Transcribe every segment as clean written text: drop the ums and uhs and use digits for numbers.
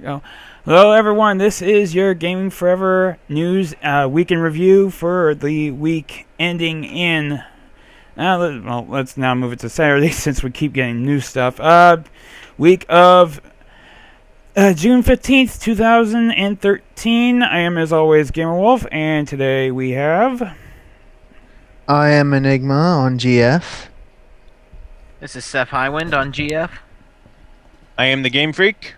Go. Hello, everyone. This is your Gaming Forever news week in review for the week ending in. Let's now move it to Saturday since we keep getting new stuff. Week of June 15th, 2013. I am, as always, Gamer Wolf, and today we have. I am Enigma on GF. This is Seth Highwind on GF. I am the Game Freak.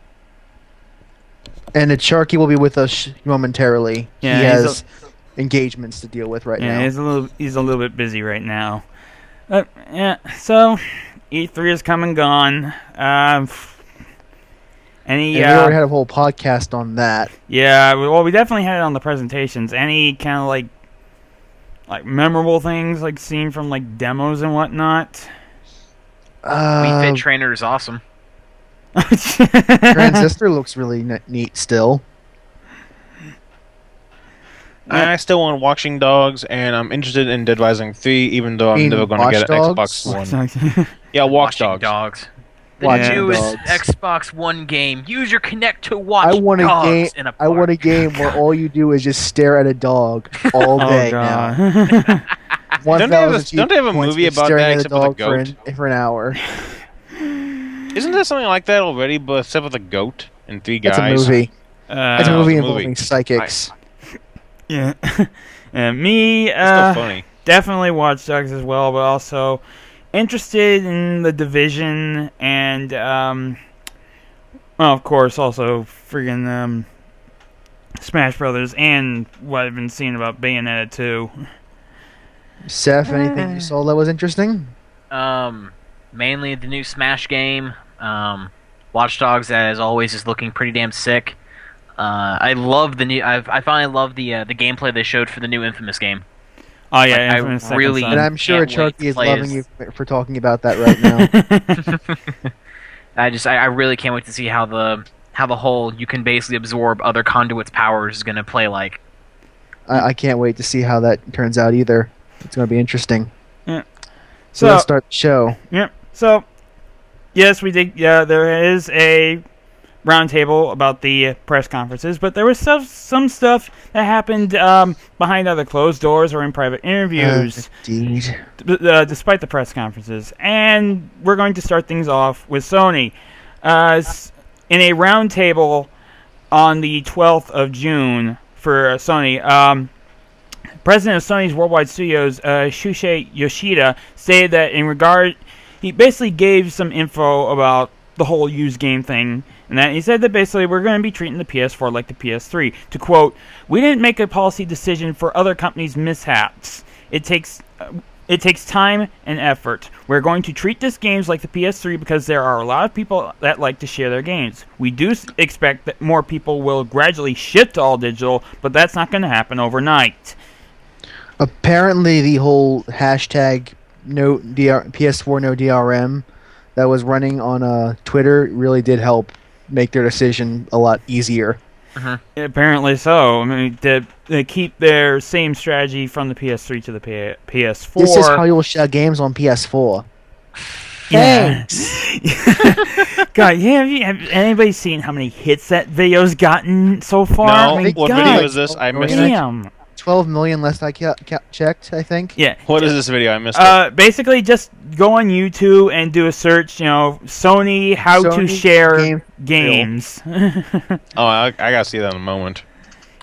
And the Sharky will be with us momentarily. Yeah, he has engagements to deal with right now. He's a little bit busy right now. So E3 is come and gone. We already had a whole podcast on that. Yeah, well, we definitely had it on the presentations. Any kind of like memorable things like seen from like demos and whatnot? Wii Fit Trainer is awesome. Transistor looks really neat still. I still want Watching Dogs, and I'm interested in Dead Rising 3, even though I'm never going to get an Xbox One. Yeah, Watch Dogs. The newest Xbox One game. Use your Kinect to watch I want dogs in a park. I want a game where all you do is just stare at a dog all day now. Don't they have a movie about that except for the goat? For an hour. Isn't there something like that already, but except for the goat and three guys? It's a movie. It's a movie involving psychics. Yeah. Me, still funny. Definitely Watch Dogs as well, but also interested in The Division and, well, of course, also friggin' Smash Brothers and what I've been seeing about Bayonetta 2. Seth, anything you saw that was interesting? Mainly the new Smash game. Watch Dogs, as always, is looking pretty damn sick. I love the new. I finally love the gameplay they showed for the new Infamous game. Oh yeah, like, Infamous I really. And I'm sure Chucky is loving you for talking about that right now. I really can't wait to see how the whole you can basically absorb other conduits' powers is going to play like. I can't wait to see how that turns out either. It's going to be interesting. Yeah. So let's start the show. Yep. So, yes, we did. Yeah, there is a roundtable about the press conferences, but there was some stuff that happened behind either closed doors or in private interviews. Indeed. Despite the press conferences, and we're going to start things off with Sony. In a roundtable on the 12th of June for Sony. President of Sony's Worldwide Studios, Shuhei Yoshida, stated that he basically gave some info about the whole used game thing, and that he said that basically we're going to be treating the PS4 like the PS3. To quote, "We didn't make a policy decision for other companies' mishaps. It takes time and effort. We're going to treat this games like the PS3 because there are a lot of people that like to share their games. We do expect that more people will gradually shift to all digital, but that's not going to happen overnight." Apparently, the whole hashtag PS4 no DRM that was running on Twitter really did help make their decision a lot easier. Apparently so. I mean, they keep their same strategy from the PS3 to the PS4. This is how you will share games on PS4. Yeah. God, have anybody seen how many hits that video's gotten so far? No, I mean, what video is this? I missed it. 12 million last I checked, I think. Yeah. What is this video? I missed it. Basically, just go on YouTube and do a search, Sony how to share games. I gotta see that in a moment.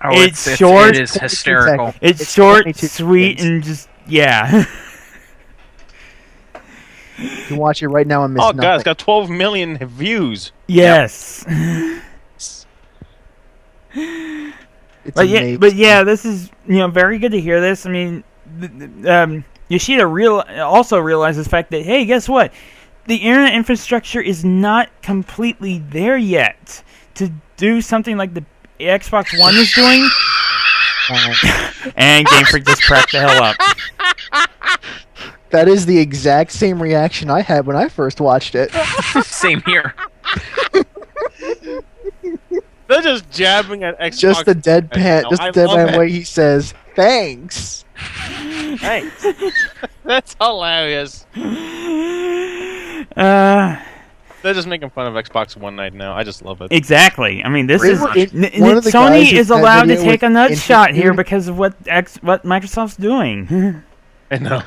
Oh, it's short. It is hysterical. It's short, sweet, and just, yeah. You can watch it right now and miss nothing. God, it's got 12 million views. Yes. It's but yeah, this is very good to hear this. I mean, Yoshida also realizes the fact that, hey, guess what? The internet infrastructure is not completely there yet to do something like the Xbox One is doing. And Game Freak just cracked the hell up. That is the exact same reaction I had when I first watched it. Same here. They're just jabbing at Xbox. Just the deadpan way he says, "Thanks." Thanks. That's hilarious. They're just making fun of Xbox One night now. I just love it. Exactly. I mean, this is one of the Sony guys is that allowed to video take a was nut shot here interviewed- because of what Microsoft's doing. I know.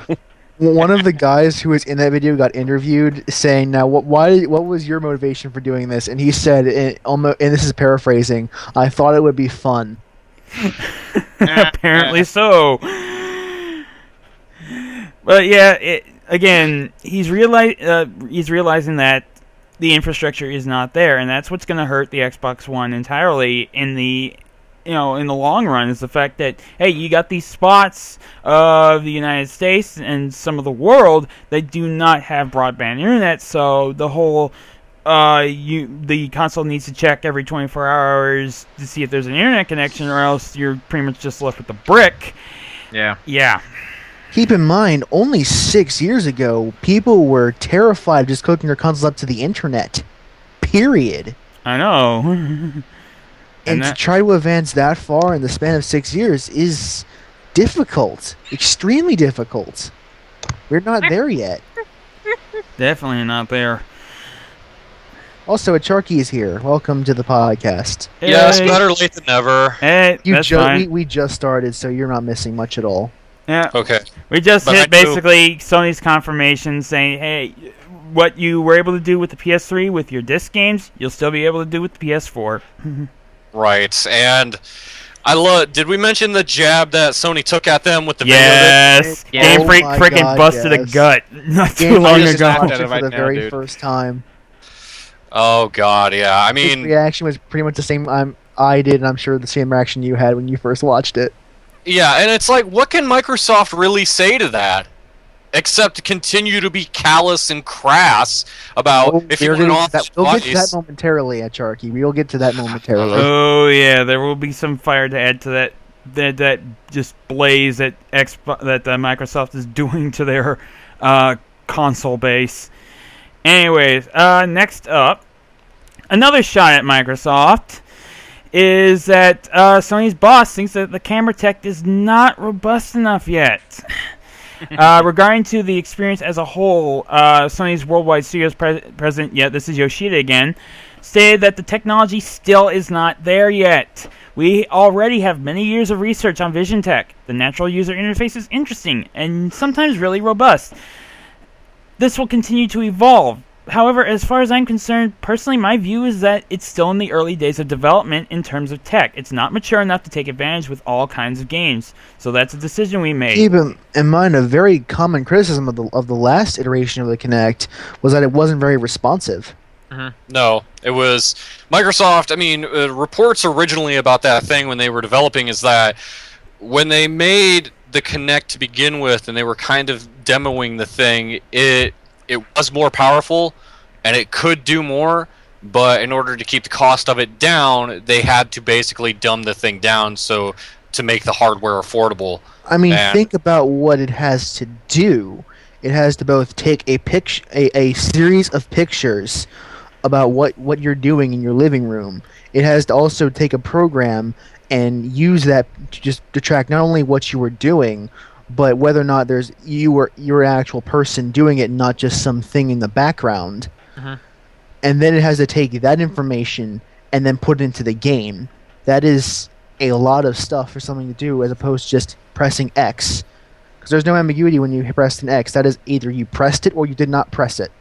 One of the guys who was in that video got interviewed saying, "Now, what was your motivation for doing this?" And he said, and this is paraphrasing, "I thought it would be fun." Apparently so. But yeah, again, he's realizing that the infrastructure is not there, and that's what's going to hurt the Xbox One entirely in the long run. Is the fact that, hey, you got these spots of the United States and some of the world that do not have broadband internet, so the whole the console needs to check every 24 hours to see if there's an internet connection, or else you're pretty much just left with a brick. Yeah. Keep in mind, only 6 years ago, people were terrified of just hooking their consoles up to the internet. Period. I know. And to try to advance that far in the span of 6 years is difficult. Extremely difficult. We're not there yet. Definitely not there. Also, Charky is here. Welcome to the podcast. Hey. Yes, better late than never. Hey, that's fine. We just started, so you're not missing much at all. Yeah. Okay. We just hit basically Sony's confirmation saying, hey, what you were able to do with the PS3 with your disc games, you'll still be able to do with the PS4. Right, and I love. Did we mention the jab that Sony took at them with the yes. video? Game Freak my freaking God, busted a yes. gut not too Game long Freak just ago. watched it Right for the now, very dude. first time. Oh God, yeah. I His mean, reaction was pretty much the same I did, and I'm sure the same reaction you had when you first watched it. yeah, and it's like, what can Microsoft really say to that, except continue to be callous and crass about if you want an off We'll get to that device. momentarily at Charky. We'll get to that momentarily. Oh yeah, there will be some fire to add to that just blaze that Microsoft is doing to their console base. Anyways, next up, another shot at Microsoft is that Sony's boss thinks that the camera tech is not robust enough yet. Regarding to the experience as a whole, Sony's worldwide studios president, this is Yoshida again, stated that the technology still is not there yet. We already have many years of research on vision tech. The natural user interface is interesting and sometimes really robust. This will continue to evolve. However, as far as I'm concerned, personally, my view is that it's still in the early days of development in terms of tech. It's not mature enough to take advantage with all kinds of games. So that's a decision we made. Keep in mind, a very common criticism of the last iteration of the Kinect was that it wasn't very responsive. No, it was Microsoft. I mean, reports originally about that thing when they were developing is that when they made the Kinect to begin with and they were kind of demoing the thing, it was more powerful and it could do more, but in order to keep the cost of it down, they had to basically dumb the thing down so to make the hardware affordable. I mean, think about what it has to do. It has to both take a series of pictures about what you're doing in your living room. It has to also take a program and use that to track not only what you were doing, but whether or not you're an actual person doing it, not just something in the background. And then it has to take that information and then put it into the game. That is a lot of stuff for something to do, as opposed to just pressing X. Because there's no ambiguity when you pressed an X. That is either you pressed it or you did not press it.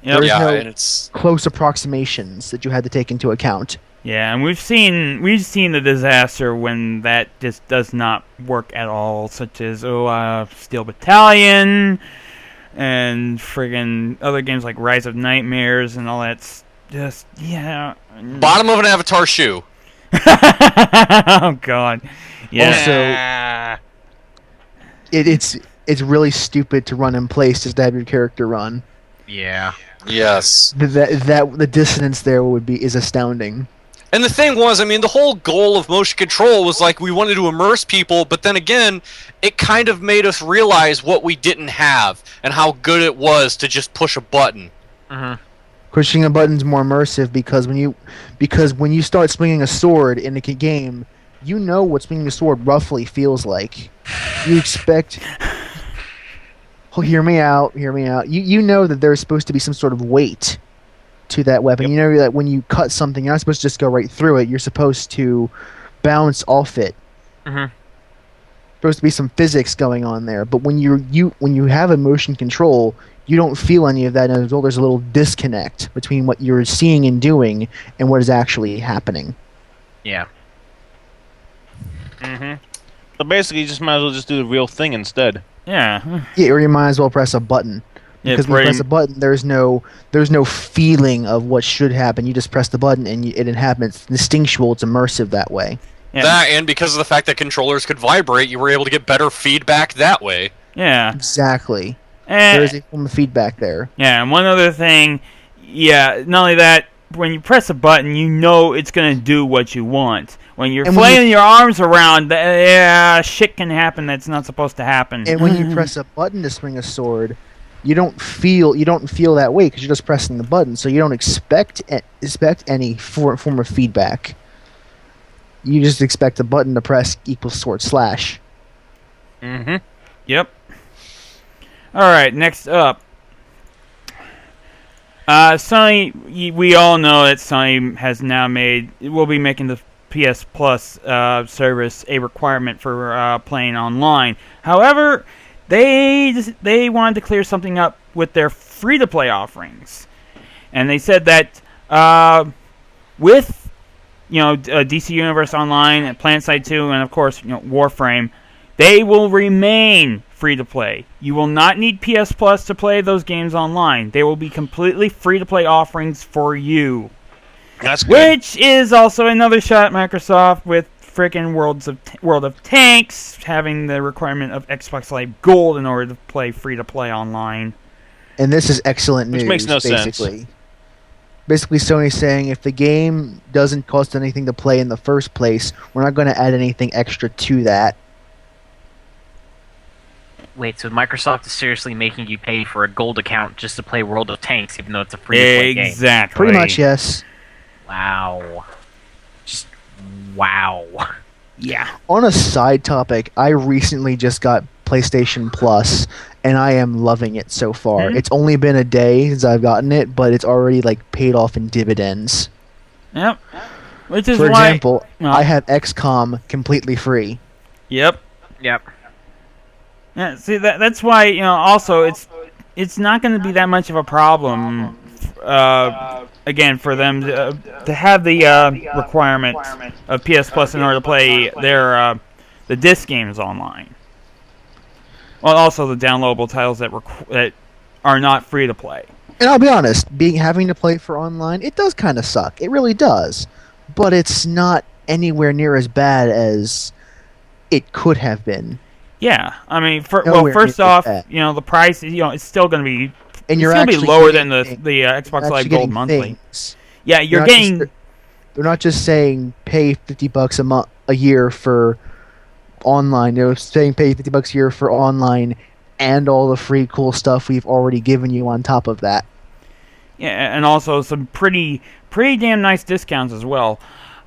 Yep. There's no and it's close approximations that you had to take into account. Yeah, and we've seen the disaster when that just does not work at all, such as Steel Battalion and friggin' other games like Rise of Nightmares and all that. bottom of an Avatar shoe. Oh God. Yeah. Also, it's really stupid to run in place just to have your character run. Yeah. Yes. The dissonance there is astounding. And the thing was, I mean, the whole goal of motion control was like we wanted to immerse people, but then again, it kind of made us realize what we didn't have and how good it was to just push a button. Pushing a button's more immersive because when you start swinging a sword in a game, you know what swinging a sword roughly feels like. You expect. hear me out. You know that there's supposed to be some sort of weight to that weapon. Yep. You know that when you cut something, you're not supposed to just go right through it. You're supposed to bounce off it. Mm-hmm. Supposed to be some physics going on there. But when you have a motion control, you don't feel any of that. And there's a little disconnect between what you're seeing and doing and what is actually happening. Yeah. Mm-hmm. So basically, you just might as well just do the real thing instead. Yeah. Yeah, or you might as well press a button. Because when you press a button, there's no feeling of what should happen. You just press the button and it happens. It's instinctual. It's immersive that way. Yeah. That, and because of the fact that controllers could vibrate, you were able to get better feedback that way. Yeah. Exactly. And, there's a form of feedback there. Yeah, and one other thing, not only that, when you press a button, you know it's going to do what you want. When you're flailing your arms around, shit can happen that's not supposed to happen. And when you press a button to swing a sword, you don't feel that way because you're just pressing the button, so you don't expect any form of feedback. You just expect the button to press equals sword slash. Mm-hmm. Yep. All right, next up. Sony, we all know that Sony has now will be making the PS Plus service a requirement for playing online. However, they wanted to clear something up with their free-to-play offerings. And they said that with DC Universe Online and PlanetSide 2 and of course Warframe, they will remain free-to-play. You will not need PS Plus to play those games online. They will be completely free-to-play offerings for you. That's good. Which is also another shot at Microsoft with frickin' World of Tanks having the requirement of Xbox Live Gold in order to play free-to-play online. And this is excellent news. Which makes no basically. sense. Basically, Sony's saying if the game doesn't cost anything to play in the first place, we're not going to add anything extra to that. Wait, so Microsoft is seriously making you pay for a gold account just to play World of Tanks, even though it's a free-to-play game? Exactly. Pretty much, yes. Wow. Just wow. Yeah. On a side topic, I recently just got PlayStation Plus, and I am loving it so far. Mm-hmm. It's only been a day since I've gotten it, but it's already paid off in dividends. Yep. Which is For why, example, I have XCOM completely free. Yep. Yep. Yeah, see that's why also it's not going to be that much of a problem again for them to have the requirement of PS Plus in order to play their the disc games online. Well, also the downloadable titles that are not free to play. And I'll be honest, having to play for online, it does kind of suck. It really does. But it's not anywhere near as bad as it could have been. Yeah, I mean, Nowhere first near off, that. the price, it's still going to be, And you're it's going to be actually lower than getting the Xbox you're Live actually Gold getting monthly. things. Yeah, you're They're getting. They're not just saying pay $50 a year for online. They're saying pay $50 a year for online and all the free cool stuff we've already given you on top of that. Yeah, and also some pretty damn nice discounts as well.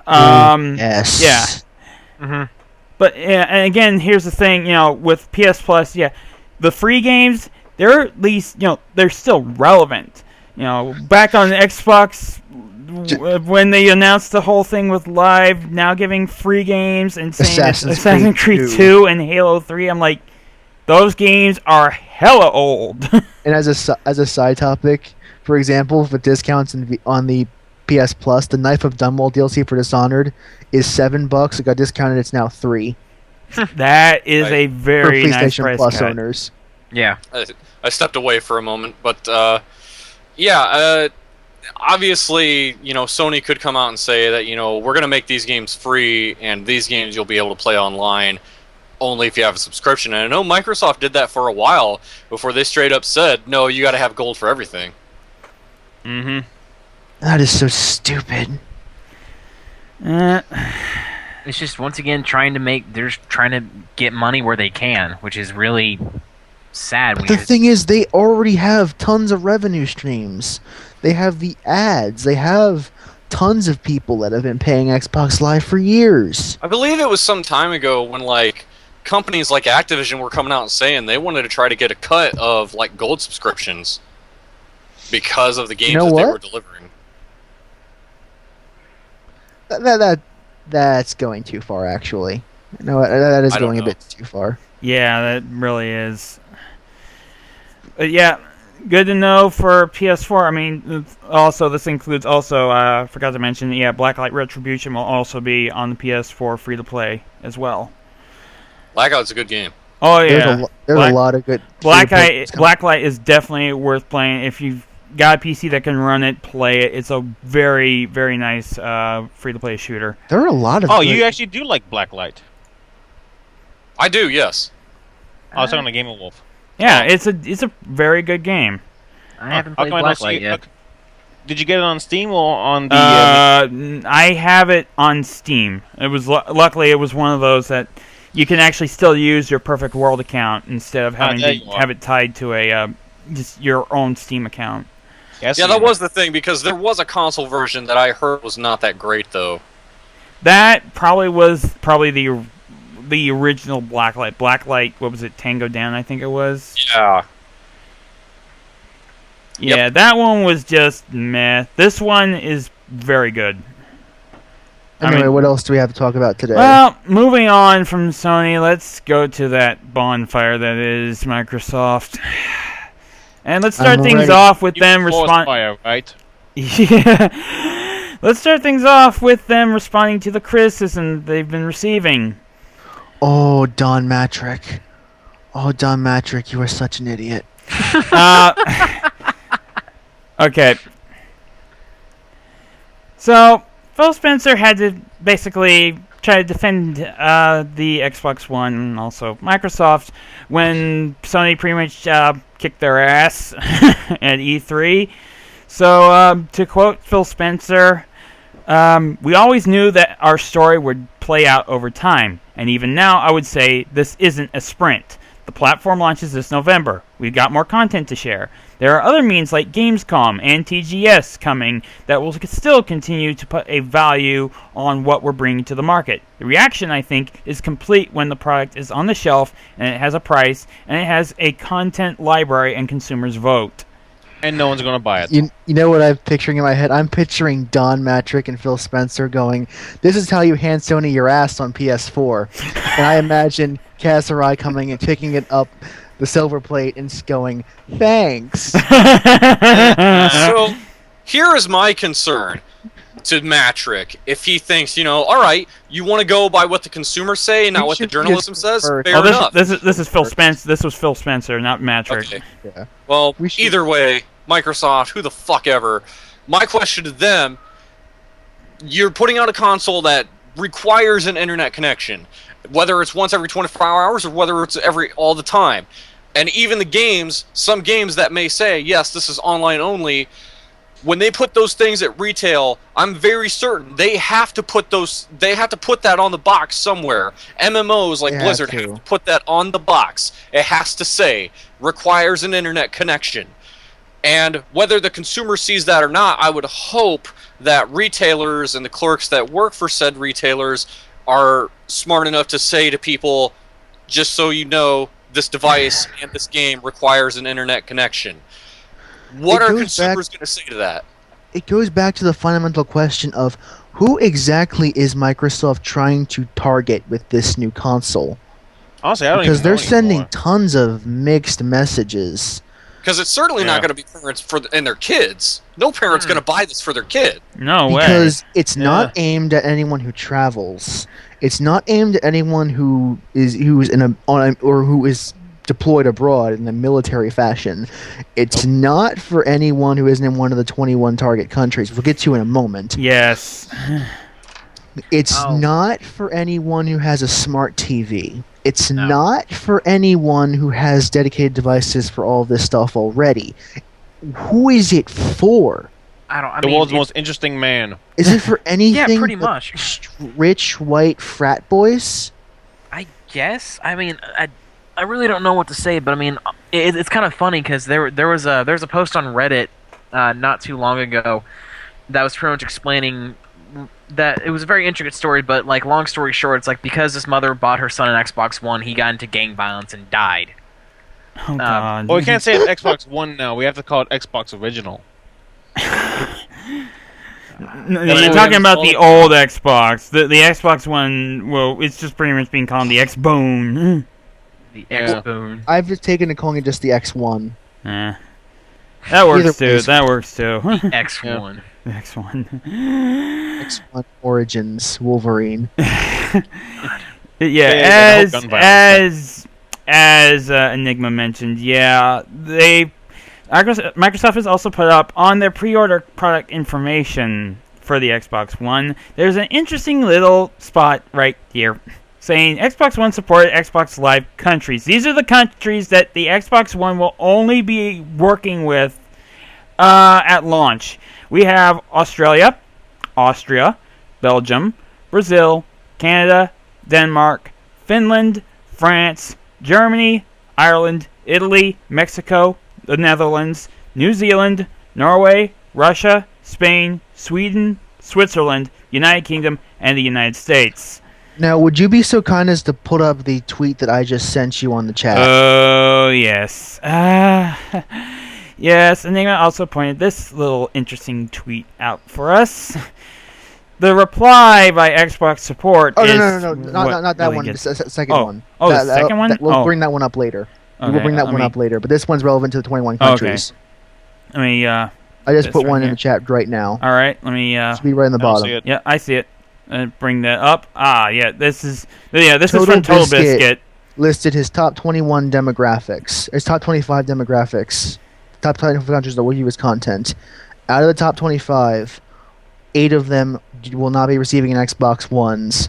Yes. Yeah. Mm-hmm. But and again, here's the thing, with PS Plus, the free games, they're at least, they're still relevant. Back on the Xbox, when they announced the whole thing with Live now giving free games and saying Assassin's Creed 2 and Halo 3, I'm like, those games are hella old. And as a side topic, for example, for discounts on the PS Plus, the Knife of Dunwall DLC for Dishonored is $7. It got discounted. It's now $3 That is a for very nice PlayStation price Plus cut. owners. Yeah. I stepped away for a moment, but obviously, Sony could come out and say that, we're going to make these games free, and these games you'll be able to play online only if you have a subscription. And I know Microsoft did that for a while before they straight up said, no, you got to have gold for everything. Mm-hmm. That is so stupid. It's just once again they're trying to get money where they can, which is really sad. But the thing is, they already have tons of revenue streams. They have the ads. They have tons of people that have been paying Xbox Live for years. I believe it was some time ago when, companies like Activision were coming out and saying they wanted to try to get a cut of like gold subscriptions because of the games that they were delivering. That's going too far, actually. No, that is going a bit too far. Yeah, that really is. But yeah, good to know for PS4. I mean, also this includes forgot to mention, Blacklight Retribution will also be on the PS4 free to play as well. Blackout's a good game. Oh yeah, there's a lot of good. Blacklight is definitely worth playing. If you've got a PC that can run it, play it. It's a very, very nice free to play shooter. There are a lot of. Oh, you actually do like Blacklight? I do, yes. I was talking to Game of Wolf. Yeah, it's a very good game. I haven't played Blacklight yet. Did you get it on Steam or on the? I have it on Steam. It was luckily it was one of those that you can actually still use your Perfect World account instead of having to have it tied to a just your own Steam account. Yeah, that was the thing, because there was a console version that I heard was not that great though. That was the original Blacklight. Blacklight, what was it? Tango Down, I think it was. Yeah. Yeah, That one was just meh. This one is very good. Anyway, what else do we have to talk about today? Well, moving on from Sony, let's go to that bonfire that is Microsoft. And let's start things off with them responding. Right? Yeah. Let's start things off with them responding to the criticism they've been receiving. Oh, Don Matrick. Oh, Don Matrick, you are such an idiot. Okay. So, Phil Spencer had to basically try to defend the Xbox One and also Microsoft when Sony pretty much kicked their ass at E3. So, to quote Phil Spencer, we always knew that our story would play out over time, and even now I would say this isn't a sprint. The platform launches this November. We've got more content to share. There are other means like Gamescom and TGS coming that will still continue to put a value on what we're bringing to the market. The reaction, I think, is complete when the product is on the shelf and it has a price and it has a content library and consumers vote. And no one's going to buy it. You know what I'm picturing in my head? I'm picturing Don Matrick and Phil Spencer going, "This is how you hand Sony your ass on PS4." And I imagine Kazurai coming and picking it up, the silver plate, and going, "Thanks." So, here is my concern to Matrick. If he thinks, alright, you want to go by what the consumers say and not what the journalism says, fair enough. This is Phil Spencer. This was Phil Spencer, not Matrick. Okay. Yeah. Well, either way, Microsoft, who the fuck ever. My question to them, you're putting out a console that requires an internet connection, whether it's once every 24 hours or whether it's all the time. And even the games, some games that may say, yes, this is online only, when they put those things at retail, I'm very certain they have to put that on the box somewhere. MMOs like Blizzard have to put that on the box. It has to say requires an internet connection. And whether the consumer sees that or not, I would hope that retailers and the clerks that work for said retailers are smart enough to say to people, just so you know, this device and this game requires an internet connection. What are consumers going to say to that? It goes back to the fundamental question of who exactly is Microsoft trying to target with this new console? Honestly, I don't because even they're know sending anymore. tons of mixed messages. Because it's certainly not going to be parents and their kids. No parent's going to buy this for their kid. No way. Because it's not aimed at anyone who travels. It's not aimed at anyone who is deployed abroad in a military fashion. It's not for anyone who isn't in one of the 21 target countries. We'll get to in a moment. Yes. It's not for anyone who has a smart TV. It's not for anyone who has dedicated devices for all this stuff already. Who is it for? I the mean, world's most interesting man. Is it for anything? Yeah, pretty much. Rich white frat boys? I guess. I mean, I really don't know what to say, but I mean, it's kind of funny because there was a post on Reddit not too long ago that was pretty much explaining that it was a very intricate story, but like long story short, it's like because this mother bought her son an Xbox One, he got into gang violence and died. Oh God. Well, we can't say it's Xbox One now. We have to call it Xbox Original. No, you're talking about the old Xbox. The Xbox One, well, it's just pretty much being called the X-Bone. The X-Bone. I've just taken to calling it just the X1. That works too. That works too. X1. The X1. X1 Origins Wolverine. Yeah, as Enigma mentioned, Microsoft has also put up on their pre-order product information for the Xbox One. There's an interesting little spot right here saying Xbox One supported Xbox Live countries. These are the countries that the Xbox One will only be working with at launch. We have Australia, Austria, Belgium, Brazil, Canada, Denmark, Finland, France, Germany, Ireland, Italy, Mexico, the Netherlands, New Zealand, Norway, Russia, Spain, Sweden, Switzerland, United Kingdom, and the United States. Now, would you be so kind as to put up the tweet that I just sent you on the chat? Oh, yes. Yes, Enigma also pointed this little interesting tweet out for us. The reply by Xbox support is... No, not that one. The second one. The second one? We'll bring that one up later. Okay, we'll bring that one up later, but this one's relevant to the 21 countries. Okay. I just put one in the chat right now. All right, let me... Should be right in the bottom. Yeah, I see it. Bring that up. This is from Total Biscuit. Listed his top 21 demographics. His top 25 demographics. Top 25 countries that will use content. Out of the top 25, 8 of them will not be receiving an Xbox Ones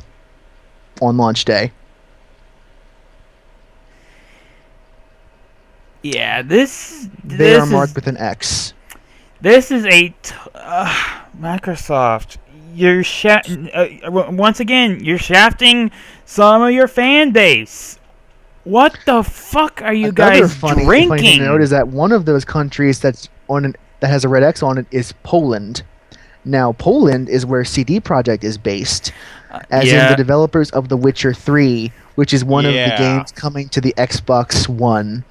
on launch day. Yeah, they are marked with an X. This is Microsoft. You're once again, you're shafting some of your fan base. What the fuck are you guys drinking? Funny thing to note is that one of those countries that has a red X on it is Poland. Now, Poland is where CD Projekt is based, as in the developers of The Witcher 3, which is one of the games coming to the Xbox One.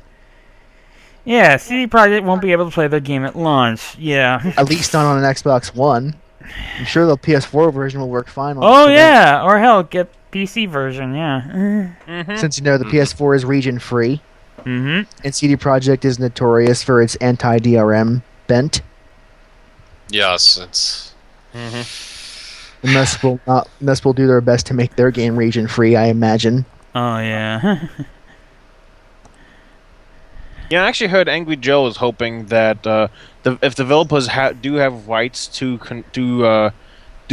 Yeah, CD Projekt won't be able to play their game at launch. Yeah. At least not on an Xbox One. I'm sure the PS4 version will work fine. Or hell, get PC version, yeah. Mm-hmm. Since the PS4 is region-free, and CD Projekt is notorious for its anti-DRM bent. Yes, it's... Unless we'll do their best to make their game region-free, I imagine. Oh, yeah. Yeah, I actually heard Angry Joe is hoping that if developers do have rights to do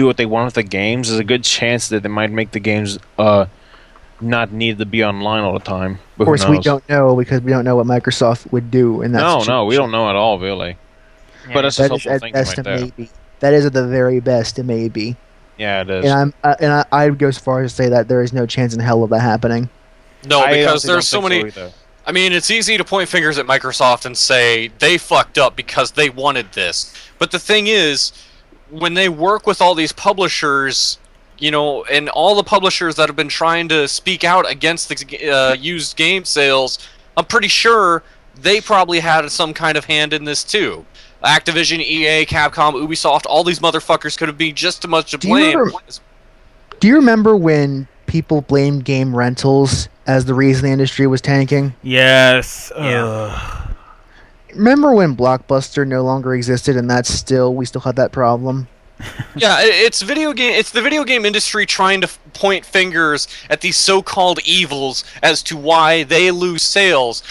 what they want with the games, there's a good chance that they might make the games not need to be online all the time. But of course, we don't know because we don't know what Microsoft would do in that situation. No, we don't know at all, really. Yeah. But that's just hopeful thinking right there. Maybe. That is at the very best, it may be. Yeah, it is. And I would go as far as to say that there is no chance in hell of that happening. No, because there's so many... I mean, it's easy to point fingers at Microsoft and say they fucked up because they wanted this. But the thing is, when they work with all these publishers, and all the publishers that have been trying to speak out against the used game sales, I'm pretty sure they probably had some kind of hand in this too. Activision, EA, Capcom, Ubisoft, all these motherfuckers could have been just as much to blame. Do you remember when people blamed game rentals as the reason the industry was tanking? Yes. Yeah. Remember when Blockbuster no longer existed and we still had that problem? Yeah, it's the video game industry trying to point fingers at these so-called evils as to why they lose sales.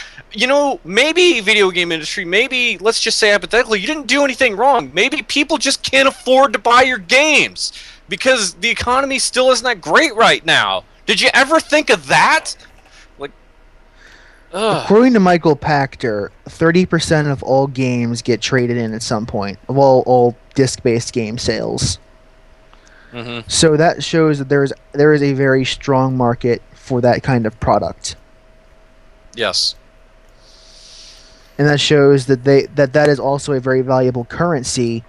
Maybe video game industry, maybe, let's just say hypothetically, you didn't do anything wrong. Maybe people just can't afford to buy your games because the economy still isn't that great right now. Did you ever think of that? According to Michael Pachter, 30% of all games get traded in at some point, of all disc-based game sales. Mm-hmm. So that shows that there is a very strong market for that kind of product. Yes. And that shows that that is also a very valuable currency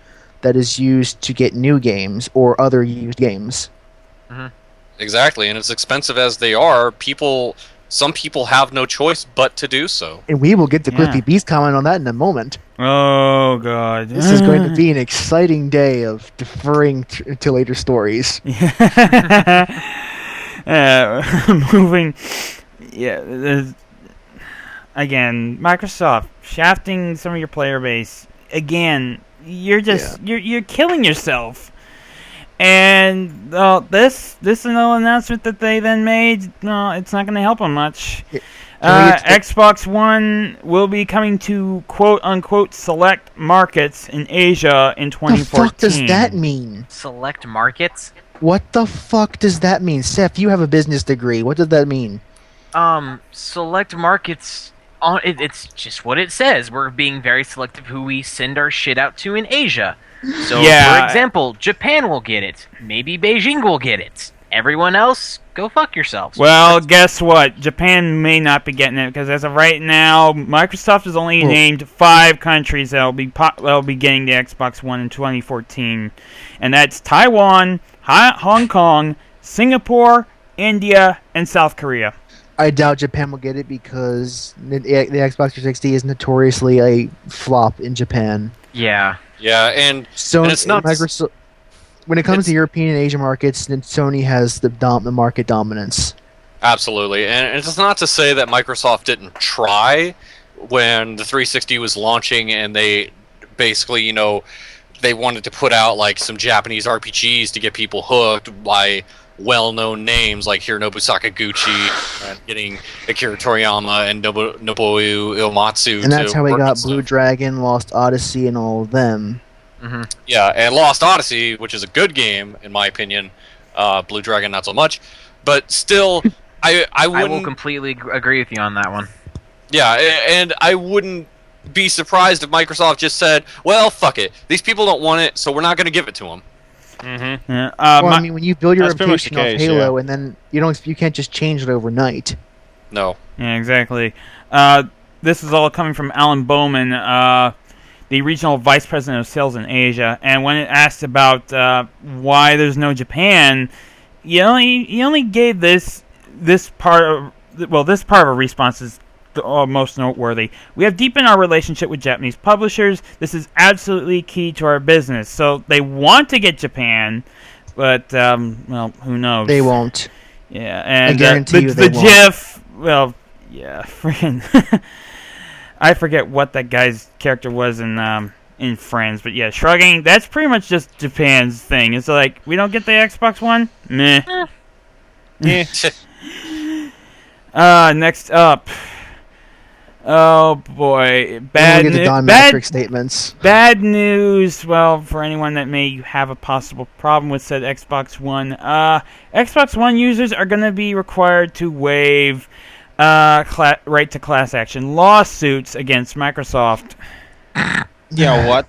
that is used to get new games or other used games. Exactly, and as expensive as they are, some people have no choice but to do so. And we will get to Yeah. Cliffy B's comment on that in a moment. Oh god. This is going to be an exciting day of deferring to later stories. Moving. Yeah. Again, Microsoft shafting some of your player base. Again, you're just you're killing yourself. And this little announcement that they then made, no, it's not going to help them much. Xbox One will be coming to quote-unquote select markets in Asia in 2014. What the fuck does that mean? Select markets? What the fuck does that mean? Seth, you have a business degree. What does that mean? Select markets... It's just what it says. We're being very selective who we send our shit out to in Asia. So, Yeah. for example, Japan will get it. Maybe Beijing will get it. Everyone else, go fuck yourselves. Well, guess what? Japan may not be getting it because as of right now, Microsoft has only named 5 countries that'll be getting the Xbox One in 2014, and that's Taiwan, Hong Kong, Singapore, India, and South Korea. I doubt Japan will get it because the Xbox 360 is notoriously a flop in Japan. Yeah. Yeah, and it's not Microsoft. When it comes to European and Asian markets, then Sony has the market dominance. Absolutely, and it's not to say that Microsoft didn't try when the 360 was launching, and they basically, they wanted to put out like some Japanese RPGs to get people hooked by well-known names like Hironobu Sakaguchi and getting Akira Toriyama and Nobuo Uematsu. And that's how we got Blue stuff. Dragon, Lost Odyssey, and all of them. Mm-hmm. Yeah, and Lost Odyssey, which is a good game in my opinion. Blue Dragon, not so much, but still, I I will wouldn't. completely agree with you on that one. Yeah, and I wouldn't be surprised if Microsoft just said, "Well, fuck it. These people don't want it, so we're not going to give it to them." Mm-hmm. Yeah, Well, I mean, when you build your That's pretty much the reputation off case, Halo, and then you can't just change it overnight. No. Yeah, exactly. This is all coming from Alan Bowman, the regional vice president of sales in Asia. And when it asked about why there's no Japan, he only gave this part of a response is the most noteworthy. We have deepened our relationship with Japanese publishers. This is absolutely key to our business. So they want to get Japan, but well, who knows? They won't. Yeah, and I guarantee you they the won't. GIF. Well, yeah, freaking. I forget what that guy's character was in Friends, but yeah, shrugging. That's pretty much just Japan's thing. It's like we don't get the Xbox One. Meh. Yeah. Next up. Oh boy, We'll get to Don Matrix statements. Bad news. Well, for anyone that may have a possible problem with said Xbox One, Xbox One users are going to be required to waive right to class action lawsuits against Microsoft. Yeah, what?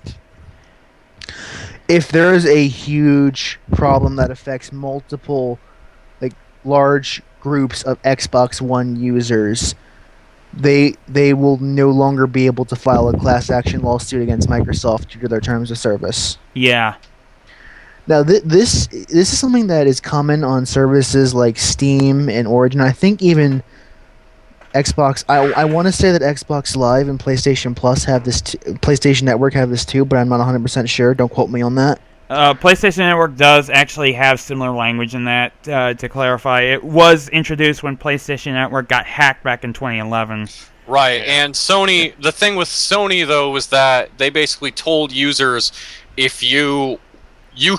If there is a huge problem that affects multiple, large groups of Xbox One users, they will no longer be able to file a class action lawsuit against Microsoft due to their terms of service. Yeah. Now, this is something that is common on services like Steam and Origin. I think even Xbox. I want to say that Xbox Live and PlayStation Plus have this. PlayStation Network have this too, but I'm not 100% sure. Don't quote me on that. PlayStation Network does actually have similar language in that. To clarify, it was introduced when PlayStation Network got hacked back in 2011. Right, and Sony. The thing with Sony though was that they basically told users if you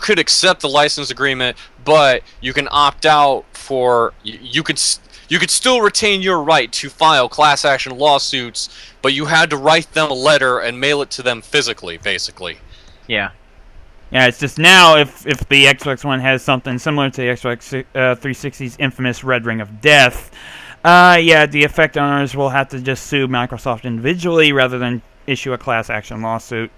could accept the license agreement, but you can opt out for you could still retain your right to file class action lawsuits, but you had to write them a letter and mail it to them physically, basically. Yeah. Yeah, it's just now if the Xbox One has something similar to the Xbox 360's infamous Red Ring of Death, the affected owners will have to just sue Microsoft individually rather than issue a class action lawsuit.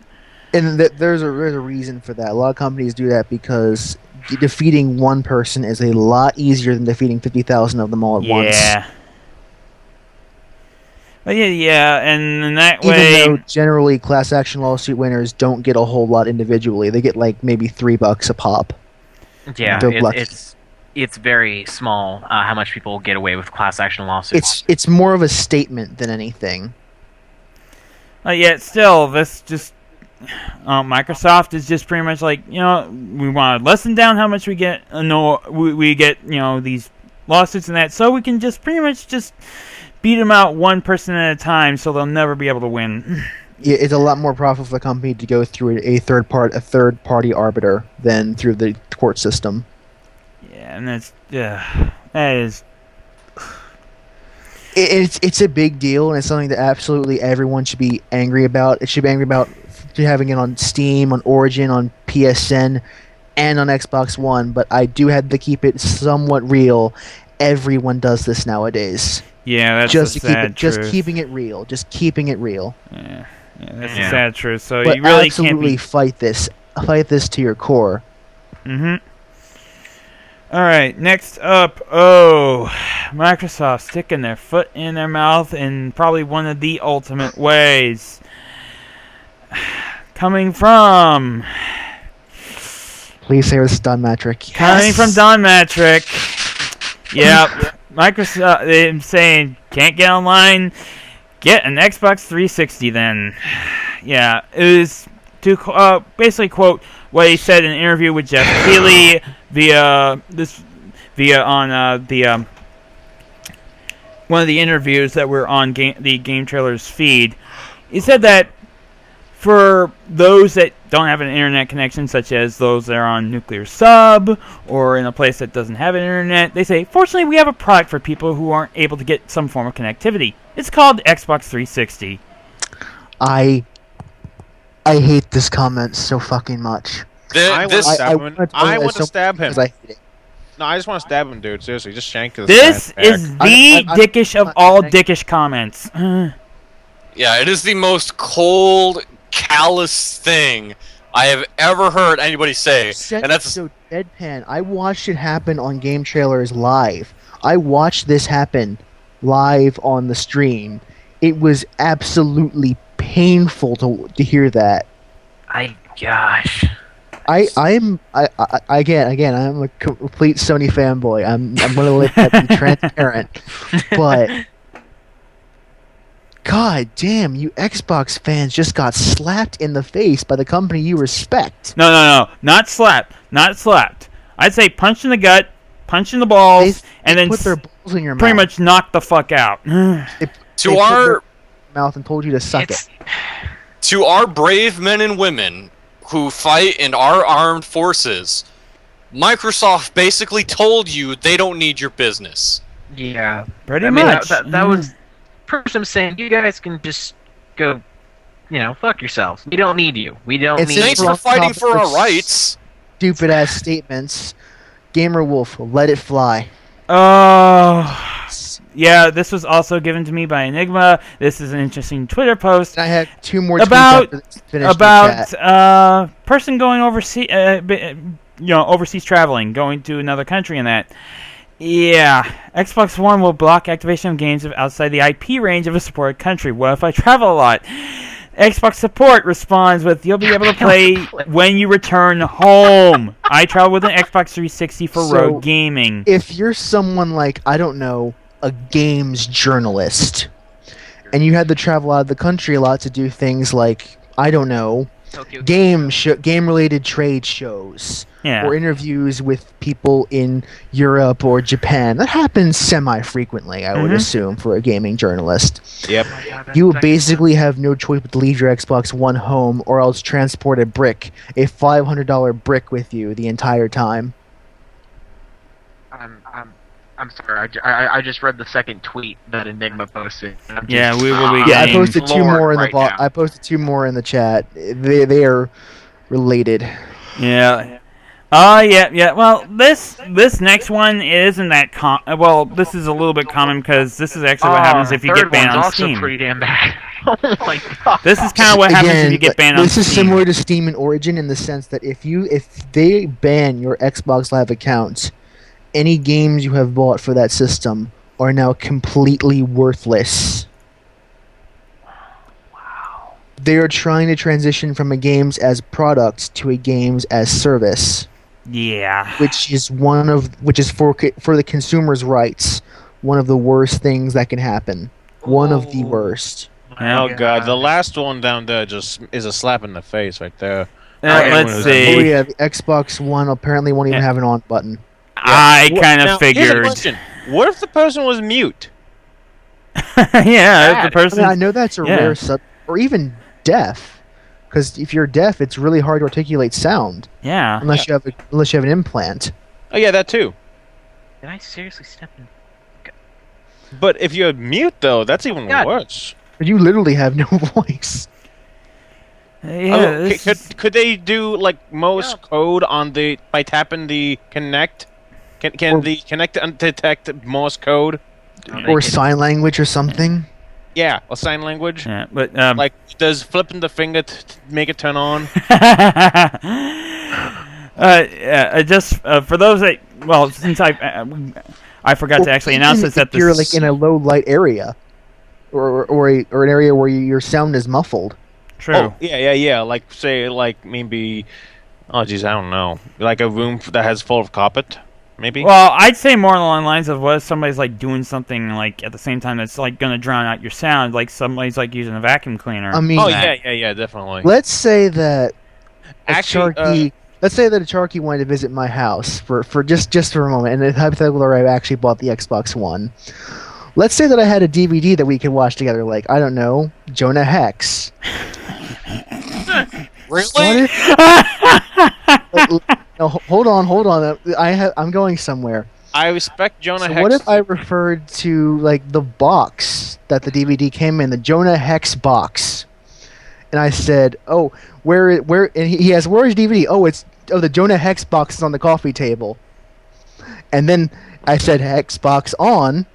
And there's a reason for that. A lot of companies do that because defeating one person is a lot easier than defeating 50,000 of them all at once. Yeah. Yeah, and in that Even way, though generally class action lawsuit winners don't get a whole lot individually, they get like maybe $3 a pop. Yeah, They're lucky. it's very small how much people get away with class action lawsuits. It's more of a statement than anything. yet still, this just Microsoft is just pretty much like, we want to lessen down how much we get. We get these lawsuits and that, so we can just pretty much just beat them out one person at a time, so they'll never be able to win. Yeah, it's a lot more profitable for the company to go through a third party arbiter than through the court system. Yeah, and that is. It's a big deal, and it's something that absolutely everyone should be angry about. It should be angry about having it on Steam, on Origin, on PSN, and on Xbox One. But I do have to keep it somewhat real. Everyone does this nowadays. Yeah, that's just the sad truth. Just keeping it real. Just keeping it real. Yeah, that's the sad truth. So But you really absolutely can't fight this. Fight this to your core. Mm-hmm. All right, next up, Microsoft sticking their foot in their mouth in probably one of the ultimate ways. Coming from... Please say it was Don Matrick. Coming from Don Matrick. Yep. Microsoft is saying, can't get online, get an Xbox 360 then. Yeah, it was to basically quote what he said in an interview with Jeff Keighley via one of the interviews that were on the Game Trailers feed. He said that for those that don't have an internet connection, such as those that are on nuclear sub or in a place that doesn't have an internet, they say, fortunately, we have a product for people who aren't able to get some form of connectivity. It's called Xbox 360. I hate this comment so fucking much. I want to stab him. I hate it. No, I just want to stab him, dude. Seriously, just shank this. This is the dickish of all dickish comments. Yeah, it is the most cold, callous thing I have ever heard anybody say. And that's so deadpan. I watched it happen on Game Trailers live. I watched this happen live on the stream. It was absolutely painful to hear that. Gosh. I'm a complete Sony fanboy. I'm gonna let that be transparent. But God damn, you Xbox fans just got slapped in the face by the company you respect. No, not slapped. I'd say punch in the gut, punch in the balls, and then put their balls in your pretty mouth. much knock the fuck out. They to put our their mouth and told you to suck it. To our brave men and women who fight in our armed forces, Microsoft basically told you they don't need your business. Yeah, pretty much. That was person saying you guys can just go, fuck yourselves. We don't need you. We don't need. Thanks for fighting for our rights. Stupid ass statements. Gamer Wolf, let it fly. Yeah, this was also given to me by Enigma. This is an interesting Twitter post. And I had two more about tweets person going overseas, overseas traveling, going to another country, and that. Yeah, Xbox One will block activation of games outside the IP range of a supported country. What if I travel a lot? Xbox support responds with, you'll be able to play when you return home. I travel with an Xbox 360 for road gaming. If you're someone like, I don't know, a games journalist, and you had to travel out of the country a lot to do things like, I don't know, game-related trade shows. Yeah. Or interviews with people in Europe or Japan. That happens semi-frequently, I would assume, for a gaming journalist. Yep. You will basically have no choice but to leave your Xbox One home or else transport a $500 brick with you the entire time. I'm sorry. I just read the second tweet that Enigma posted. Yeah, we will be. Yeah, I posted two more in right the I posted two more in the chat. They are related. Yeah. Yeah. Well, this next one isn't that well, this is a little bit common because this is actually what happens if you get banned on Steam. Also pretty damn bad. Oh my god. This is kind of what happens if you get banned on Steam. This is similar to Steam and Origin in the sense that if they ban your Xbox Live account, any games you have bought for that system are now completely worthless. they are trying to transition from a games as product to a games as service, Yeah. which is for the consumer's rights, one of the worst things that can happen. One of the worst. Yeah. Oh god, the last one down there just is a slap in the face right there. Let's Oh see. yeah, the Xbox One apparently won't even have an on button. I kind Now, of here's a figured. question. What if the person was mute? Yeah, the I person. mean, I know that's a yeah. rare or even deaf, because if you're deaf, it's really hard to articulate sound Yeah. unless you have an implant. Oh yeah, that too. Did I seriously step in? But if you're mute though, that's even God. worse. But you literally have no voice. Yeah. Oh, this- could they do like Morse code on by tapping the Connect? Can the Connect detect Morse code? Or sign language or something. Yeah, or sign language. yeah, but Like, does flipping the finger make it turn on? just for those that, well, since I forgot to actually announce this at if you're like in a low light area, or an area where your sound is muffled. True. Oh, yeah. Like, say, like maybe. Oh, geez, I don't know. Like a room that has full of carpet, maybe. Well, I'd say more along the lines of what if somebody's like doing something like at the same time that's like gonna drown out your sound, like somebody's like using a vacuum cleaner. I mean, Oh yeah, definitely. let's say that Actually, let's say that a Charky wanted to visit my house for just for a moment, and it's hypothetical that I actually bought the Xbox One. Let's say that I had a DVD that we could watch together, like, I don't know, Jonah Hex. Really? No, hold on. I'm going somewhere. I respect Jonah So Hex. what if I referred to like the box that the DVD came in, the Jonah Hex box, and I said, "Oh, where?" And he asked, "Where's DVD?" The Jonah Hex box is on the coffee table. And then I said, "Hex box on,"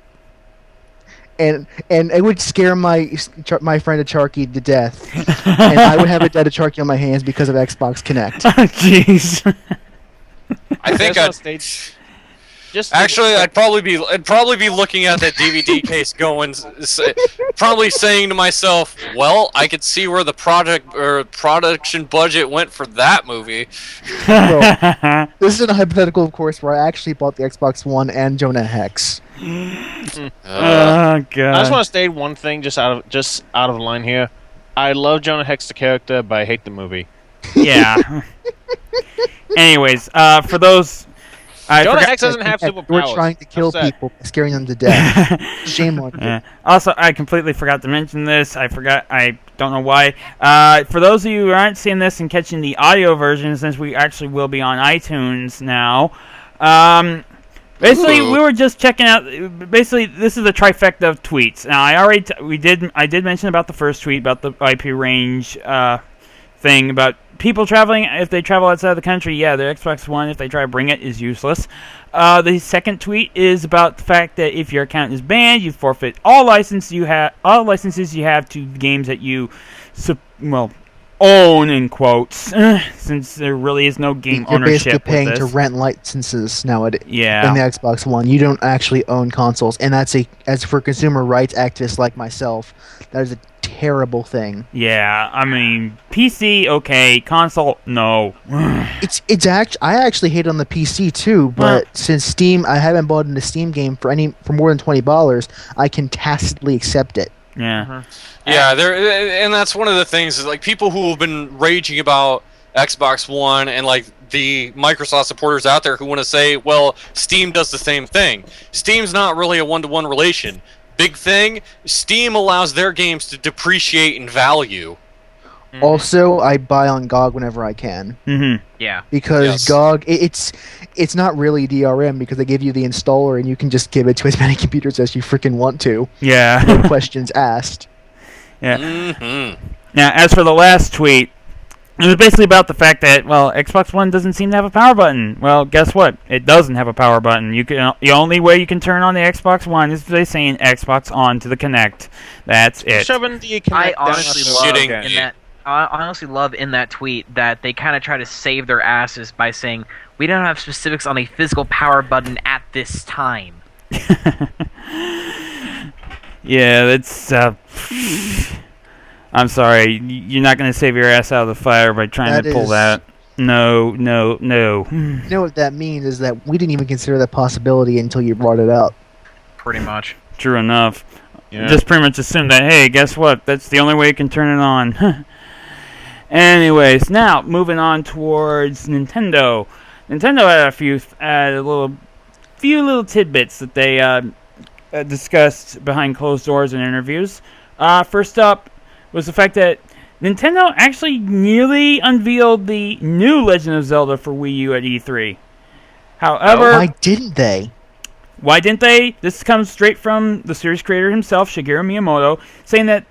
and it would scare my friend Acharky to death, and I would have a dead Acharky on my hands because of Xbox Connect. Jeez. I think That's I'd not just actually I'd probably be looking at that DVD case going, probably saying to myself, well, I could see where the production budget went for that movie. Well, this is a hypothetical, of course, where I actually bought the Xbox One and Jonah Hex. Oh I just god. want to state one thing, just out of line here. I love Jonah Hex the character, but I hate the movie. Yeah. Anyways, for those, Jonah Hex doesn't have We're superpowers. trying to kill Upset. people, scaring them to death. Shame on you. Yeah. Also, I completely forgot to mention this. I don't know why. For those of you who aren't seeing this and catching the audio version, since we actually will be on iTunes now, basically we were just checking out. Basically, this is a trifecta of tweets. Now, I did mention about the first tweet about the IP range thing about people traveling, if they travel outside of the country, yeah, their Xbox One, if they try to bring it, is useless. The second tweet is about the fact that if your account is banned, you forfeit all licenses you have to games that you, own in quotes, since there really is no game You're ownership basically paying with to this. rent licenses nowadays. Yeah. In the Xbox One, you don't actually own consoles, and as for consumer rights activists like myself, that is a terrible thing. Yeah, I mean, PC, okay, console, no. I actually hate on the PC too, but since Steam, I haven't bought a Steam game for more than $20, I can tacitly accept it. Yeah. Yeah, and that's one of the things is like people who have been raging about Xbox One and like the Microsoft supporters out there who want to say, well, Steam does the same thing. Steam's not really a one-to-one relation. Big thing, Steam allows their games to depreciate in value. Also, I buy on GOG whenever I can. Mm-hmm. Yeah. Because Yes. GOG, it's not really DRM because they give you the installer and you can just give it to as many computers as you freaking want to. Yeah. No questions asked. Yeah. Mm-hmm. Now, as for the last tweet, it was basically about the fact that, well, Xbox One doesn't seem to have a power button. Well, guess what? It doesn't have a power button. The only way you can turn on the Xbox One is by saying Xbox on to the Kinect. That's it. Shoving the I Connect down honestly the love Shitting in me. that. I honestly love in that tweet that they kind of try to save their asses by saying we don't have specifics on a physical power button at this time. Yeah, that's. I'm sorry, you're not going to save your ass out of the fire by trying to pull that. No. You know what that means is that we didn't even consider that possibility until you brought it up. Pretty much. True enough. Yeah. Just pretty much assume that, hey, guess what? That's the only way you can turn it on. Anyways, now moving on towards Nintendo. Nintendo had a few little tidbits that they discussed behind closed doors in interviews. First up was the fact that Nintendo actually nearly unveiled the new Legend of Zelda for Wii U at E3. However, why didn't they? Why didn't they? This comes straight from the series creator himself, Shigeru Miyamoto, saying that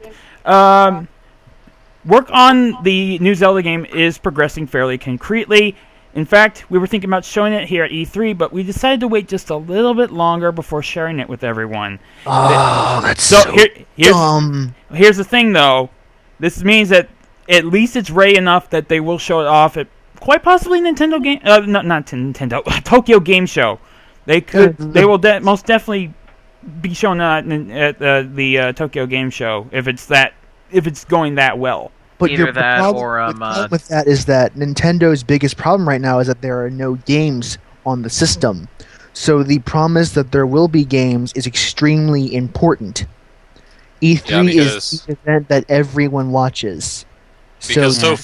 work on the new Zelda game is progressing fairly concretely. In fact, we were thinking about showing it here at E3, but we decided to wait just a little bit longer before sharing it with everyone. Oh, that's so dumb. Here's the thing, though. This means that at least it's ready enough that they will show it off at quite possibly Nintendo game. Not Nintendo. Tokyo Game Show. They will most definitely be showing that at the Tokyo Game Show if it's going that well. But Either the problem with that is that Nintendo's biggest problem right now is that there are no games on the system. So the promise that there will be games is extremely important. E3 is the event that everyone watches. Because so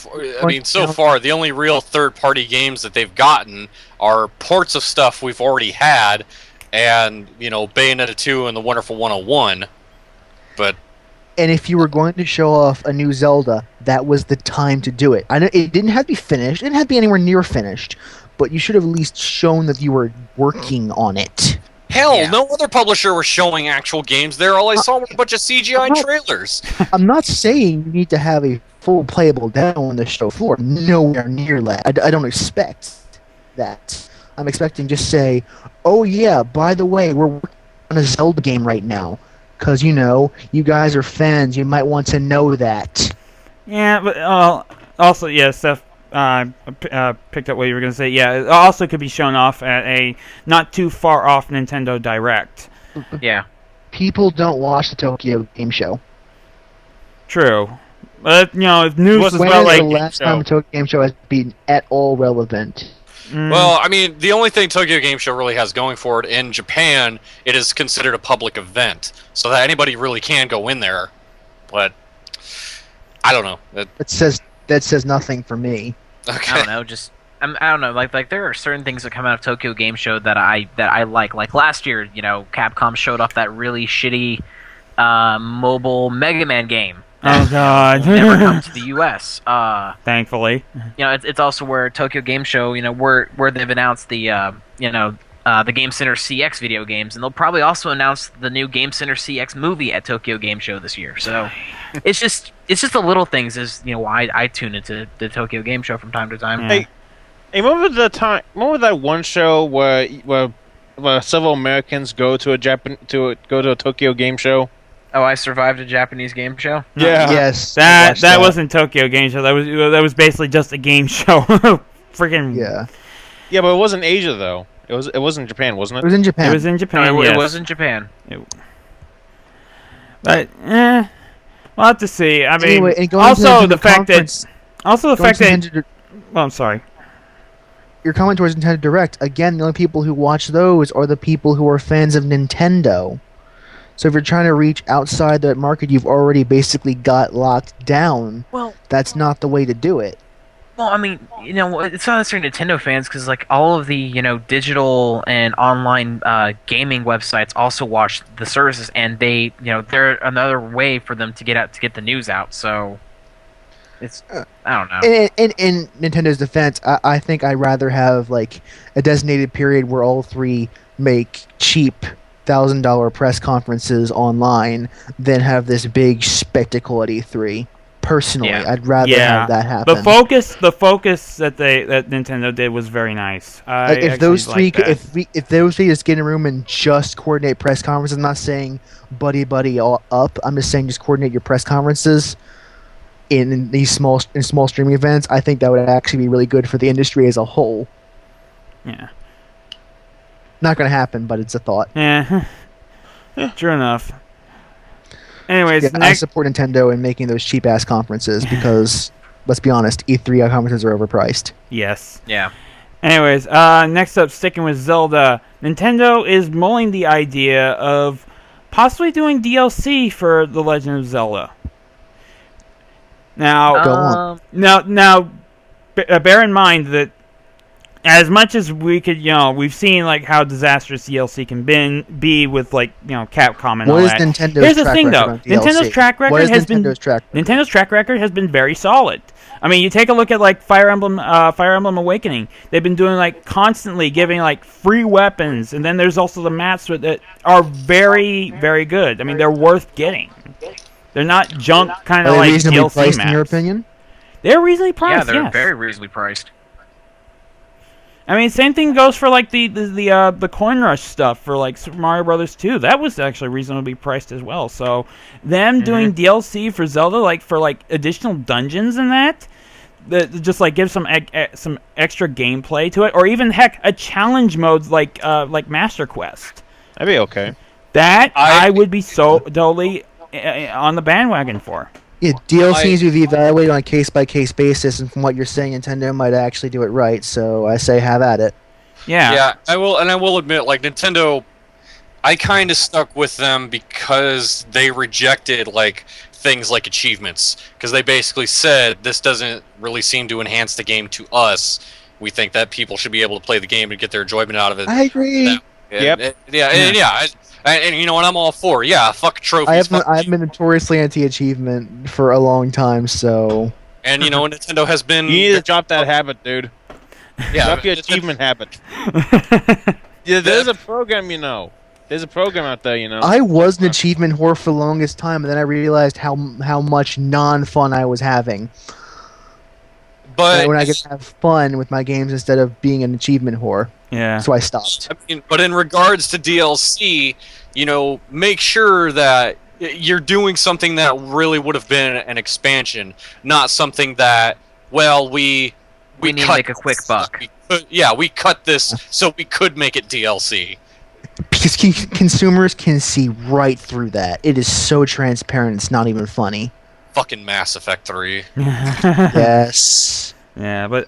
far, the only real third-party games that they've gotten are ports of stuff we've already had, and Bayonetta 2 and the Wonderful 101. But and if you were going to show off a new Zelda, that was the time to do it. I know it didn't have to be finished; it didn't have to be anywhere near finished, but you should have at least shown that you were working on it. Hell, no other publisher was showing actual games there. All I saw were a bunch of CGI trailers. I'm not saying you need to have a full playable demo on the show floor. Nowhere near that. I don't expect that. I'm expecting just say, oh yeah, by the way, we're working on a Zelda game right now. Because, you guys are fans. You might want to know that. Yeah, but also, yeah, Steph picked up what you were going to say. Yeah, it also could be shown off at a not too far off Nintendo Direct. Yeah. People don't watch the Tokyo Game Show. True. But, if news was about the last time the Tokyo Game Show has been at all relevant? Well, I mean, the only thing Tokyo Game Show really has going for it, in Japan, it is considered a public event, so that anybody really can go in there. But I don't know. That says nothing for me. Okay. I don't know. I don't know. Like there are certain things that come out of Tokyo Game Show that I like. Like last year, Capcom showed off that really shitty mobile Mega Man game. Oh God! Never come to the U.S. Thankfully, it's also where Tokyo Game Show, where they've announced the the Game Center CX video games, and they'll probably also announce the new Game Center CX movie at Tokyo Game Show this year. So it's just the little things why I tune into the Tokyo Game Show from time to time. Hey, remember that one show where several Americans go to a Tokyo Game Show? Oh, I survived a Japanese game show? Yeah. Yes. That wasn't Tokyo Game Show. That was basically just a game show. Freaking. Yeah. Yeah, but it wasn't Asia though. It was in Japan, wasn't it? It was in Japan. It was in Japan. No, yes. It was in Japan. But we'll have to see. I mean, anyway, and going also to the fact that I'm sorry. Your comment towards Nintendo Direct, again, the only people who watch those are the people who are fans of Nintendo. So if you're trying to reach outside that market you've already basically got locked down, that's not the way to do it. Well, I mean, it's not necessarily Nintendo fans because all of the digital and online gaming websites also watch the services, and they they're another way for them to get the news out. So it's I don't know. In Nintendo's defense, I think I'd rather have a designated period where all three make cheap $1,000 press conferences online than have this big spectacle at E3. Personally, I'd rather have that happen. The focus that Nintendo did was very nice. If those three just get in a room and just coordinate press conferences, I'm not saying buddy all up. I'm just saying just coordinate your press conferences in these small streaming events. I think that would actually be really good for the industry as a whole. Yeah. Not going to happen, but it's a thought. Yeah. True enough. Anyways, Yeah, I next. support Nintendo in making those cheap ass conferences because, let's be honest, E3 conferences are overpriced. Yes. Yeah. Anyways, next up, sticking with Zelda, Nintendo is mulling the idea of possibly doing DLC for The Legend of Zelda. Now, Go on. bear in mind that as much as we could, we've seen like how disastrous DLC can be with like Capcom and all What is that. Nintendo's Here's the track thing, record though. on DLC? Nintendo's track record What is has been Nintendo's track record? Nintendo's track record has been very solid. I mean, you take a look at like Fire Emblem Awakening. They've been doing like constantly giving like free weapons, and then there's also the maps that are very, very good. I mean, they're worth getting. They're not junk kind of Are they like reasonably DLC priced maps. in your opinion? They're reasonably priced. Yeah, they're yes. very reasonably priced. I mean, same thing goes for like the Coin Rush stuff for like Super Mario Brothers 2. That was actually reasonably priced as well. So them doing DLC for Zelda, like for like additional dungeons and that just like give some extra gameplay to it, or even heck a challenge mode like Master Quest. That'd be okay. That I would be so totally on the bandwagon for. Yeah, DLC needs to be evaluated on a case-by-case basis, and from what you're saying, Nintendo might actually do it right, so I say have at it. Yeah. Yeah, I will admit, like, Nintendo, I kind of stuck with them because they rejected, like, things like achievements. Because they basically said, this doesn't really seem to enhance the game to us. We think that people should be able to play the game and get their enjoyment out of it. I agree. And you know what, I'm all for. Yeah, fuck trophies. I've been notoriously anti-achievement for a long time, so... And, Nintendo has been... You need to drop that habit, dude. Yeah, Drop your achievement habit. Yeah, there's a program, There's a program out there, I was an achievement whore for the longest time, and then I realized how much non-fun I was having. But when I could have fun with my games instead of being an achievement whore. Yeah. So I stopped. I mean, but in regards to DLC, make sure that you're doing something that really would have been an expansion, not something that, well, we need to cut make a quick buck. We cut this so we could make it DLC. Because consumers can see right through that. It is so transparent, it's not even funny. Fucking Mass Effect 3. Yes. Yeah, but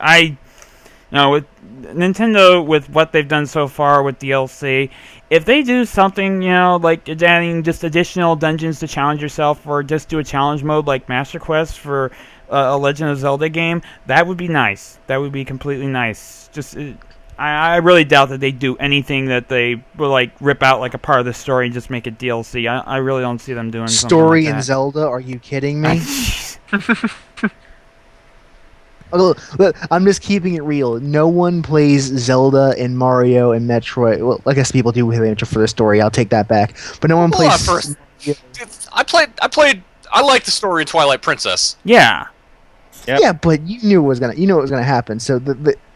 with Nintendo, with what they've done so far with DLC, if they do something, like adding just additional dungeons to challenge yourself, or just do a challenge mode like Master Quest for a Legend of Zelda game, that would be nice. That would be completely nice. I really doubt that they do anything that they will like rip out like a part of the story and just make it DLC. I really don't see them doing story something like in that. Zelda? Are you kidding me? Look, I'm just keeping it real. No one plays Zelda and Mario and Metroid. Well, I guess people do play Metroid for the story. I'll take that back. But no one Hold on plays. first. I like the story in Twilight Princess. Yeah. Yep. Yeah, but you knew what was gonna happen. So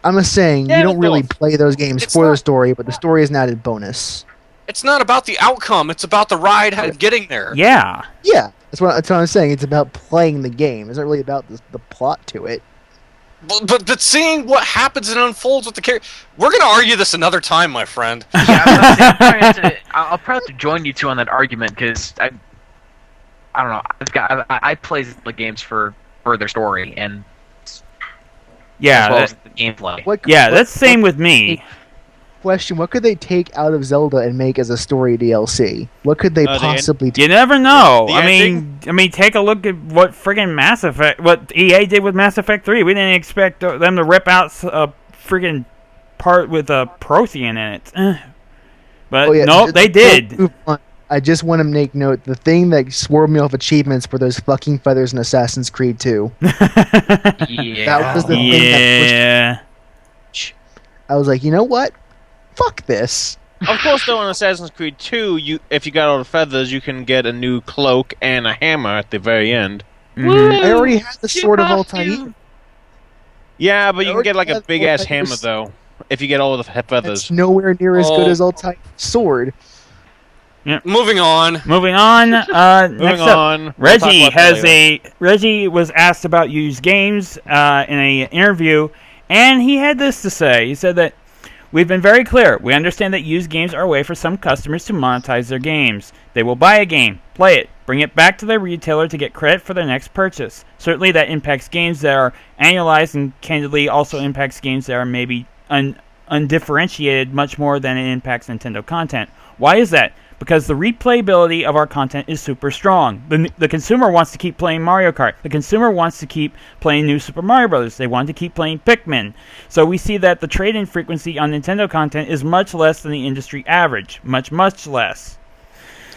I'm just saying you don't really play those games for the story, but the story is an added bonus. It's not about the outcome. It's about the ride getting there. Yeah. Yeah, that's what I'm saying. It's about playing the game. It's not really about the plot to it. But seeing what happens and unfolds with the character, we're gonna argue this another time, my friend. Yeah, I'll probably have to join you two on that argument because I don't know. I play the games for their story and as well as the gameplay. That's the same with me. Question: what could they take out of Zelda and make as a story DLC? What could they possibly do? You never know. The I mean, take a look at what friggin' what EA did with Mass Effect 3. We didn't expect them to rip out a friggin' part with a Prothean in it. But nope, they did. I just want to make note, the thing that swerved me off achievements were those fucking feathers in Assassin's Creed 2. Yeah. That was the thing that I was like, you know what? Fuck this. Of course, though, in Assassin's Creed 2, if you got all the feathers, you can get a new cloak and a hammer at the very end. Mm-hmm. I already had the Sword of Altair. Yeah, but you can get like a big-ass hammer, though, if you get all the feathers. It's nowhere near as good as Altair's sword. Yeah. Moving on. Next up, Reggie was asked about used games in an interview, and he had this to say. He said that we've been very clear. We understand that used games are a way for some customers to monetize their games. They will buy a game, play it, bring it back to their retailer to get credit for their next purchase. Certainly that impacts games that are annualized, and candidly also impacts games that are maybe undifferentiated much more than it impacts Nintendo content. Why is that? Because the replayability of our content is super strong. The consumer wants to keep playing Mario Kart. The consumer wants to keep playing New Super Mario Bros. They want to keep playing Pikmin. So we see that the trade-in frequency on Nintendo content is much less than the industry average. Much, much less.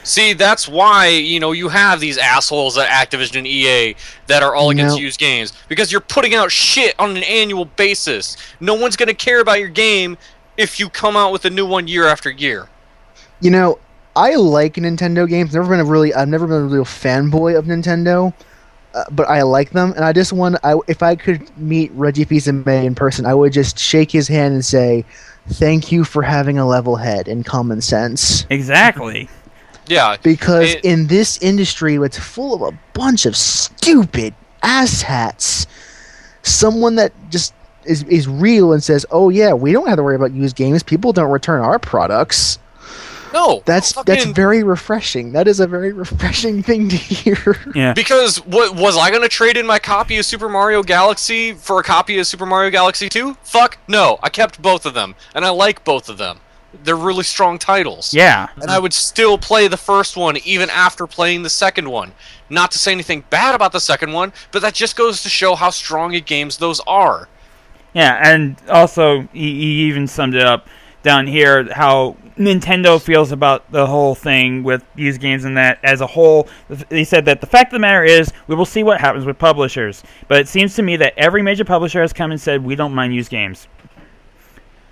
See, that's why, you have these assholes at Activision and EA that are all against used games. Because you're putting out shit on an annual basis. No one's going to care about your game if you come out with a new one year after year. I like Nintendo games. I've never been a real fanboy of Nintendo, but I like them. And I just if I could meet Reggie Fils-Aimé in person, I would just shake his hand and say, "Thank you for having a level head and common sense." Exactly. Yeah. Because in this industry, it's full of a bunch of stupid asshats. Someone that just is real and says, "Oh yeah, we don't have to worry about used games. People don't return our products." No, that's very refreshing. That is a very refreshing thing to hear. Yeah. Because what was I going to trade in my copy of Super Mario Galaxy for a copy of Super Mario Galaxy 2? Fuck no. I kept both of them, and I like both of them. They're really strong titles. Yeah. And I would still play the first one even after playing the second one. Not to say anything bad about the second one, but that just goes to show how strong at games those are. Yeah, and also he even summed it up down here how Nintendo feels about the whole thing with used games, and that as a whole, they said that the fact of the matter is we will see what happens with publishers, but it seems to me that every major publisher has come and said we don't mind used games.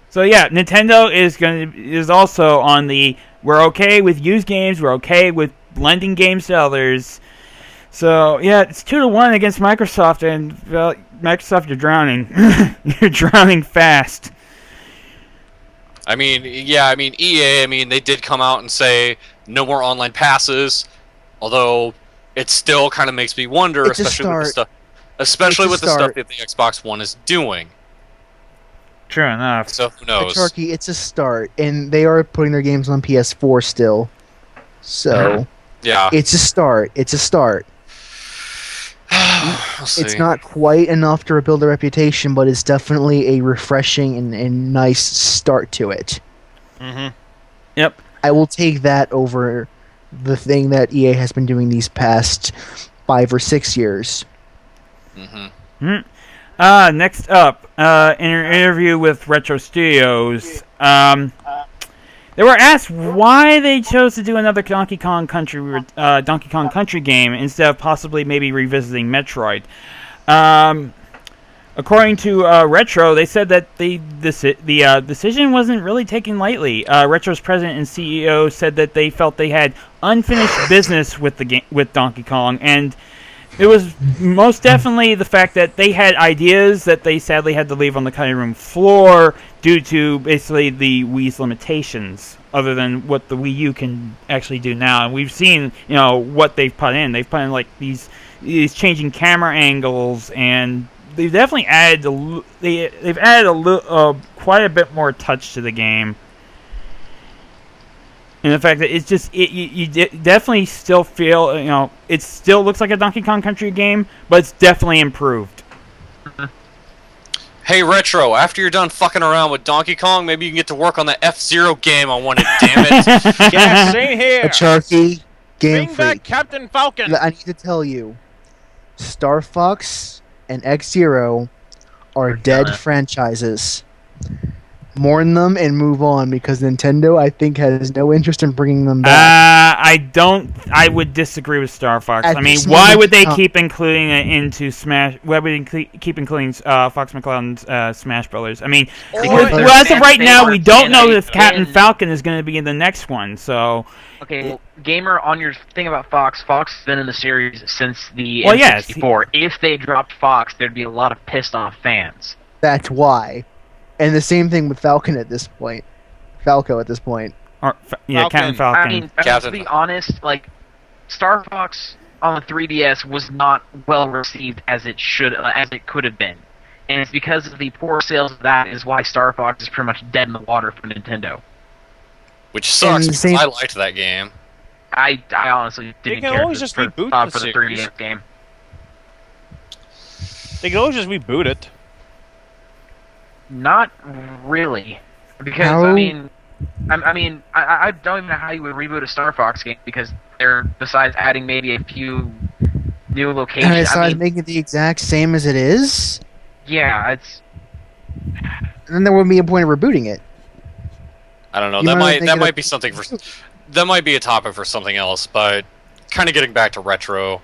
So yeah, Nintendo is also on the we're okay with used games, we're okay with lending games to others. So yeah, it's 2-1 against Microsoft, and Microsoft, you're drowning. You're drowning fast. EA, they did come out and say no more online passes, although it still kind of makes me wonder, especially with the stuff that the Xbox One is doing. True enough. So who knows? Sharky, it's a start, and they are putting their games on PS4 still. So yeah, it's a start. It's a start. It's not quite enough to rebuild a reputation, but it's definitely a refreshing and nice start to it. Mm-hmm. Yep. I will take that over the thing that EA has been doing these past 5 or 6 years. Mm-hmm. Mm-hmm. Next up, in an interview with Retro Studios, they were asked why they chose to do another Donkey Kong Country game instead of possibly maybe revisiting Metroid. According to Retro, they said that the decision wasn't really taken lightly. Retro's president and CEO said that they felt they had unfinished business with with Donkey Kong, and it was most definitely the fact that they had ideas that they sadly had to leave on the cutting room floor due to basically the Wii's limitations, other than what the Wii U can actually do now. And we've seen, what they've put in. They've put in like these changing camera angles, and they've definitely added quite a bit more touch to the game. And the fact that it's just you definitely still feel it still looks like a Donkey Kong Country game, but it's definitely improved. Hey Retro, after you're done fucking around with Donkey Kong, maybe you can get to work on the F-Zero game I wanted. Damn it! Yeah, same here. A Sharky game Bring back freak. Captain Falcon. I need to tell you, Star Fox and F-Zero are dead franchises. Mourn them and move on, because Nintendo, I think, has no interest in bringing them back. I would disagree with Star Fox. Why would they keep including it into Smash? Why would they keep including Fox McClellan's Smash Brothers? As of right now, we don't know if Captain Falcon is going to be in the next one. So, okay, Gamer, on your thing about Fox has been in the series since the N64. Yes. If they dropped Fox, there'd be a lot of pissed off fans. That's why. And the same thing with Falcon at this point. Falco at this point. Captain Falcon. To be honest, Star Fox on the 3DS was not well received as it could have been, and it's because of the poor sales of that is why Star Fox is pretty much dead in the water for Nintendo. Which sucks, because I liked that game. I honestly didn't can care always for, just for, reboot uh, the for the series. 3DS game. They could always just reboot it. Not really, because How- I don't even know how you would reboot a Star Fox game because besides adding maybe a few new locations. And besides making it the exact same as it is, Yeah, it's and then there wouldn't be a point of rebooting it. I don't know. You That might make it might be something for. That might be a topic for something else, but kind of getting back to retro.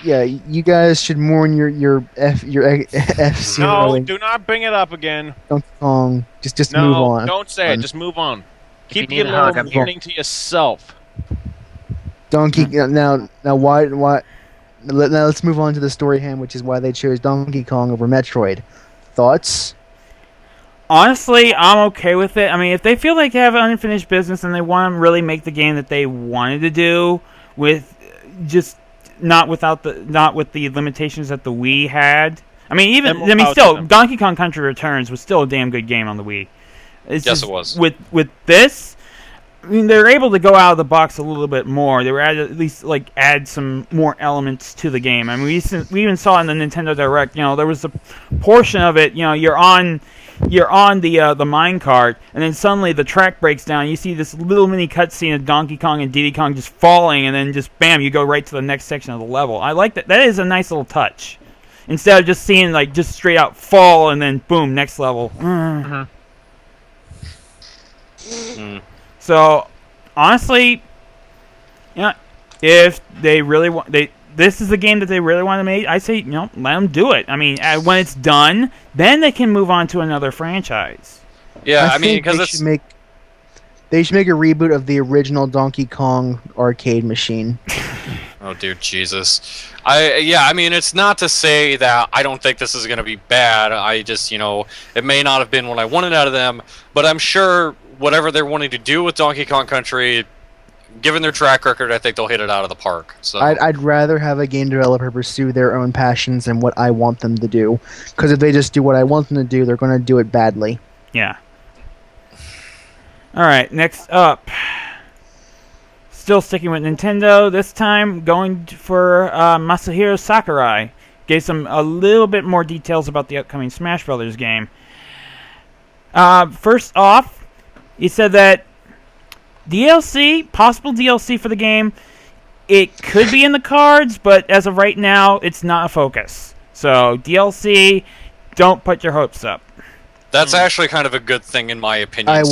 Yeah, you guys should mourn your FC No, do not bring it up again. Donkey Kong. Just No, move on. don't say it. Just move on. Keep you your need a hug, little I'm here. mourning to yourself. Donkey now why now let's move on to the story hand, which is why they chose Donkey Kong over Metroid. Thoughts? Honestly, I'm okay with it. I mean, if they feel like they have unfinished business and they want to really make the game that they wanted to do with just not with the limitations that the Wii had. I mean, still Donkey Kong Country Returns was still a damn good game on the Wii. Yes, it was. With this, I mean, they're able to go out of the box a little bit more. They were at least add some more elements to the game. I mean, we even saw in the Nintendo Direct. There was a portion of it. You're on the mine cart, and then suddenly the track breaks down. You see this little mini cutscene of Donkey Kong and Diddy Kong just falling, and then just bam, you go right to the next section of the level. I like that. That is a nice little touch. Instead of just seeing just straight out fall and then boom, next level. So honestly, if they really want this is the game that they really want to make, I say, let them do it. I mean, when it's done, then they can move on to another franchise. Yeah, I mean, think because they should make a reboot of the original Donkey Kong arcade machine. Oh dear Jesus. I mean, it's not to say that I don't think this is going to be bad. I just, it may not have been what I wanted out of them, but I'm sure whatever they're wanting to do with Donkey Kong Country, given their track record, I think they'll hit it out of the park. So I'd rather have a game developer pursue their own passions than what I want them to do. Because if they just do what I want them to do, they're going to do it badly. Yeah. All right, next up. Still sticking with Nintendo, this time going for Masahiro Sakurai. Gave some a little bit more details about the upcoming Smash Brothers game. First off, he said that possible DLC for the game, it could be in the cards, but as of right now, it's not a focus. So DLC, don't put your hopes up. that's actually kind of a good thing in my opinion. You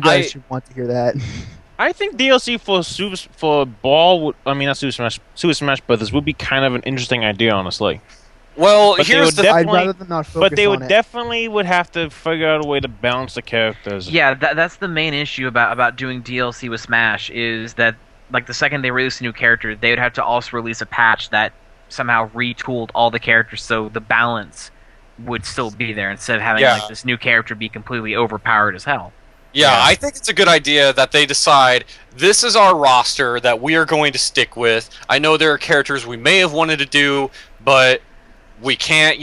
guys should want to hear that. I think DLC for Super Smash Brothers would be kind of an interesting idea, honestly. Well, But here's the I'd rather them not focus But they on would it. definitely would have to figure out a way to balance the characters. Yeah, that's the main issue about doing DLC with Smash is that the second they release a new character, they would have to also release a patch that somehow retooled all the characters so the balance would still be there instead of having this new character be completely overpowered as hell. Yeah, I think it's a good idea that they decide this is our roster that we are going to stick with. I know there are characters we may have wanted to do, but we can't,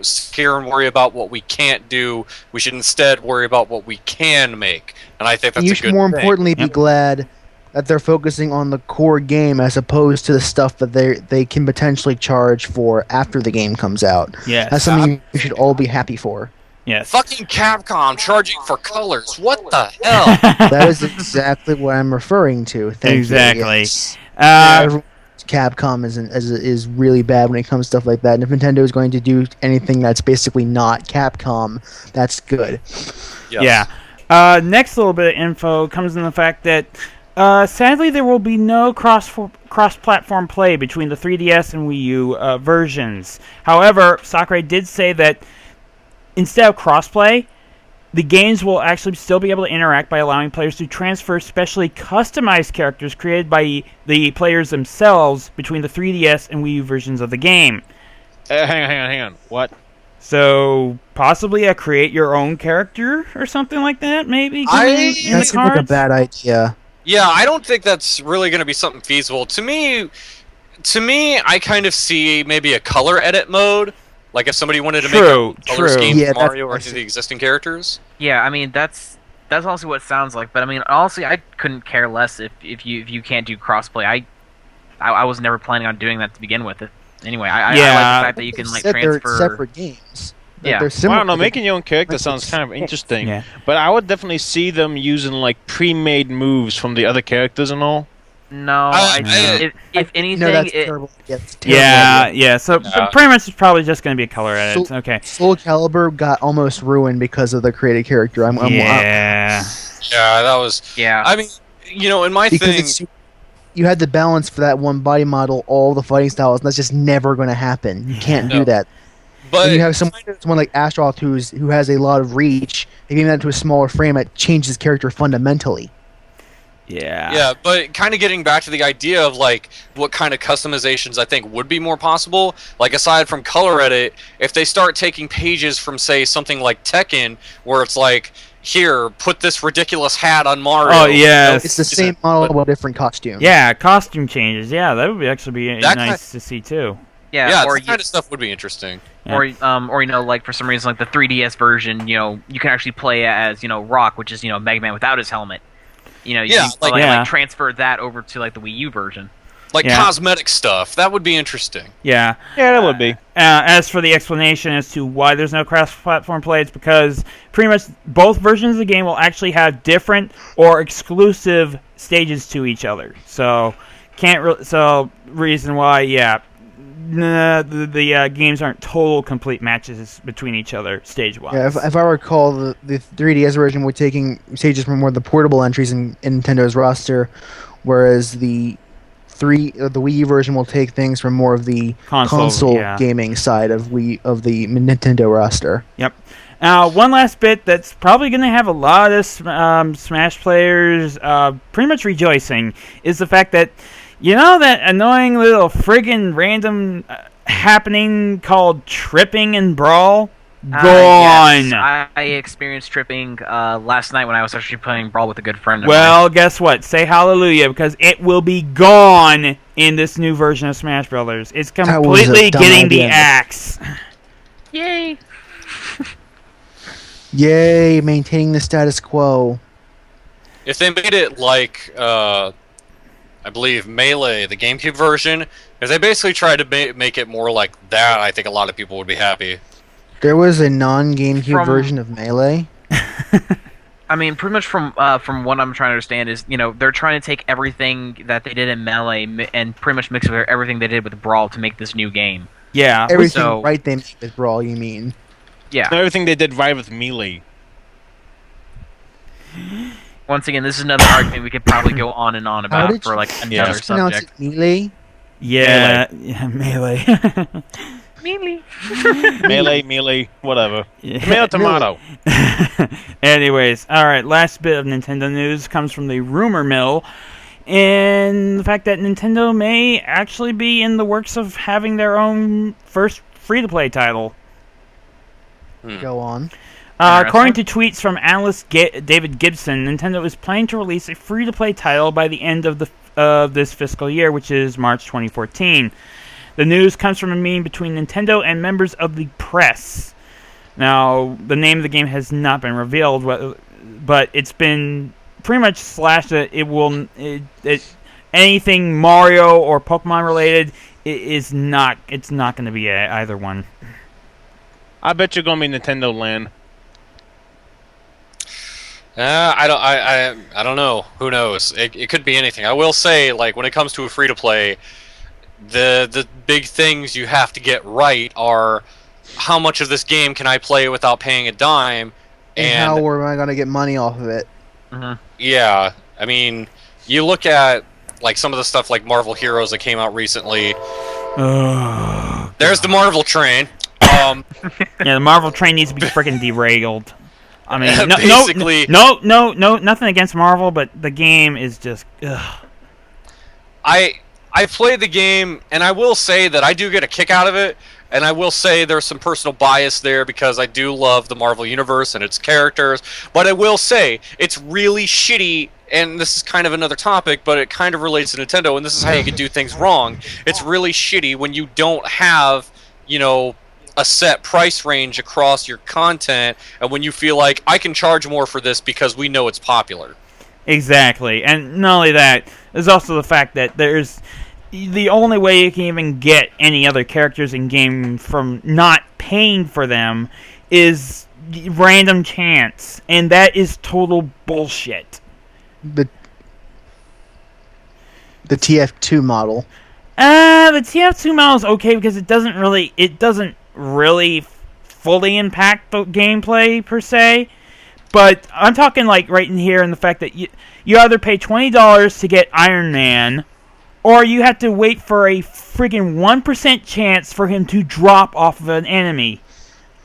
scare and worry about what we can't do. We should instead worry about what we can make. And I think that's you a should good more thing. importantly be glad that they're focusing on the core game as opposed to the stuff that they can potentially charge for after the game comes out. Yes. That's something you should all be happy for. Yes. Fucking Capcom charging for colors. What the hell? That is exactly what I'm referring to. Thank Exactly. you. Yes. Capcom is really bad when it comes to stuff like that. And if Nintendo is going to do anything that's basically not Capcom, that's good. Yes. Yeah. Next little bit of info comes in the fact that sadly there will be no cross-platform play between the 3DS and Wii U versions. However, Sakurai did say that instead of crossplay, the games will actually still be able to interact by allowing players to transfer specially customized characters created by the players themselves between the 3DS and Wii U versions of the game. Hang on. What? So, possibly a create your own character or something like that, maybe? That seems like a bad idea. Yeah, I don't think that's really going to be something feasible. To me, I kind of see maybe a color edit mode. Like if somebody wanted to make a color scheme Yeah, for Mario or to the existing characters. Yeah, I mean, that's That's honestly what it sounds like. But I mean, honestly, I couldn't care less if you can't do crossplay. I was never planning on doing that to begin with. Anyway, I like the fact that you can like transfer. They're separate games. Yeah. They're Well, similar. I don't know. Making your own character sounds kind of interesting, Yeah. but I would definitely see them using like pre-made moves from the other characters and all. No, if anything, No, that's it, terrible. Yeah, it's terrible Yeah, idea. yeah. So pretty much it's probably just going to be a color edit. So- Okay. Soul Calibur got almost ruined because of the created character. Yeah. Yeah, that was. yeah. I mean, in my because thing. it's, you had the balance for that one body model, all the fighting styles, and that's just never going to happen. You can't do No. that. But And you have someone like Astroth who has a lot of reach. If you get that to a smaller frame, it changes character fundamentally. Yeah. Yeah, but kind of getting back to the idea of like what kind of customizations I think would be more possible, like aside from color edit, if they start taking pages from say something like Tekken, where it's like, here, put this ridiculous hat on Mario. Oh, yes. It's the same model but different costume. Yeah, costume changes. Yeah, that would actually be That nice to see too. yeah, or or that kind of stuff would be interesting. or like for some reason like the 3DS version, you can actually play as Rock, which is Mega Man without his helmet. You Yeah, can, yeah. transfer that over to like the Wii U version. Like Yeah. cosmetic stuff, that would be interesting. Yeah. Yeah, that would be. As for the explanation as to why there's no cross-platform play, it's because pretty much both versions of the game will actually have different or exclusive stages to each other. So reason why, yeah, the games aren't total complete matches between each other stage-wise. Yeah, if I recall, the 3DS version were taking stages from more of the portable entries in Nintendo's roster, whereas the Wii U version will take things from more of the console yeah. gaming side of the Nintendo roster. Yep. One last bit that's probably going to have a lot of Smash players pretty much rejoicing is the fact that, that annoying little friggin' random happening called tripping and brawl? Gone! Yes, I experienced tripping last night when I was actually playing Brawl with a good friend of Well, guess what? Say hallelujah, because it will be gone in this new version of Smash Brothers. It's was a completely dumb getting the idea. axe. mine. Yay! Yay, maintaining the status quo. If they made it like, I believe, Melee, the GameCube version, if they basically tried to make it more like that, I think a lot of people would be happy. There was a non-GameCube From- version of Melee. I mean, pretty much from what I'm trying to understand is, they're trying to take everything that they did in Melee and pretty much mix it with everything they did with Brawl to make this new game. Yeah. Everything so- right they made with Brawl, you mean? Yeah. Everything they did right with Melee. Once again, this is another argument we could probably go on and on How about did for like Yeah. another Pronounce subject. it Melee? Yeah, Melee. Melee. Melee, whatever. Yeah. Tomato, tomato. Anyways, alright, last bit of Nintendo news comes from the rumor mill, and the fact that Nintendo may actually be in the works of having their own first free-to-play title. Go on. According to tweets from analyst David Gibson, Nintendo is planning to release a free-to-play title by the end of this fiscal year, which is March 2014. The news comes from a meeting between Nintendo and members of the press. Now, the name of the game has not been revealed, but it's been pretty much slashed that anything Mario or Pokemon related it's not going to be either one. I bet you're gonna be Nintendo Land. I don't know. Who knows? It could be anything. I will say, like, when it comes to a free to play, the big things you have to get right are how much of this game can I play without paying a dime, And how am I going to get money off of it? yeah, I mean, you look at like some of the stuff like Marvel Heroes that came out recently. There's the Marvel train. Yeah, the Marvel train needs to be freaking derailed. I mean, Basically- no, nothing against Marvel, but the game is just. Ugh. I played the game, and I will say that I do get a kick out of it, and I will say there's some personal bias there because I do love the Marvel Universe and its characters, but I will say it's really shitty, and this is kind of another topic, but it kind of relates to Nintendo, and this is how you can do things wrong. It's really shitty when you don't have, a set price range across your content, and when you feel like I can charge more for this because we know it's popular. Exactly, and not only that, there's also the fact that there's the only way you can even get any other characters in game from not paying for them is random chance, and that is total bullshit. The TF2 model. The TF2 model is okay because it doesn't really fully impact the gameplay per se. But I'm talking like right in here in the fact that you either pay $20 to get Iron Man, or you have to wait for a freaking 1% chance for him to drop off of an enemy.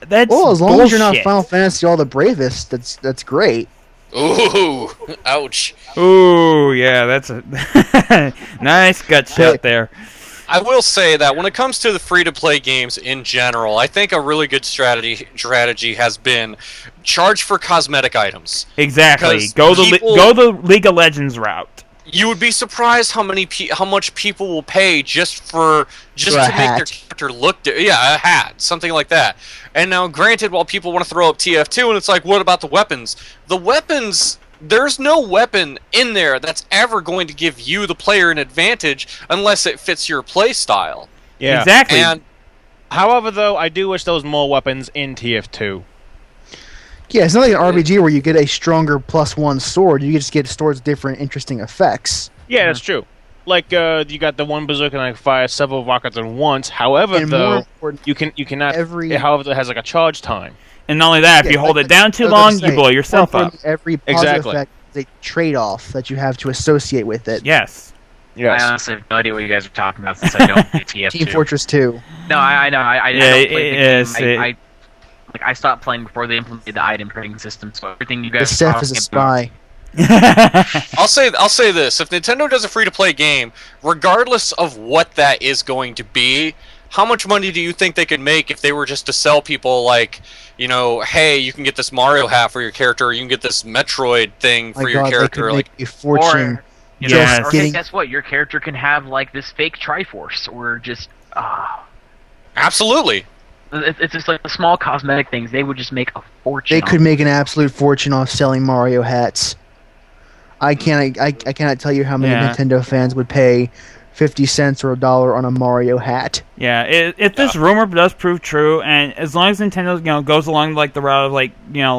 That's well, as long bullshit. as you're not Final Fantasy All the Bravest, that's great. Ooh, ouch. Ooh, yeah, that's a nice gut shot there. I will say that when it comes to the free-to-play games in general, I think a really good strategy has been charge for cosmetic items. Exactly. Because Go the League of Legends route. You would be surprised how much people will pay just to make their character look a hat, something like that. And now, granted, while people want to throw up TF2, and it's like, what about the weapons? The weapons, there's no weapon in there that's ever going to give you, the player, an advantage unless it fits your play style. Yeah. Exactly. And however, though, I do wish there was more weapons in TF2. Yeah, it's not like an RPG where you get a stronger +1 sword. You just get swords with different interesting effects. Yeah, that's true. Like you got the one berserker that can fire several rockets at once. However, And more though, important, you cannot. However, it has like a charge time. And not only that, if you hold it down too long, you blow yourself up. Every positive Exactly. effect is a trade-off that you have to associate with it. Yes. I honestly have no idea what you guys are talking about since I don't play TF2. Team Fortress 2. No, I know. I Yeah, don't play the game. it- I stopped playing before they implemented the item trading system, so everything you The guys are Seth talking is a about- spy. I'll say this: if Nintendo does a free-to-play game, regardless of what that is going to be, how much money do you think they could make if they were just to sell people like, hey, you can get this Mario hat for your character, or you can get this Metroid thing for My your God, character? they Like, could make a fortune. You Yes. know, or getting- hey, guess what? Your character can have like this fake Triforce, or just absolutely. it's just like the small cosmetic things. They would just make a fortune. They could make an absolute fortune off selling Mario hats. I cannot tell you how many Yeah. Nintendo fans would pay 50 cents or $1 on a Mario hat. Yeah, if this rumor does prove true, and as long as Nintendo goes along like the route of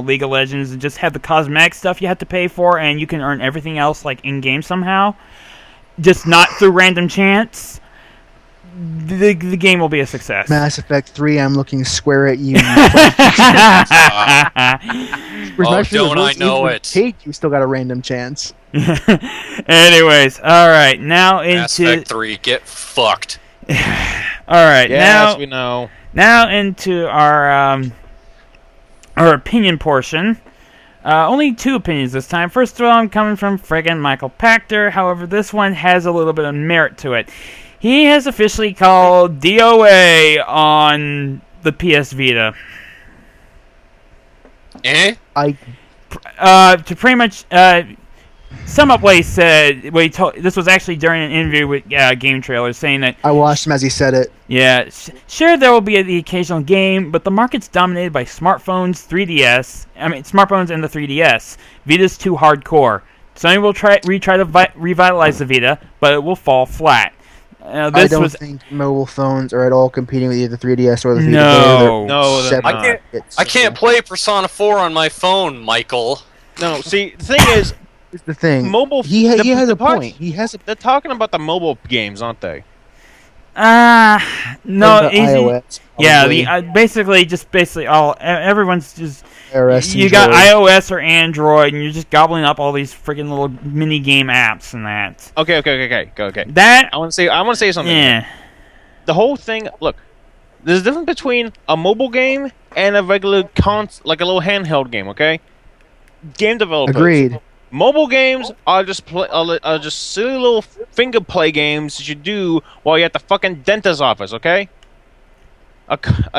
League of Legends and just have the cosmetic stuff you have to pay for, and you can earn everything else like in game somehow, just not through random chance, the game will be a success. Mass Effect 3, I'm looking square at you. Don't I know it. You still got a random chance. Anyways, all right, now Mass into Effect 3, get fucked. all right, Yes, we know. now into our opinion portion. Only two opinions this time. First of all, I'm coming from friggin' Michael Pachter. However, this one has a little bit of merit to it. He has officially called DOA on the PS Vita. Eh? To pretty much sum up what he said, this was actually during an interview with Game Trailer, saying that I watched him as he said it. yeah, sure there will be the occasional game, but the market's dominated by smartphones, smartphones and the 3DS. Vita's too hardcore. Sony will retry to revitalize the Vita, but it will fall flat. I don't think mobile phones are at all competing with either the 3DS or the Vita. No. No, they're separate not. markets. I can't play Persona 4 on my phone, Michael. No, see, the thing is, Here's the thing. mobile. He has a parts- point. He has a They're talking about the mobile games, aren't they? No, the iOS. yeah, probably. basically everyone's just iOS you and got Android. iOS or Android, and you're just gobbling up all these freaking little mini game apps and that. Okay. That I want to say something. yeah, The whole thing. Look, there's a difference between a mobile game and a regular like a little handheld game. Okay. Game developers. Agreed. Mobile games are just silly little finger play games that you do while you're at the fucking dentist's office. Okay. A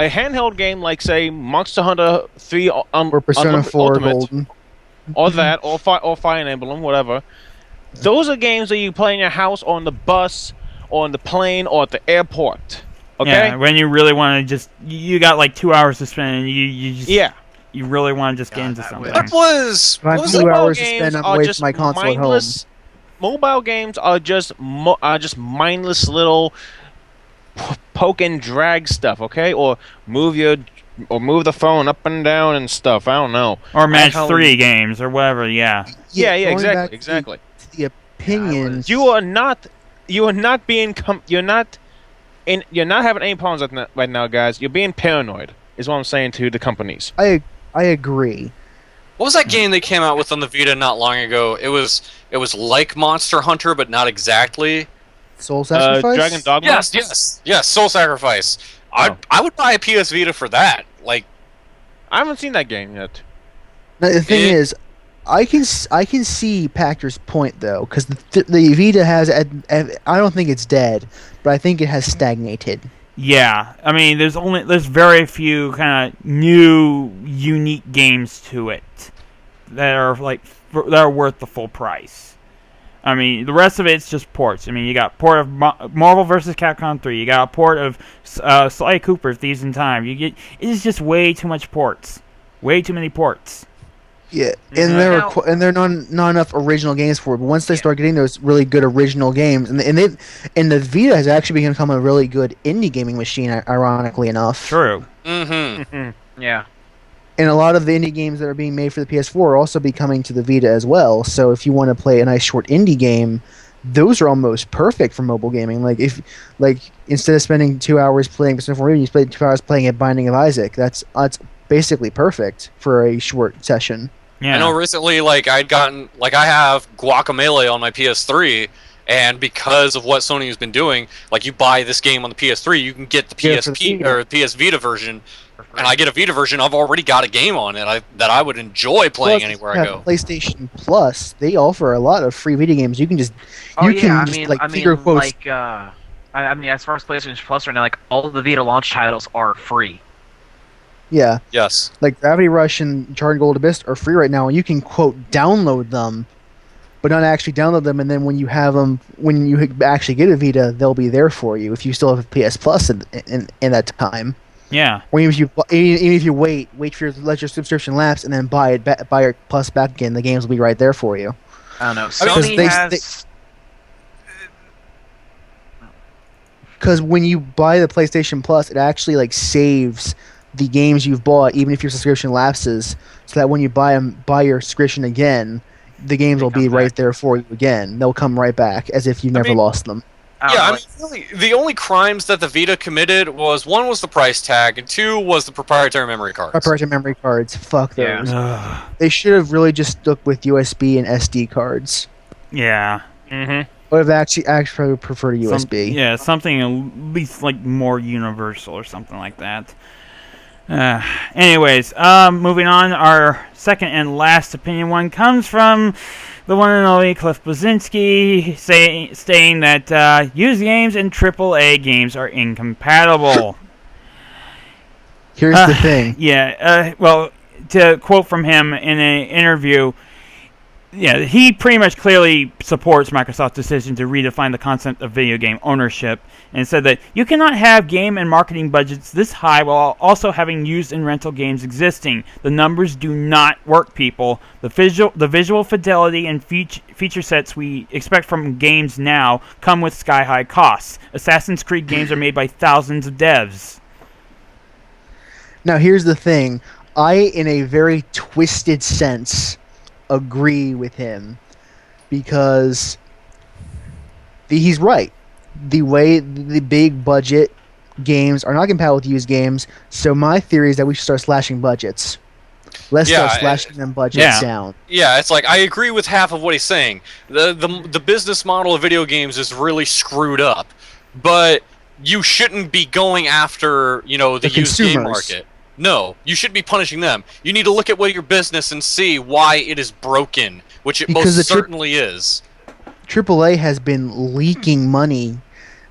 handheld game like say Monster Hunter 3 Or Persona 4 Ultimate, Golden. or that, or Fire Emblem, whatever. Those are games that you play in your house, or on the bus, or on the plane, or at the airport. Okay. Yeah, when you really want to just you got like 2 hours to spend, and you just you really want to just get into something. That was If I have was 2 it? hours to spend, I'm away from my console at home. mindless. Mobile games are just mindless little poke and drag stuff, okay? Or move the phone up and down and stuff. I don't know. Or match How- 3 games or whatever. Yeah. Yeah, going back exactly. to the opinion. You are not being you're not having any problems right now, guys. You're being paranoid. Is what I'm saying to the companies. I agree. What was that game they came out with on the Vita not long ago? It was like Monster Hunter, but not exactly. Soul Sacrifice. Dragon Dogma. Yes. Soul Sacrifice. Oh. I would buy a PS Vita for that. Like, I haven't seen that game yet. Now, the thing is, I can see Pactor's point though, because the Vita has I don't think it's dead, but I think it has stagnated. Yeah, I mean, there's very few kind of new, unique games to it that are worth the full price. I mean, the rest of it's just ports. I mean, you got a port of Marvel vs. Capcom 3. You got a port of Sly Cooper, Thieves in Time. It's just way too much ports, way too many ports. Yeah, and there are not enough original games for it. But once they start getting those really good original games, and the Vita has actually become a really good indie gaming machine, ironically enough. True. Mm-hmm. Yeah. And a lot of the indie games that are being made for the PS4 are also be coming to the Vita as well. So if you want to play a nice short indie game, those are almost perfect for mobile gaming. Like instead of spending 2 hours playing Persona 4 you spend 2 hours playing a Binding of Isaac. That's basically perfect for a short session. Yeah. I know recently, I have Guacamelee on my PS3, and because of what Sony has been doing, you buy this game on the PS3, you can get the PSP or PS Vita version, and I get a Vita version. I've already got a game on it that I would enjoy playing anywhere I go. PlayStation Plus, they offer a lot of free video games. You can just I mean, as far as PlayStation Plus right now, all of the Vita launch titles are free. Yeah. Yes. Like Gravity Rush and Charred Gold Abyss are free right now, and you can quote download them, but not actually download them. And then when you actually get a Vita, they'll be there for you if you still have a PS Plus in that time. Yeah. Or even if you wait for let your subscription lapse and then buy your Plus back again, the games will be right there for you. I don't know. Sony has. Because when you buy the PlayStation Plus, it actually saves the games you've bought, even if your subscription lapses, so that when you buy your subscription again, the games will be right there for you again. They'll come right back as if you never lost them. Really, the only crimes that the Vita committed was one was the price tag, and two was the proprietary memory cards. Proprietary memory cards, fuck those. Yeah. They should have really just stuck with USB and SD cards. Yeah. Mm-hmm. But I've actually probably prefer to USB. Something at least more universal or something like that. Anyways, moving on, our second and last opinion one comes from the one and only Cliff Blazinski, saying that used games and AAA games are incompatible. Here's the thing. Yeah, well, to quote from him in an interview, he pretty much clearly supports Microsoft's decision to redefine the concept of video game ownership, and said that you cannot have game and marketing budgets this high while also having used and rental games existing. The numbers do not work, people. The visual fidelity and feature sets we expect from games now come with sky-high costs. Assassin's Creed games are made by thousands of devs. Now, here's the thing. I, in a very twisted sense, agree with him, because he's right. The way the big budget games are not compatible with used games, so my theory is that we should start slashing budgets. Let's start slashing them budgets down. Yeah, it's I agree with half of what he's saying. The business model of video games is really screwed up, but you shouldn't be going after the used game market. No, you shouldn't be punishing them. You need to look at your business and see why it is broken, which it most certainly is. AAA has been leaking money,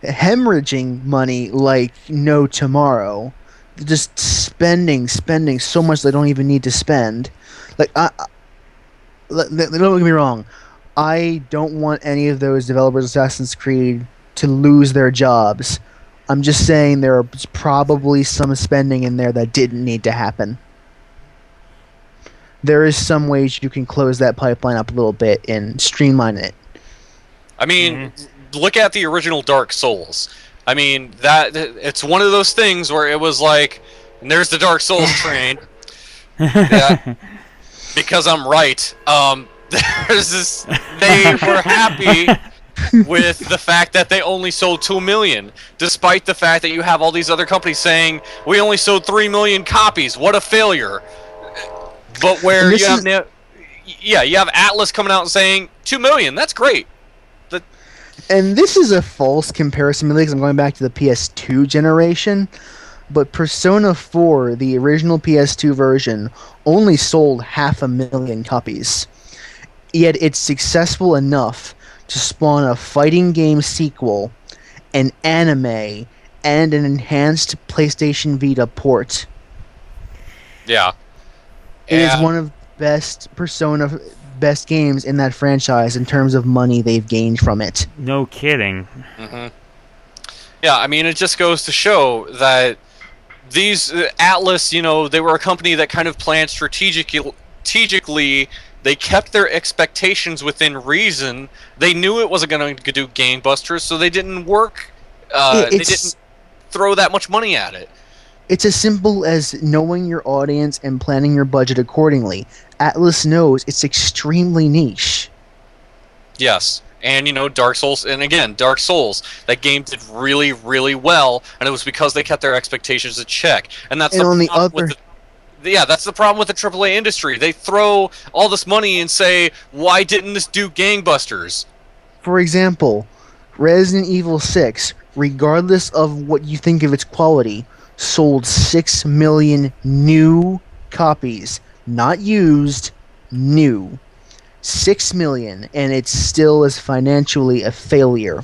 hemorrhaging money like no tomorrow. Just spending so much they don't even need to spend. Don't get me wrong. I don't want any of those developers of Assassin's Creed to lose their jobs. I'm just saying there is probably some spending in there that didn't need to happen. There is some ways you can close that pipeline up a little bit and streamline it. I mean, look at the original Dark Souls. I mean, it's one of those things where it was like, and there's the Dark Souls train. Yeah, because I'm right. There's this. They were happy with the fact that they only sold 2 million, despite the fact that you have all these other companies saying we only sold 3 million copies. What a failure! But where you have you have Atlas coming out and saying 2 million. That's great. And this is a false comparison, because I'm going back to the PS2 generation. But Persona 4, the original PS2 version, only sold 500,000 copies. Yet it's successful enough to spawn a fighting game sequel, an anime, and an enhanced PlayStation Vita port. Yeah. It is one of the best games in that franchise in terms of money they've gained from it. No kidding. Mm-hmm. Yeah, I mean, it just goes to show that these Atlas, they were a company that kind of planned strategically. They kept their expectations within reason. They knew it wasn't going to do gangbusters, so they didn't work. They didn't throw that much money at it. It's as simple as knowing your audience and planning your budget accordingly. Atlas knows it's extremely niche. Yes. And, Dark Souls, and again, Dark Souls, that game did really, really well, and it was because they kept their expectations in check. And that's that's the problem with the AAA industry. They throw all this money and say, why didn't this do gangbusters? For example, Resident Evil 6, regardless of what you think of its quality, sold 6 million new copies. Not used, new. 6 million, and it still is financially a failure.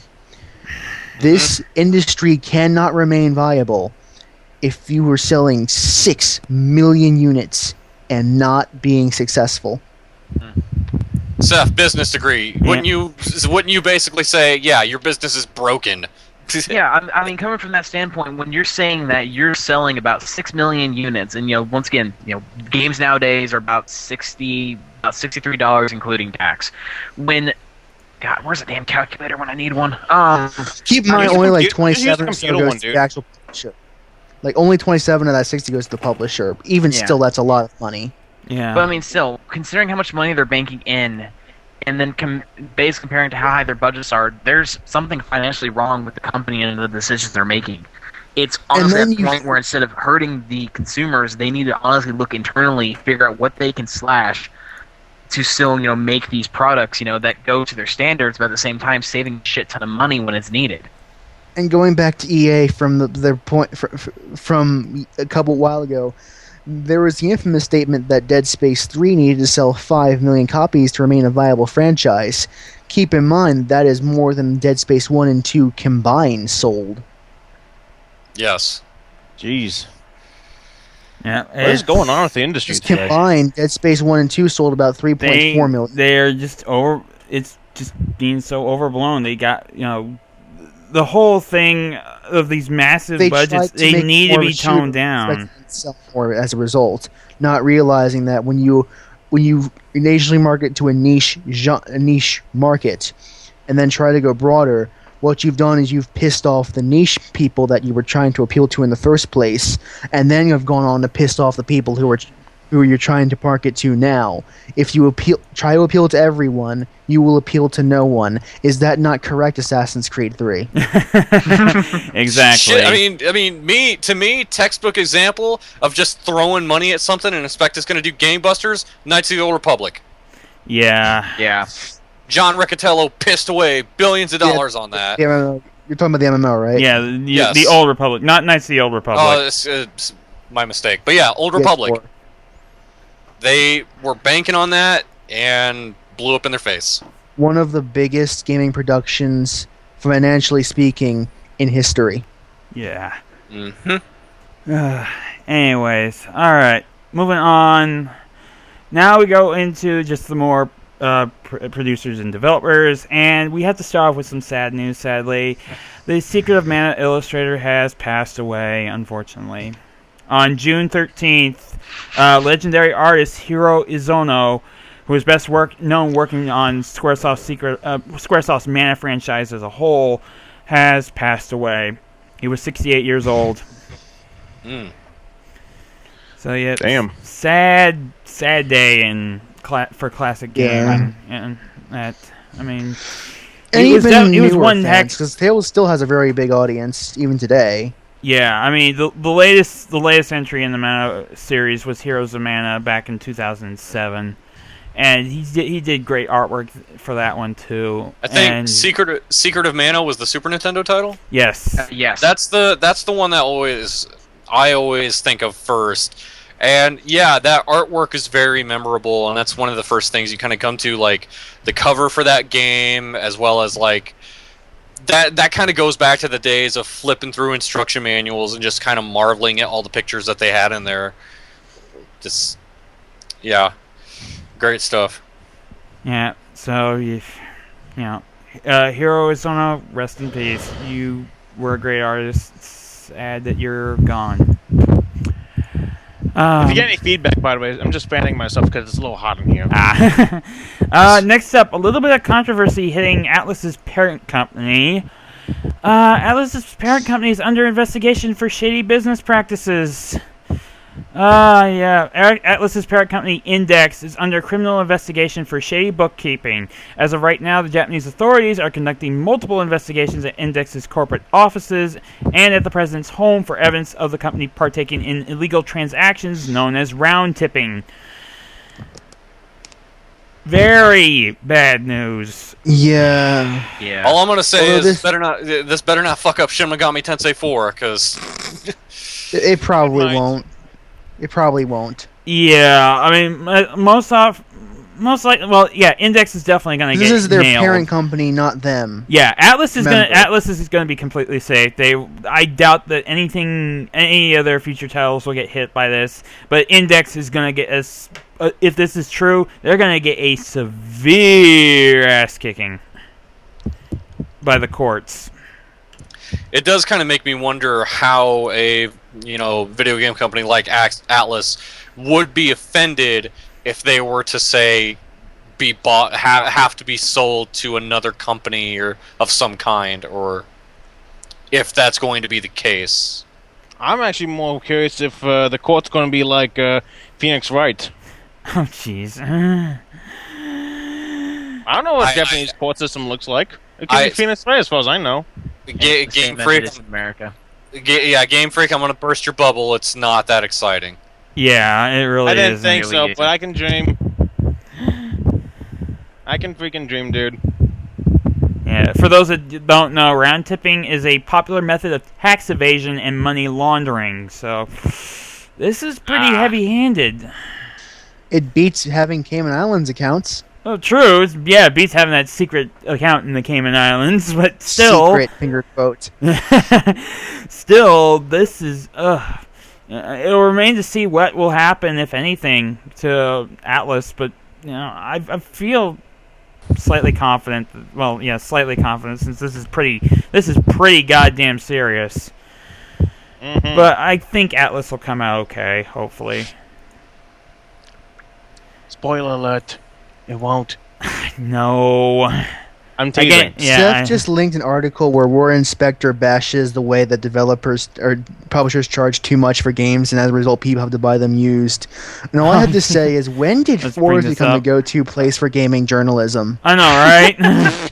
This industry cannot remain viable if you were selling 6 million units and not being successful. Seth, business degree. Yeah. Wouldn't you basically say, yeah, your business is broken? Yeah, I mean, coming from that standpoint, when you're saying that you're selling about 6 million units, and once again, games nowadays are about $63 including tax. God, where's the damn calculator when I need one? Keep in mind, only like 27 goes to the actual publisher. Like only 27 of that 60 goes to the publisher. Even still, that's a lot of money. Yeah. But I mean, still, considering how much money they're banking in, and then comparing to how high their budgets are, there's something financially wrong with the company and the decisions they're making. It's honestly at the point where instead of hurting the consumers, they need to honestly look internally, figure out what they can slash to still, make these products, that go to their standards, but at the same time saving a shit ton of money when it's needed. And going back to EA from their point from a couple while ago, there was the infamous statement that Dead Space 3 needed to sell 5 million copies to remain a viable franchise. Keep in mind, that is more than Dead Space 1 and 2 combined sold. Yes. Jeez. Yeah. What is going on with the industry Just today? combined, Dead Space 1 and 2 sold about 3.4 million. They're just it's just being so overblown. They got, the whole thing of these massive budgets, they need to be toned down. Sell more as a result, not realizing that when you initially market to a niche market, and then try to go broader, what you've done is you've pissed off the niche people that you were trying to appeal to in the first place, and then you've gone on to piss off the people who you're trying to market to now. If you try to appeal to everyone, you will appeal to no one. Is that not correct, Assassin's Creed 3? Exactly. Shit, I mean, to me, textbook example of just throwing money at something and expect it's going to do gangbusters. Knights of the Old Republic. Yeah. Yeah. John Riccatello pissed away billions of dollars on that. You're talking about the MMO, right? Yeah, the Old Republic, not Knights of the Old Republic. Oh, it's my mistake. But yeah, Old Republic. They were banking on that and blew up in their face. One of the biggest gaming productions, financially speaking, in history. Yeah. Mm-hmm. Anyways, all right. Moving on. Now we go into just the more producers and developers, and we have to start off with some sad news, sadly. The Secret of Mana illustrator has passed away, unfortunately. On June 13th, legendary artist Hiro Izono, who is best known working on Squaresoft's Mana franchise as a whole, has passed away. He was 68 years old. So yeah, Damn. sad day for classic gaming, and that, I mean, And he was even one heck. because Tales still has a very big audience even today. Yeah, I mean the latest entry in the Mana series was Heroes of Mana back in 2007, and he did great artwork for that one too. I think and, Secret of Mana was the Super Nintendo title. Yes. Yes. That's the one that I always think of first. And yeah, that artwork is very memorable, and that's one of the first things you kind of come to, like the cover for that game, as well as like that kind of goes back to the days of flipping through instruction manuals and just kind of marveling at all the pictures that they had in there. Just, yeah, great stuff. Yeah. So Hiro Izono, rest in peace. You were a great artist. Sad that you're gone. If you get any feedback, by the way, I'm just fanning myself because it's a little hot in here. Next up, a little bit of controversy hitting Atlus's parent company. Atlus's parent company is under investigation for shady business practices. Atlus's parent company, Index, is under criminal investigation for shady bookkeeping. As of right now, the Japanese authorities are conducting multiple investigations at Index's corporate offices and at the president's home for evidence of the company partaking in illegal transactions known as round tipping. Very bad news. Yeah. Yeah. All I'm gonna say Although is this- this better not fuck up Shin Megami Tensei 4, because It probably might. won't. It probably won't. Yeah, I mean, Index is definitely going to get This is their nailed. parent company, not them. Yeah, Atlas is Member. going to be completely safe. I doubt that any of their future titles will get hit by this. But Index is going to get if this is true, they're going to get a severe ass kicking by the courts. it does kind of make me wonder how a video game company like Atlas would be offended if they were to say be bought have to be sold to another company or of some kind, or if that's going to be the case. I'm actually more curious if the court's going to be like Phoenix Wright. Oh, jeez. I don't know what Japanese court system looks like. It could be Phoenix Wright as far as I know. Game Freak, in America. Game Freak, I'm going to burst your bubble. It's not that exciting. Yeah, it really I didn't is. think really so, isn't. but I can dream. I can freaking dream, dude. Yeah, for those that don't know, round tipping is a popular method of tax evasion and money laundering. So this is pretty heavy-handed. It beats having Cayman Islands accounts. Well, true. It beats having that secret account in the Cayman Islands, but still, Secret finger quote. still, this is. It'll remain to see what will happen, if anything, to Atlas. But I feel slightly confident. Well, yeah, slightly confident, since this is pretty goddamn serious. Mm-hmm. But I think Atlas will come out okay, hopefully. Spoiler alert. It won't. No. I'm teasing. Seth just linked an article where Warren Spector bashes the way that developers or publishers charge too much for games, and as a result, people have to buy them used. And all I have to say is, when did Let's Forbes bring this become the up. go-to place for gaming journalism? I know, right?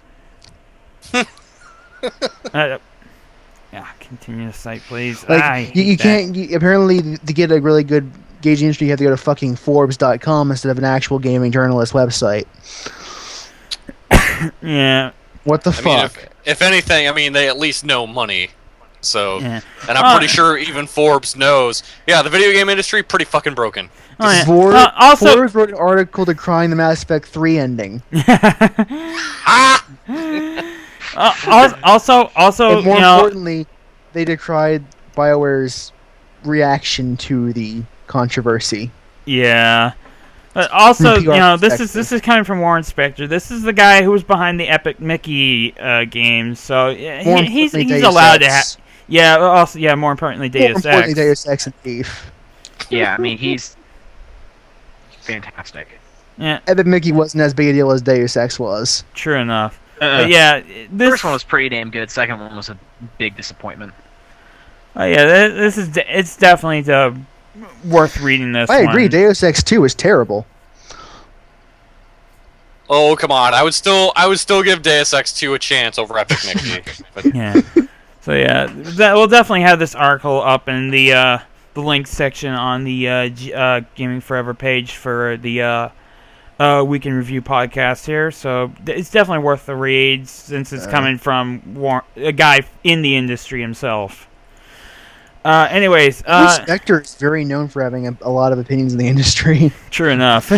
Continue the site, please. Like, you can't. Apparently, to get a really good gauge industry, you have to go to fucking Forbes.com instead of an actual gaming journalist website. Yeah. What the I mean, fuck? if anything, I mean, they at least know money. So, Yeah. and I'm pretty sure even Forbes knows. Yeah, the video game industry pretty fucking broken. Oh, yeah. Forbes wrote an article decrying the Mass Effect 3 ending. Also, And more importantly, they decried BioWare's reaction to the controversy. yeah. But also, From a PR this perspective. is coming from Warren Spector. This is the guy who was behind the Epic Mickey games, so More he's importantly, he's Deus allowed to Ex. have. Yeah, also more importantly, More Deus importantly, Ex. Deus Ex and Thief. Yeah, I mean he's fantastic. Yeah, Epic Mickey wasn't as big a deal as Deus Ex was. true enough. Uh-uh. But yeah, this First one was pretty damn good. Second one was a big disappointment. it's definitely worth reading this. I agree. one. Deus Ex 2 is terrible. Oh come on! I would still give Deus Ex 2 a chance over Epic Mickey. But Yeah. So we'll definitely have this article up in the link section on the Gaming Forever page for the Week in Review podcast here. So it's definitely worth the read since it's coming from a guy in the industry himself. Anyways, Spectre is very known for having a lot of opinions in the industry. true enough.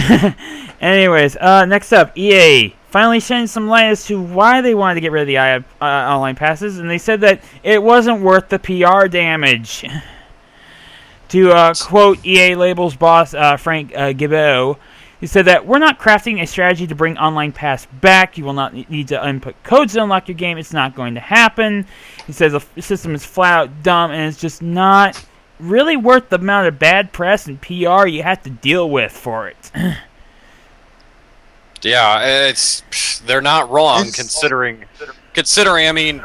Anyways, next up, EA finally shedding some light as to why they wanted to get rid of the online passes, and they said that it wasn't worth the PR damage. To quote EA Labels boss Frank Gibeau, he said that we're not crafting a strategy to bring online pass back. You will not need to input codes to unlock your game. It's not going to happen. He says the system is flat out dumb and it's just not really worth the amount of bad press and PR you have to deal with for it. yeah, they're not wrong considering. I mean,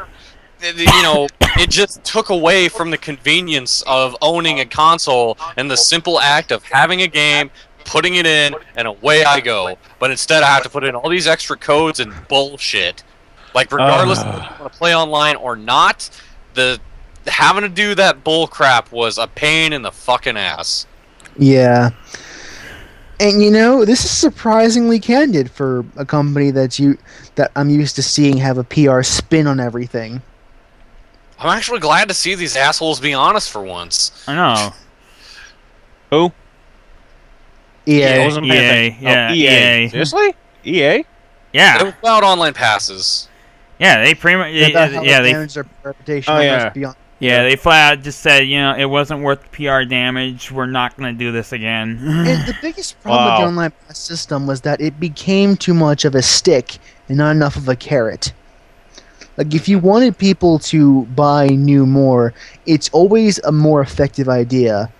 it just took away from the convenience of owning a console and the simple act of having a game, putting it in, and away I go. But instead, I have to put in all these extra codes and bullshit. Like, regardless of if you want to play online or not, having to do that bull crap was a pain in the fucking ass. Yeah. And this is surprisingly candid for a company that I'm used to seeing have a PR spin on everything. I'm actually glad to see these assholes be honest for once. I know. Who? EA. I wasn't paying attention. Yeah, EA. Seriously? EA? It Yeah, was about online passes. yeah, they pretty much, About how yeah, they they manage their reputation. Oh, on yeah. West Beyond. Yeah, they flat out just said, it wasn't worth the PR damage. We're not going to do this again. And the biggest problem with the Wow. online pass system was that it became too much of a stick and not enough of a carrot. Like, if you wanted people to buy more, it's always a more effective idea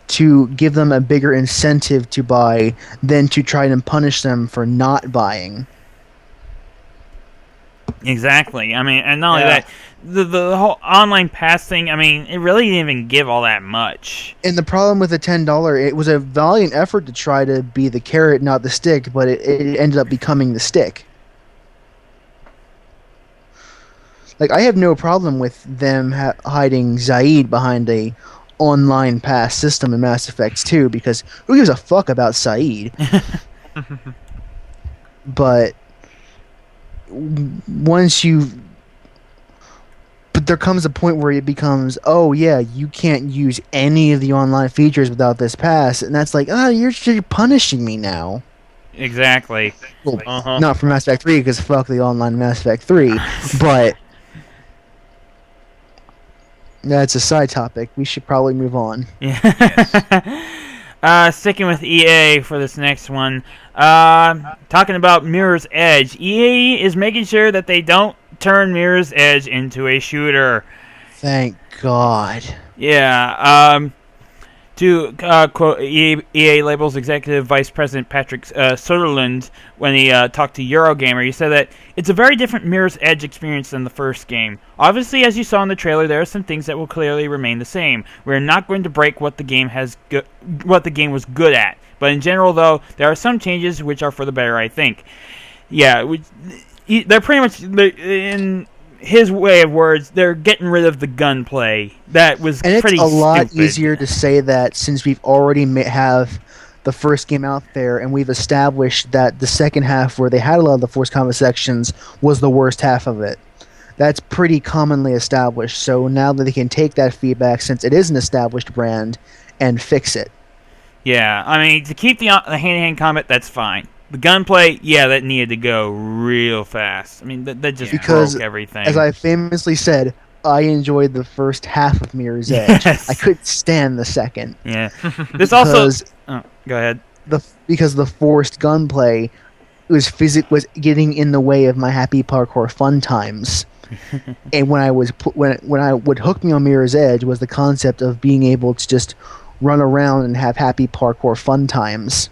to give them a bigger incentive to buy than to try and punish them for not buying. Exactly. I mean, and not only Yeah. that, the whole online pass thing, I mean, it really didn't even give all that much. And the problem with the $10, it was a valiant effort to try to be the carrot, not the stick, but it ended up becoming the stick. Like, I have no problem with them hiding Zaid behind a online pass system in Mass Effect 2, because who gives a fuck about Said? But but there comes a point where it becomes, oh yeah, you can't use any of the online features without this pass, and that's like, you're punishing me now. Exactly. Well, Uh-huh. not for Mass Effect 3, because fuck the online Mass Effect 3, but that's a side topic. We should probably move on. Yeah. Sticking with EA for this next one. Talking about Mirror's Edge. EA is making sure that they don't turn Mirror's Edge into a shooter. Thank God. Yeah. To quote EA Labels Executive Vice President Patrick Soderlund when he talked to Eurogamer, he said that it's a very different Mirror's Edge experience than the first game. Obviously, as you saw in the trailer, there are some things that will clearly remain the same. We're not going to break what the game what the game was good at, but in general, though, there are some changes which are for the better, I think. Yeah, they're pretty much in his way of words, they're getting rid of the gunplay. That was And pretty it's a lot stupid. easier to say that since we've already have the first game out there, and we've established that the second half, where they had a lot of the Force Combat sections, was the worst half of it. That's pretty commonly established, so now that they can take that feedback, since it is an established brand, and fix it. Yeah, I mean, to keep the hand-to-hand combat, that's fine. The gunplay, yeah, that needed to go real fast. I mean, that just Because, broke everything. as I famously said, I enjoyed the first half of Mirror's Edge. Yes. I couldn't stand the second. Yeah. This also... Because Oh, go ahead. the forced gunplay was getting in the way of my happy parkour fun times. And when I would hook me on Mirror's Edge was the concept of being able to just run around and have happy parkour fun times.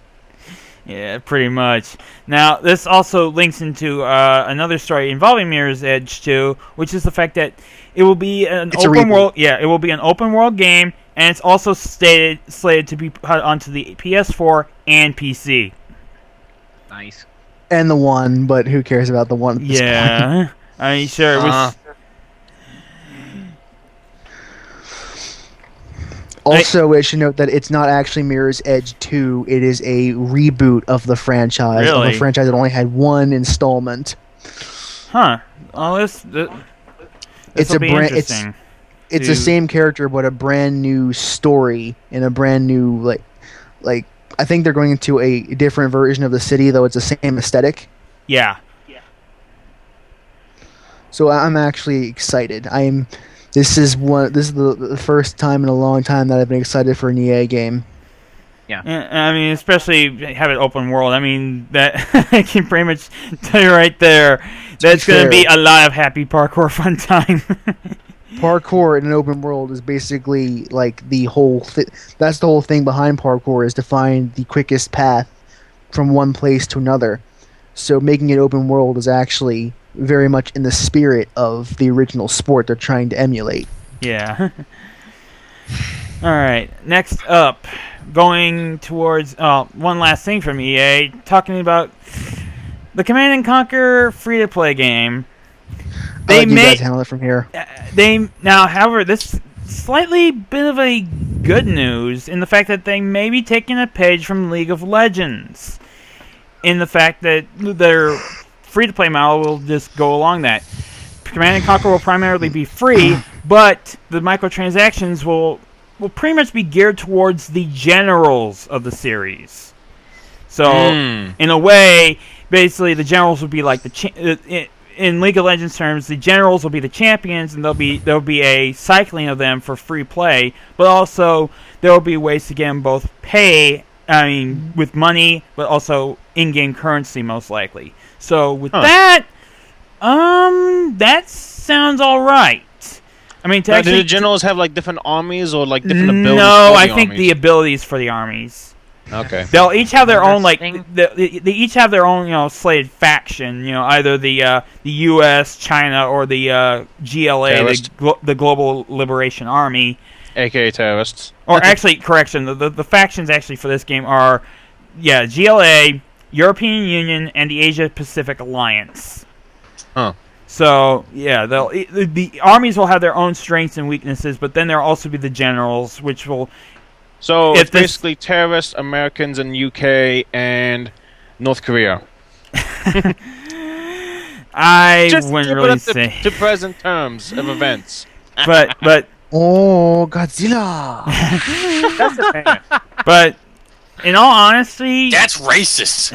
Yeah, pretty much. Now, this also links into another story involving Mirror's Edge 2, which is the fact that it will be an open world. Yeah, it will be an open world game, and it's also slated to be put onto the PS4 and PC. Nice. And the one, but who cares about the one at this point? I mean, sure. It was, also, I should note that it's not actually Mirror's Edge 2. It is a reboot of the franchise. Really? Of a franchise that only had one installment. Huh. Well, this will be interesting. It's the same character, but a brand new story and a brand new like. I think they're going into a different version of the city, though it's the same aesthetic. Yeah. So I'm actually excited. This is the first time in a long time that I've been excited for an EA game. Yeah. I mean, especially have it open world. I mean, that I can pretty much tell you right there. That's going to be a lot of happy parkour fun time. Parkour in an open world is basically like the whole that's the whole thing behind parkour, is to find the quickest path from one place to another. So making it open world is actually very much in the spirit of the original sport they're trying to emulate. Yeah. Alright, next up, going towards one last thing from EA, talking about the Command & Conquer free-to-play game. You guys handle it from here. However, this slightly bit of a good news in the fact that they may be taking a page from League of Legends, in the fact that their free-to-play model will just go along that. Command & Conquer will primarily be free, but the microtransactions will pretty much be geared towards the generals of the series. So, in a way, basically the generals will be like in League of Legends terms, the generals will be the champions, and there'll be a cycling of them for free play. But also there will be ways to get them both pay. I mean, with money, but also in-game currency, most likely. So with that sounds all right. I mean, do the generals have like different armies or like different abilities? No, I think the abilities for the armies. Okay. They'll each have their own they each have their own slated faction. Either the U.S., China, or the GLA, the Global Liberation Army, aka terrorists. Or actually, correction, the factions actually for this game are GLA, European Union, and the Asia Pacific Alliance. Huh. So the armies will have their own strengths and weaknesses, but then there'll also be the generals, which will. So it's basically terrorists, Americans, and UK and North Korea. I wouldn't really say to present terms of events. but oh, Godzilla! That's a pain. But in all honesty, that's racist.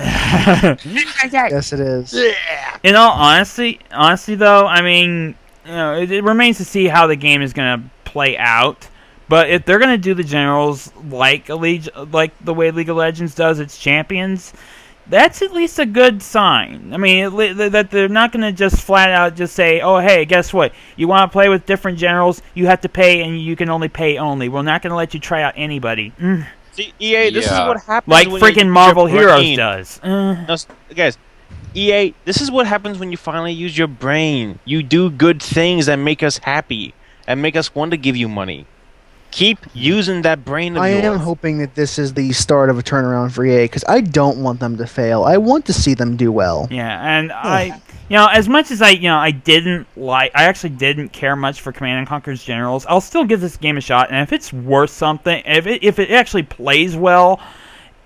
Yes, it is. In all honesty though, I mean, it remains to see how the game is going to play out. But if they're going to do the generals like the way League of Legends does its champions, that's at least a good sign. I mean, that they're not going to just flat out just say, oh, hey, guess what? You want to play with different generals, you have to pay, and you can only pay only. We're not going to let you try out anybody. See, EA, this is what happens like when freaking Marvel Heroes does. No, guys, EA, this is what happens when you finally use your brain. You do good things that make us happy and make us want to give you money. Keep using that brain of yours. I am hoping that this is the start of a turnaround for EA, because I don't want them to fail. I want to see them do well. Yeah, and as much as I actually didn't care much for Command & Conquer's Generals, I'll still give this game a shot, and if it's worth something, if it actually plays well,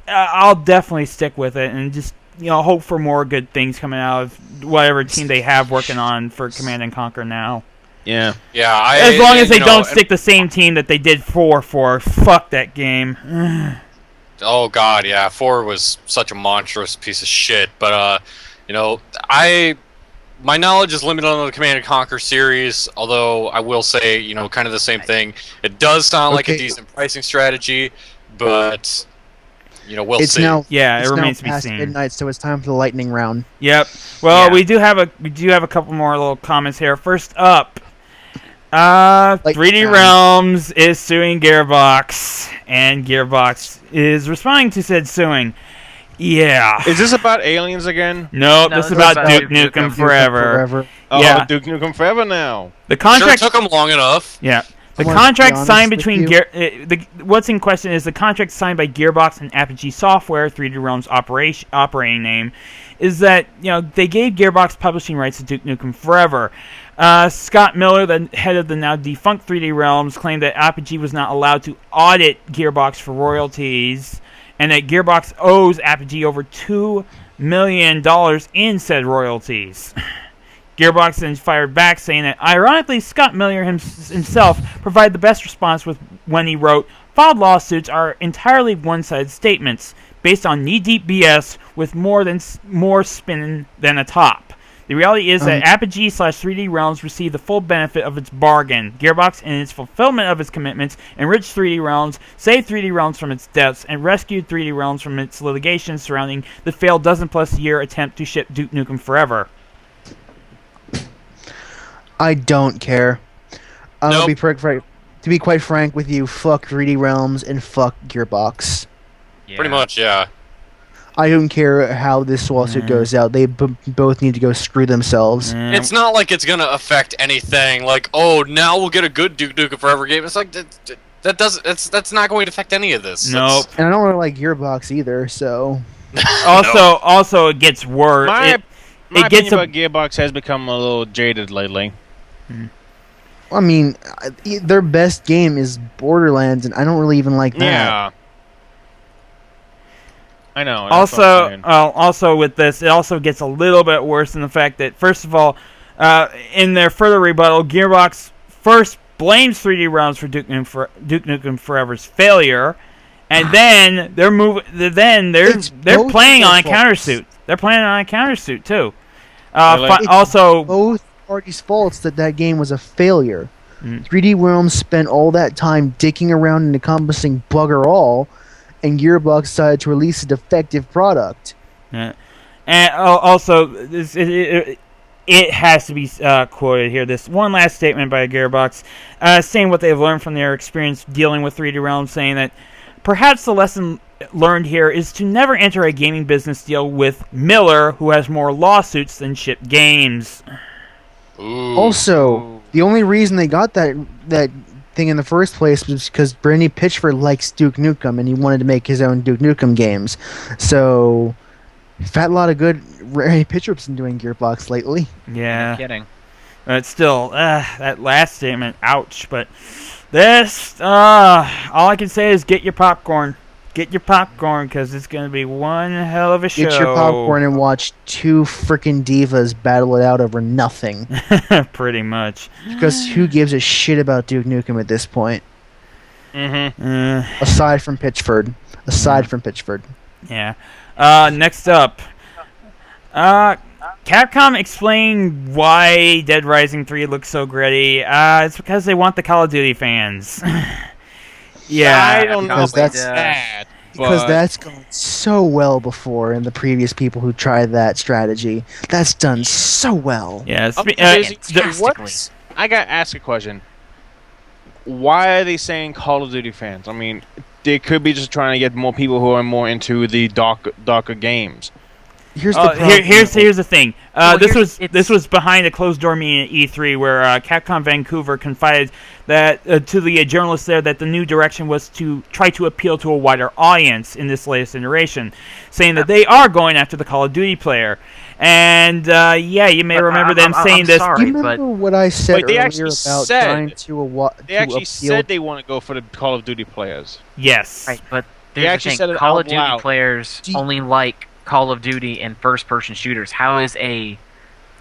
I'll definitely stick with it, and just, hope for more good things coming out of whatever team they have working on for Command & Conquer now. Yeah. Yeah. As long as they don't stick the same team that they did 4 for. Fuck that game. Oh God, yeah. 4 was such a monstrous piece of shit. But my knowledge is limited on the Command & Conquer series. Although I will say, kind of the same thing. It does sound like a decent pricing strategy, but we'll It's see. now Yeah, it it's now remains to be past seen. midnight, so it's time for the lightning round. Yep. Well, Yeah. we do have a couple more little comments here. First up, 3D round. Realms is suing Gearbox, and Gearbox is responding to said suing. Yeah. Is this about aliens again? No, No, this is this about is about Duke Duke Nukem Nukem Forever. Oh, Yeah. Duke Nukem Forever now. The Sure contract. took them long enough. Yeah. The I wanna be contract honest signed with between you. what's in question is the contract signed by Gearbox and Apogee Software, 3D Realms operating name, is that they gave Gearbox publishing rights to Duke Nukem Forever. Scott Miller, the head of the now defunct 3D Realms, claimed that Apogee was not allowed to audit Gearbox for royalties, and that Gearbox owes Apogee over $2 million in said royalties. Gearbox then fired back, saying that, ironically, Scott Miller himself provided the best response when he wrote, "Filed lawsuits are entirely one-sided statements, based on knee-deep BS with more spin than a top. The reality is that Apogee/3D Realms received the full benefit of its bargain. Gearbox, in its fulfillment of its commitments, enriched 3D Realms, saved 3D Realms from its depths, and rescued 3D Realms from its litigation surrounding the failed dozen-plus-year attempt to ship Duke Nukem Forever." I don't care. Nope. To be quite frank with you, fuck 3D Realms and fuck Gearbox. Yeah. Pretty much, yeah. I don't care how this lawsuit goes out. They both need to go screw themselves. It's not like it's gonna affect anything. Like, oh, now we'll get a good Duke Nukem Forever game. It's like that's not going to affect any of this. Nope. And I don't really like Gearbox either, so... Also, it gets worse. My It gets opinion about Gearbox has become a little jaded lately. I mean, their best game is Borderlands, and I don't really even like that. Yeah. I know. that's what I'm saying. Also with this, it also gets a little bit worse in the fact that, first of all, in their further rebuttal, Gearbox first blames 3D Realms for Duke Nukem Forever's failure, and then they're playing on a countersuit. They're playing on a countersuit too. Really? Also, Both parties' faults that game was a failure. Mm. 3D Realms spent all that time dicking around and accomplishing bugger all, and Gearbox decided to release a defective product. yeah. And also, it has to be quoted here. This one last statement by Gearbox, saying what they've learned from their experience dealing with 3D Realms, saying that perhaps the lesson learned here is to never enter a gaming business deal with Miller, who has more lawsuits than shipped games. Ooh. Also, the only reason they got that thing in the first place was because Brandy Pitchford likes Duke Nukem, and he wanted to make his own Duke Nukem games. So, fat lot of good Brandy Pitchford's been doing Gearbox lately. Yeah. No kidding. But still, that last statement, ouch. But this, all I can say is get your popcorn. Get your popcorn, because it's going to be one hell of a show. Get your popcorn and watch two freaking divas battle it out over nothing. Pretty much. Because who gives a shit about Duke Nukem at this point? Mm-hmm. Aside from Pitchford. Yeah. Next up. Capcom explained why Dead Rising 3 looks so gritty. It's because they want the Call of Duty fans. Yeah. I don't know Because about that's- that. Because but- that's gone so well before, and the previous people who tried that strategy. That's done so well. Yeah. What's, I got to ask a question. Why are they saying Call of Duty fans? I mean, they could be just trying to get more people who are more into the darker games. Here's the problem. Here's the thing. Well, This was behind a closed door meeting at E3 where Capcom Vancouver confided that to the journalists there that the new direction was to try to appeal to a wider audience in this latest iteration, saying that they are going after the Call of Duty player. And you may remember them saying this. sorry, Do you remember what I said Wait, they earlier actually about said- trying to They actually appeal? said they want to go for the Call of Duty players. Yes. Right, but They there's actually the said thing. it Call out of Duty loud. players Do you- only like Call of Duty and first-person shooters. How is a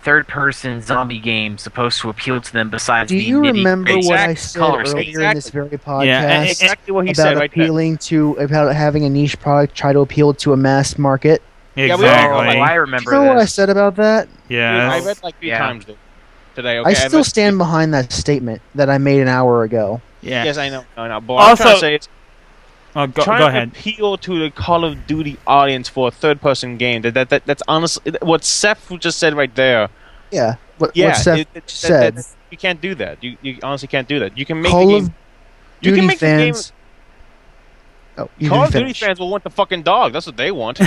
third-person zombie game supposed to appeal to them besides Do being you remember nitty-gritty what I Exact said color earlier scheme? in this very podcast Yeah, Exactly what he about said right there. appealing to about having a niche product try to appeal to a mass market? Yeah, we Oh, Exactly. I Do remember you know what I this. said about that? Yeah. I read like 3 Yeah. times today. Okay, I still read- stand behind that statement that I made an hour ago. Yeah. Yes, I know. But what I'm trying Also- to say is, Go trying ahead. to appeal to the Call of Duty audience for a third-person game. That's honestly what Seth just said right there. Yeah. What Yeah, Seth said. you can't do that. You honestly can't do that. You can make Call the game. of You Duty can make fans. Oh, you Call didn't of Duty finish. fans will want the fucking dog. That's what they want.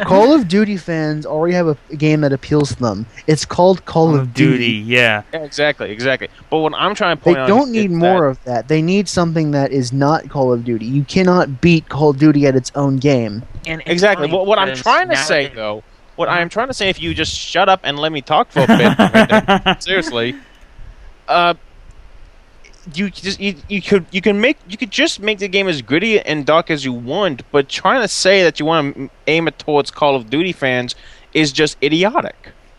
Call of Duty fans already have a game that appeals to them. It's called Call of Duty. Yeah. Yeah, exactly. But what I'm trying to They point out don't is need that- more of that. They need something that is not Call of Duty. You cannot beat Call of Duty at its own game. And it's Exactly. funny What I'm because trying to now say, that- though, what I am trying to say, if you just shut up and let me talk for a bit, seriously, you could just make the game as gritty and dark as you want, but trying to say that you want to aim it towards Call of Duty fans is just idiotic.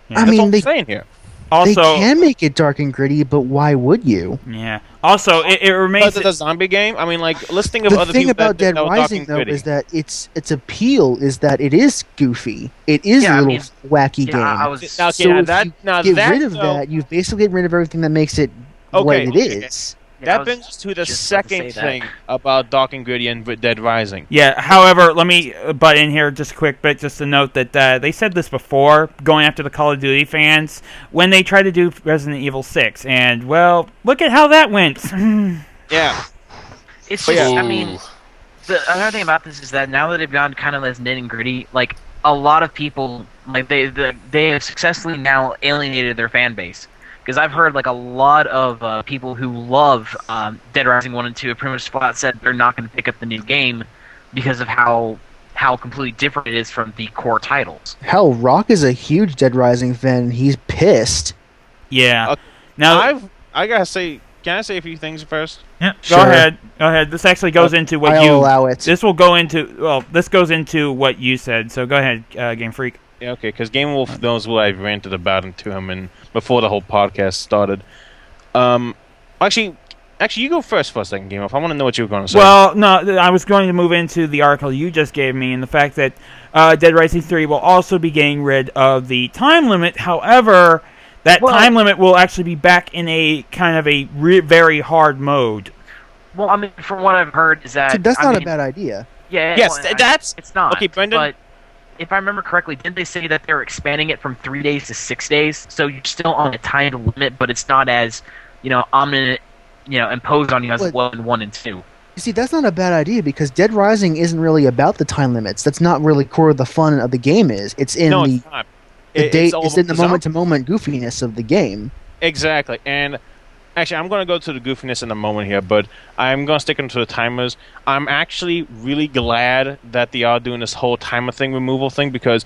Yeah. I That's mean, all I'm they saying here. Also, can make it dark and gritty, but why would you? yeah. Also, it remains. Because it's a zombie game. I mean, like, let's think of The other thing people about Dead that are dark Rising and though gritty. is that its appeal is that it is goofy. It is Yeah, a I little mean, wacky Yeah, game. I was. Now, So yeah, if that you now get that rid of though, that, you've basically get rid of everything that makes it what Okay, it okay. is. Yeah, I that was brings us to the just about to second say that. thing about Dark and Gritty and Dead Rising. Yeah. However, let me butt in here just a quick bit, just to note that they said this before, going after the Call of Duty fans when they tried to do Resident Evil 6, and well, look at how that went. Yeah, It's But just, yeah. I mean, the another thing about this is that now that they've gone kind of as nitty and gritty, like a lot of people, like they have successfully now alienated their fan base. Because I've heard like a lot of people who love Dead Rising 1 and 2 have pretty much flat said they're not going to pick up the new game because of how completely different it is from the core titles. Hell, Rock is a huge Dead Rising fan. And he's pissed. Yeah. Okay. Now, I gotta say, can I say a few things first? yeah, Sure. go ahead. Go ahead. This actually goes into what I'll you. allow it. This will go into. Well, this goes into what you said. So go ahead, Game Freak. Yeah, okay, because Game Wolf knows what I've ranted about to him and before the whole podcast started. Actually, you go first for a second, Game Wolf. I want to know what you were going to say. Well, no, I was going to move into the article you just gave me, and the fact that Dead Rising 3 will also be getting rid of the time limit. However, that time limit will actually be back in a kind of a very hard mode. Well, I mean, from what I've heard is that So that's I not mean, a bad idea. Yeah, Yes, well, that's- it's not. okay, Brendan. But if I remember correctly, didn't they say that they're expanding it from 3 days to 6 days? So you're still on a time limit, but it's not as omnipotent, imposed on you as it was in 1 and 2. You see, that's not a bad idea because Dead Rising isn't really about the time limits. That's not really core of the fun of the game. It's in no, the it's not. it's in the zom- moment-to-moment goofiness of the game. Exactly, and actually, I'm going to go to the goofiness in a moment here, but I'm going to stick into the timers. I'm actually really glad that they are doing this whole timer thing, removal thing, because,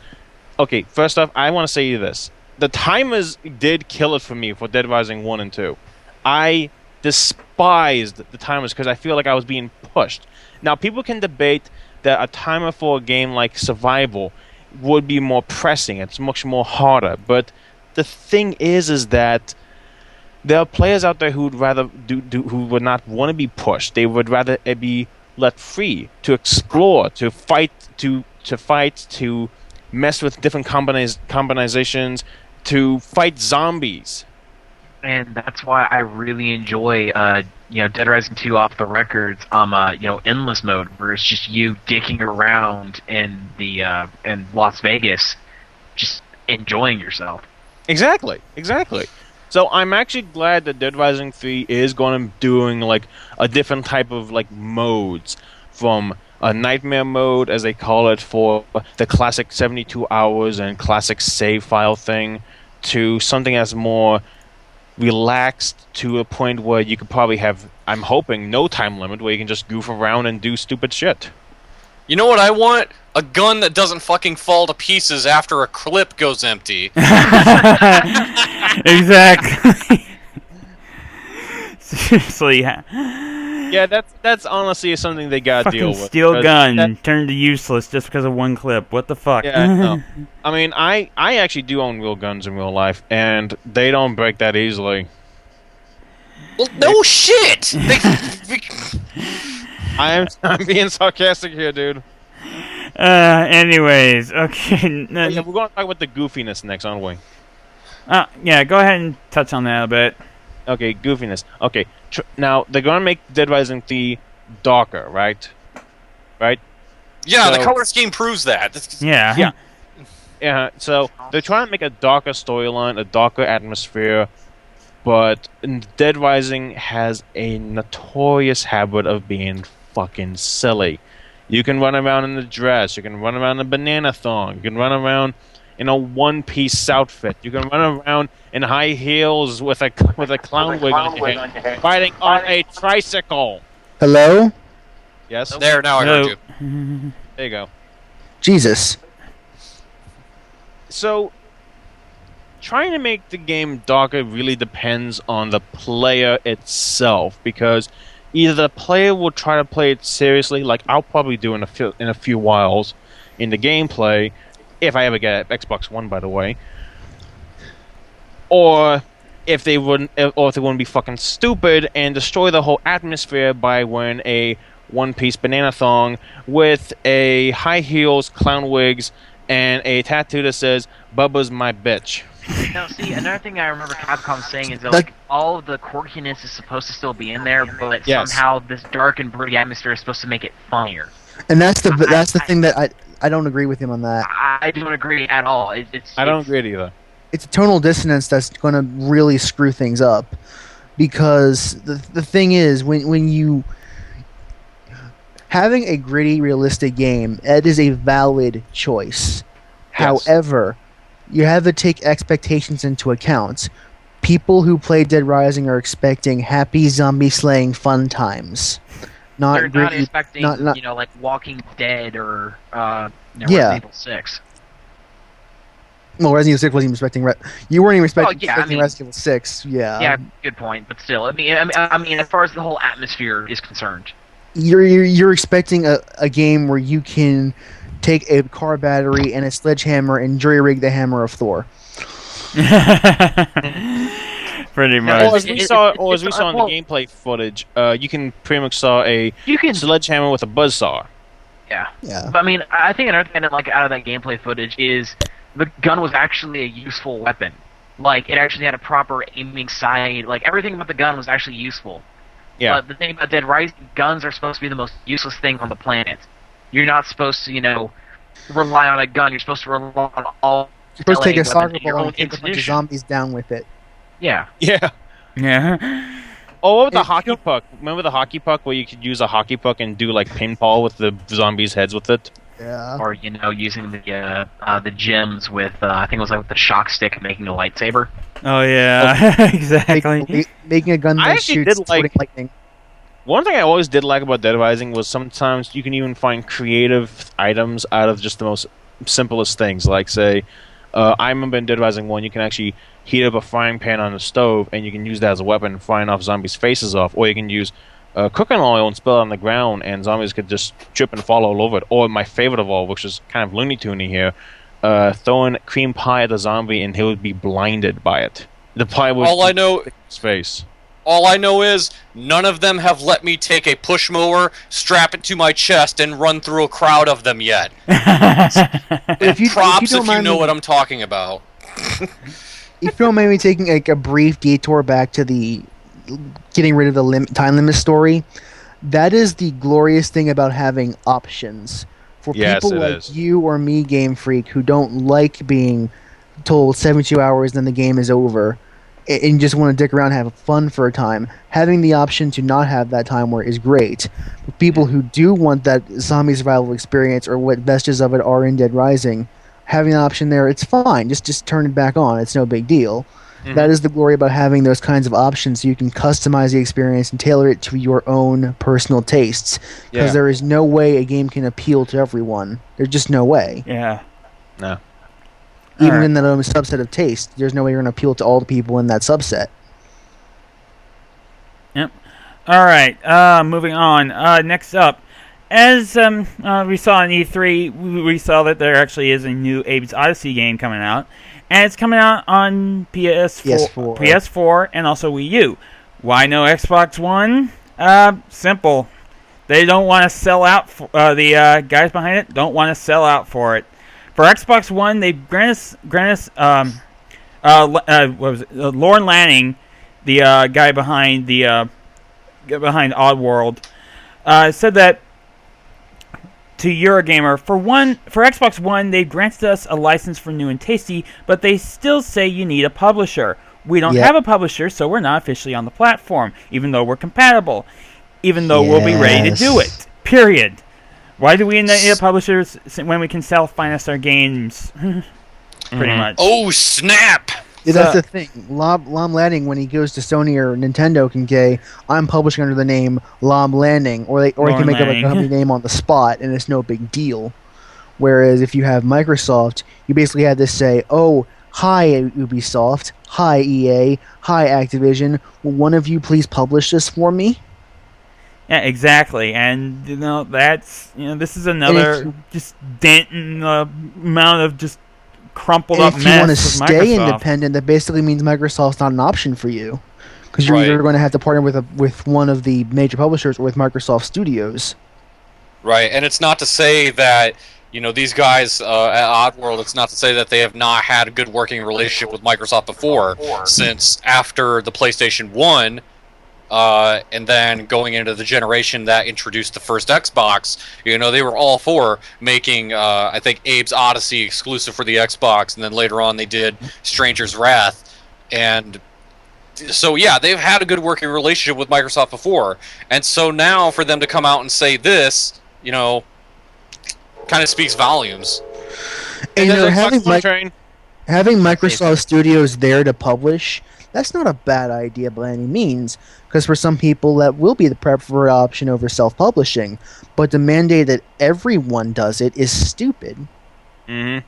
okay, first off, I want to say this. The timers did kill it for me for Dead Rising 1 and 2. I despised the timers because I feel like I was being pushed. Now, people can debate that a timer for a game like Survival would be more pressing. It's much more harder, but the thing is that there are players out there who would rather who would not want to be pushed. They would rather be let free to explore, to fight, to mess with different combinations, to fight zombies. And that's why I really enjoy, Dead Rising 2 off the records, endless mode, where it's just you dicking around in the in Las Vegas, just enjoying yourself. Exactly. So I'm actually glad that Dead Rising 3 is going to doing like a different type of like modes, from a nightmare mode, as they call it, for the classic 72 hours and classic save file thing, to something that's more relaxed to a point where you could probably have, I'm hoping, no time limit, where you can just goof around and do stupid shit. You know what I want? A gun that doesn't fucking fall to pieces after a clip goes empty. Exactly. Seriously, Yeah, that's honestly something they gotta deal fucking with. steel 'cause gun that- turned to useless just because of one clip. What the fuck? Yeah, no. I mean, I actually do own real guns in real life, and they don't break that easily. Well, no shit! I'm being sarcastic here, dude. Anyways, okay. But yeah, we're going to talk about the goofiness next, aren't we? Yeah, go ahead and touch on that a bit. Okay, goofiness. Okay, now they're going to make Dead Rising 3 darker, right? Right? Yeah, the So- color scheme proves that. Yeah. Yeah. Yeah, so they're trying to make a darker storyline, a darker atmosphere, but Dead Rising has a notorious habit of being fucking silly. You can run around in a dress, you can run around in a banana thong, you can run around in a one-piece outfit, you can run around in high heels with a clown wig on your head, riding on a tricycle. Hello? Yes, There, now I heard No. you. there you go. Jesus. So, trying to make the game darker really depends on the player itself, because either the player will try to play it seriously, like I'll probably do in a few whiles in the gameplay, if I ever get Xbox One, by the way, or if they wouldn't be fucking stupid and destroy the whole atmosphere by wearing a one-piece banana thong with a high heels, clown wigs, and a tattoo that says "Bubba's my bitch." Now, see, another thing I remember Capcom saying is that Like- like all of the quirkiness is supposed to still be in there, but Yes. somehow this dark and broody atmosphere is supposed to make it funnier. And that's the thing that I don't agree with him on that. I don't agree at all. I don't agree either. It's a tonal dissonance that's going to really screw things up, because the thing is, when you having a gritty, realistic game, it is a valid choice. Yes. However, you have to take expectations into account. People who play Dead Rising are expecting happy zombie slaying fun times, not They're not gritty. expecting, not- you know, like Walking Dead or Yeah. Resident Evil 6. Well, Resident Evil 6 wasn't even expecting. You weren't even expecting, yeah, I mean- Resident Evil 6. Yeah. Yeah, good point. But still, I mean, as far as the whole atmosphere is concerned, You're expecting a game where you can take a car battery and a sledgehammer and jury rig the hammer of Thor. Pretty No, much. Or as we saw in well- the gameplay footage, you can pretty much saw a you can. sledgehammer with a buzzsaw. Yeah. Yeah. But I mean, I think another thing I didn't like out of that gameplay footage is the gun was actually a useful weapon. Like, it actually had a proper aiming sight. Like, everything about the gun was actually useful. Yeah. But the thing about Dead Rising, guns are supposed to be the most useless thing on the planet. You're not supposed to, you know, rely on a gun. You're supposed to rely on all. You're supposed to take a melee soccer weapons in your ball own and kick a bunch of institution. zombies down with it. Yeah. Yeah. Yeah. Oh, what about the If hockey you- puck? Remember the hockey puck where you could use a hockey puck and do like pinball with the zombies' heads with it? Yeah. Or, you know, using the gems with, I think it was like with the shock stick making a lightsaber. Oh yeah. Exactly. Making a gun I that actually shoots did like- exploding lightning. One thing I always did like about Dead Rising was sometimes you can even find creative items out of just the most simplest things. Like, say, I remember in Dead Rising 1, you can actually heat up a frying pan on the stove, and you can use that as a weapon, frying off zombies' faces off. Or you can use cooking oil and spill it on the ground, and zombies could just trip and fall all over it. Or my favorite of all, which is kind of Looney Toony here, throwing cream pie at the zombie, and he would be blinded by it. The pie would All I know, stick in his face. all I know is none of them have let me take a push mower, strap it to my chest, and run through a crowd of them yet. If you- Props if you don't if you mind know me- what I'm talking about. If you don't mind me taking like a brief detour back to the getting rid of the time limit story, that is the glorious thing about having options. For Yes, people it like is. you or me, Game Freak, who don't like being told 72 hours then the game is over, and just want to dick around and have fun for a time, having the option to not have that time where is great. For people who do want that zombie survival experience, or what vestiges of it are in Dead Rising, having an option there, it's fine. Just turn it back on. It's no big deal. Mhm. That is the glory about having those kinds of options, so you can customize the experience and tailor it to your own personal tastes. Because Yeah. there is no way a game can appeal to everyone. There's just no way. Yeah. No. Even Alright. in that subset of taste, there's no way you're going to appeal to all the people in that subset. All right. Moving on. Next up, as we saw in E3, we saw that there actually is a new Abe's Odyssey game coming out, and it's coming out on PS4, and also Wii U. Why no Xbox One? Simple. They don't want to sell out. The guys behind it don't want to sell out for it. For Xbox One, they grant us what was it? Lorne Lanning, the guy behind Oddworld, said that to Eurogamer, for Xbox One, they've granted us a license for New and Tasty, but they still say you need a publisher. We don't have a publisher, so we're not officially on the platform, even though we're compatible, even though we'll be ready to do it. Period. Why do we need a publisher when we can self-finance our games? Pretty much. Oh, snap! Yeah, that's the thing. Lom Landing, when he goes to Sony or Nintendo, can say, "I'm publishing under the name Lom Landing," or he can make up a company name on the spot, and it's no big deal. Whereas if you have Microsoft, you basically have to say, "Oh, hi Ubisoft, hi EA, hi Activision. Will one of you please publish this for me?" Yeah, exactly. And that's this is another just dent in the amount of just crumpled up mess. If you want to stay independent, that basically means Microsoft's not an option for you, because you're either going to have to partner with one of the major publishers or with Microsoft Studios. Right, and it's not to say that these guys at Oddworld. It's not to say that they have not had a good working relationship with Microsoft before, since after the PlayStation 1. And then going into the generation that introduced the first Xbox, they were all for making, I think, Abe's Odyssey exclusive for the Xbox, and then later on they did Stranger's Wrath. And so, yeah, they've had a good working relationship with Microsoft before. And so now for them to come out and say this, kind of speaks volumes. And having Microsoft Studios there to publish, that's not a bad idea by any means, because for some people that will be the preferred option over self-publishing, but the mandate that everyone does it is stupid. Mm-hmm.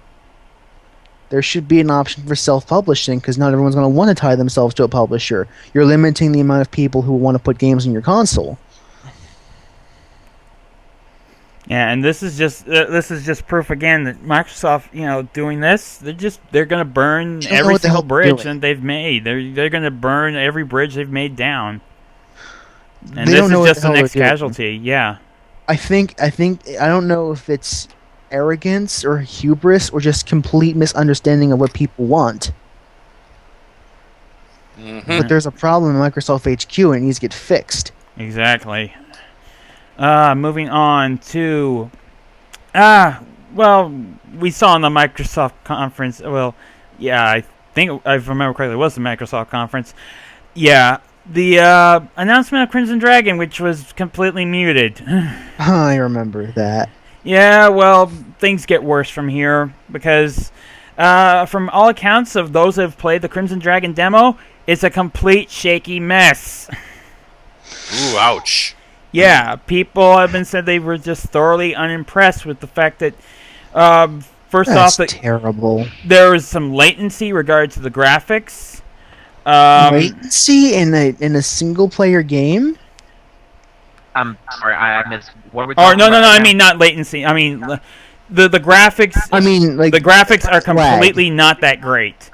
There should be an option for self-publishing, because not everyone's going to want to tie themselves to a publisher. You're limiting the amount of people who want to put games on your console. Yeah, and this is just proof again that Microsoft, doing this, they're going to burn every single bridge that they've made. They're going to burn every bridge they've made down. And this is just the next casualty. Yeah. I don't know if it's arrogance or hubris or just complete misunderstanding of what people want. Mm-hmm. But there's a problem in Microsoft HQ and it needs to get fixed. Exactly. Moving on to, we saw in the Microsoft conference, I think, if I remember correctly, it was the Microsoft conference. Yeah, the announcement of Crimson Dragon, which was completely muted. I remember that. Yeah, well, things get worse from here, because from all accounts of those who have played the Crimson Dragon demo, it's a complete shaky mess. Ooh, ouch. Yeah, people have been said they were just thoroughly unimpressed with the fact that, That's terrible. There was some latency regarding to the graphics. Latency in a single player game? I'm sorry, I missed. What are we talking about? No, I mean not latency. I mean the graphics. I mean, like, the graphics are completely not that great.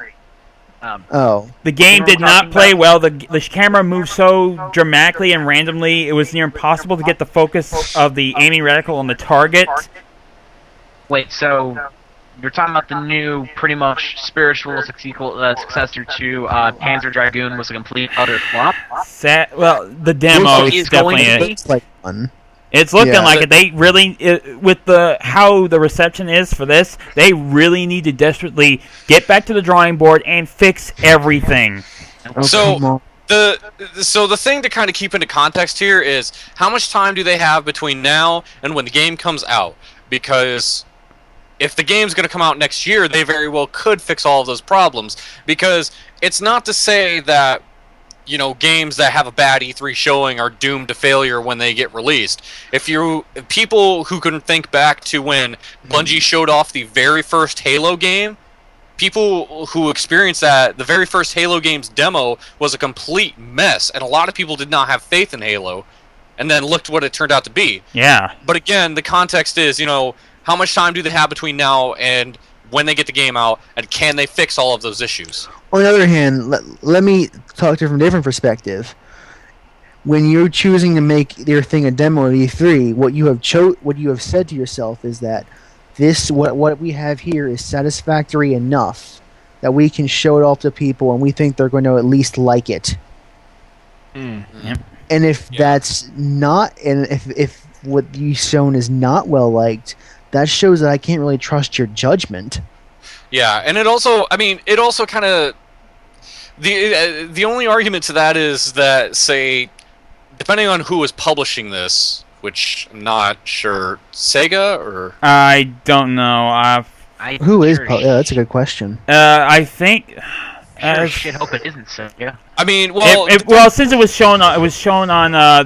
The game did not play well. The camera moved so dramatically and randomly, it was near impossible to get the focus of the aiming reticle on the target. Wait, so you're talking about the new, pretty much spiritual successor to Panzer Dragoon was a complete utter flop? The demo is definitely Looks like fun. It's looking like it. They really, with how the reception is for this, they really need to desperately get back to the drawing board and fix everything. So the thing to kind of keep into context here is how much time do they have between now and when the game comes out? Because if the game's going to come out next year, they very well could fix all of those problems. Because it's not to say that games that have a bad E3 showing are doomed to failure when they get released. People who can think back to when Bungie showed off the very first Halo game, people who experienced that, the very first Halo game's demo was a complete mess, and a lot of people did not have faith in Halo, and then looked what it turned out to be. Yeah. But again, the context is, how much time do they have between now and when they get the game out, and can they fix all of those issues? On the other hand, let me talk from a different perspective. When you're choosing to make your thing a demo at E3, what you have said to yourself is that what we have here is satisfactory enough that we can show it off to people, and we think they're going to at least like it. Mm. Yep. And if that's not, and if what you've shown is not well liked, that shows that I can't really trust your judgment. Yeah, and it also kind of the only argument to that is that, say, depending on who is publishing this, which I'm not sure, Sega or I don't know. Who is? Yeah, that's a good question. I think. Shit, hope it isn't Sega. I mean, well, well, since it was shown on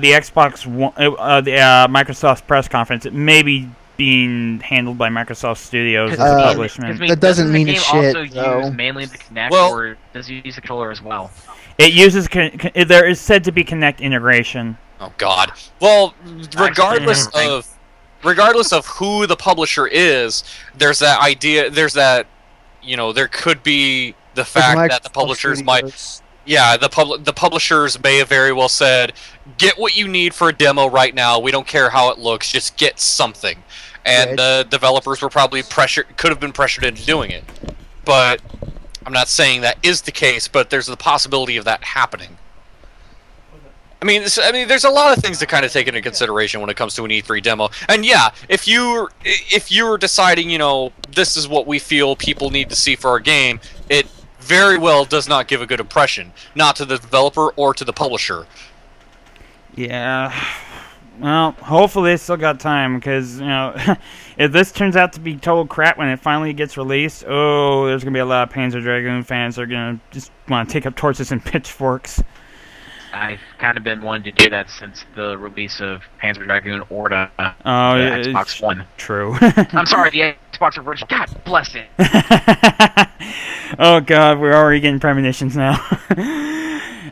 the Xbox One, the Microsoft press conference, it may be being handled by Microsoft Studios as a publishment. That doesn't mean it's shit. Also use mainly the Kinect, or does it use the controller as well? It uses. There is said to be Kinect integration. Oh God. Well, regardless of who the publisher is, there's that idea. There's that, there could be the fact that the publishers might. Yeah, the publishers may have very well said, "Get what you need for a demo right now. We don't care how it looks. Just get something." And the developers were probably could have been pressured into doing it. But I'm not saying that is the case, but there's the possibility of that happening. I mean, there's a lot of things to kind of take into consideration when it comes to an E3 demo. And yeah, if you're deciding, this is what we feel people need to see for our game, it very well does not give a good impression, not to the developer or to the publisher. Yeah. Well, hopefully they still got time, because, if this turns out to be total crap when it finally gets released, there's going to be a lot of Panzer Dragoon fans that are going to just want to take up torches and pitchforks. I've kind of been wanting to do that since the release of Panzer Dragoon Orta, the Xbox One. True. I'm sorry, the Xbox original. God bless it. Oh God, we're already getting premonitions now.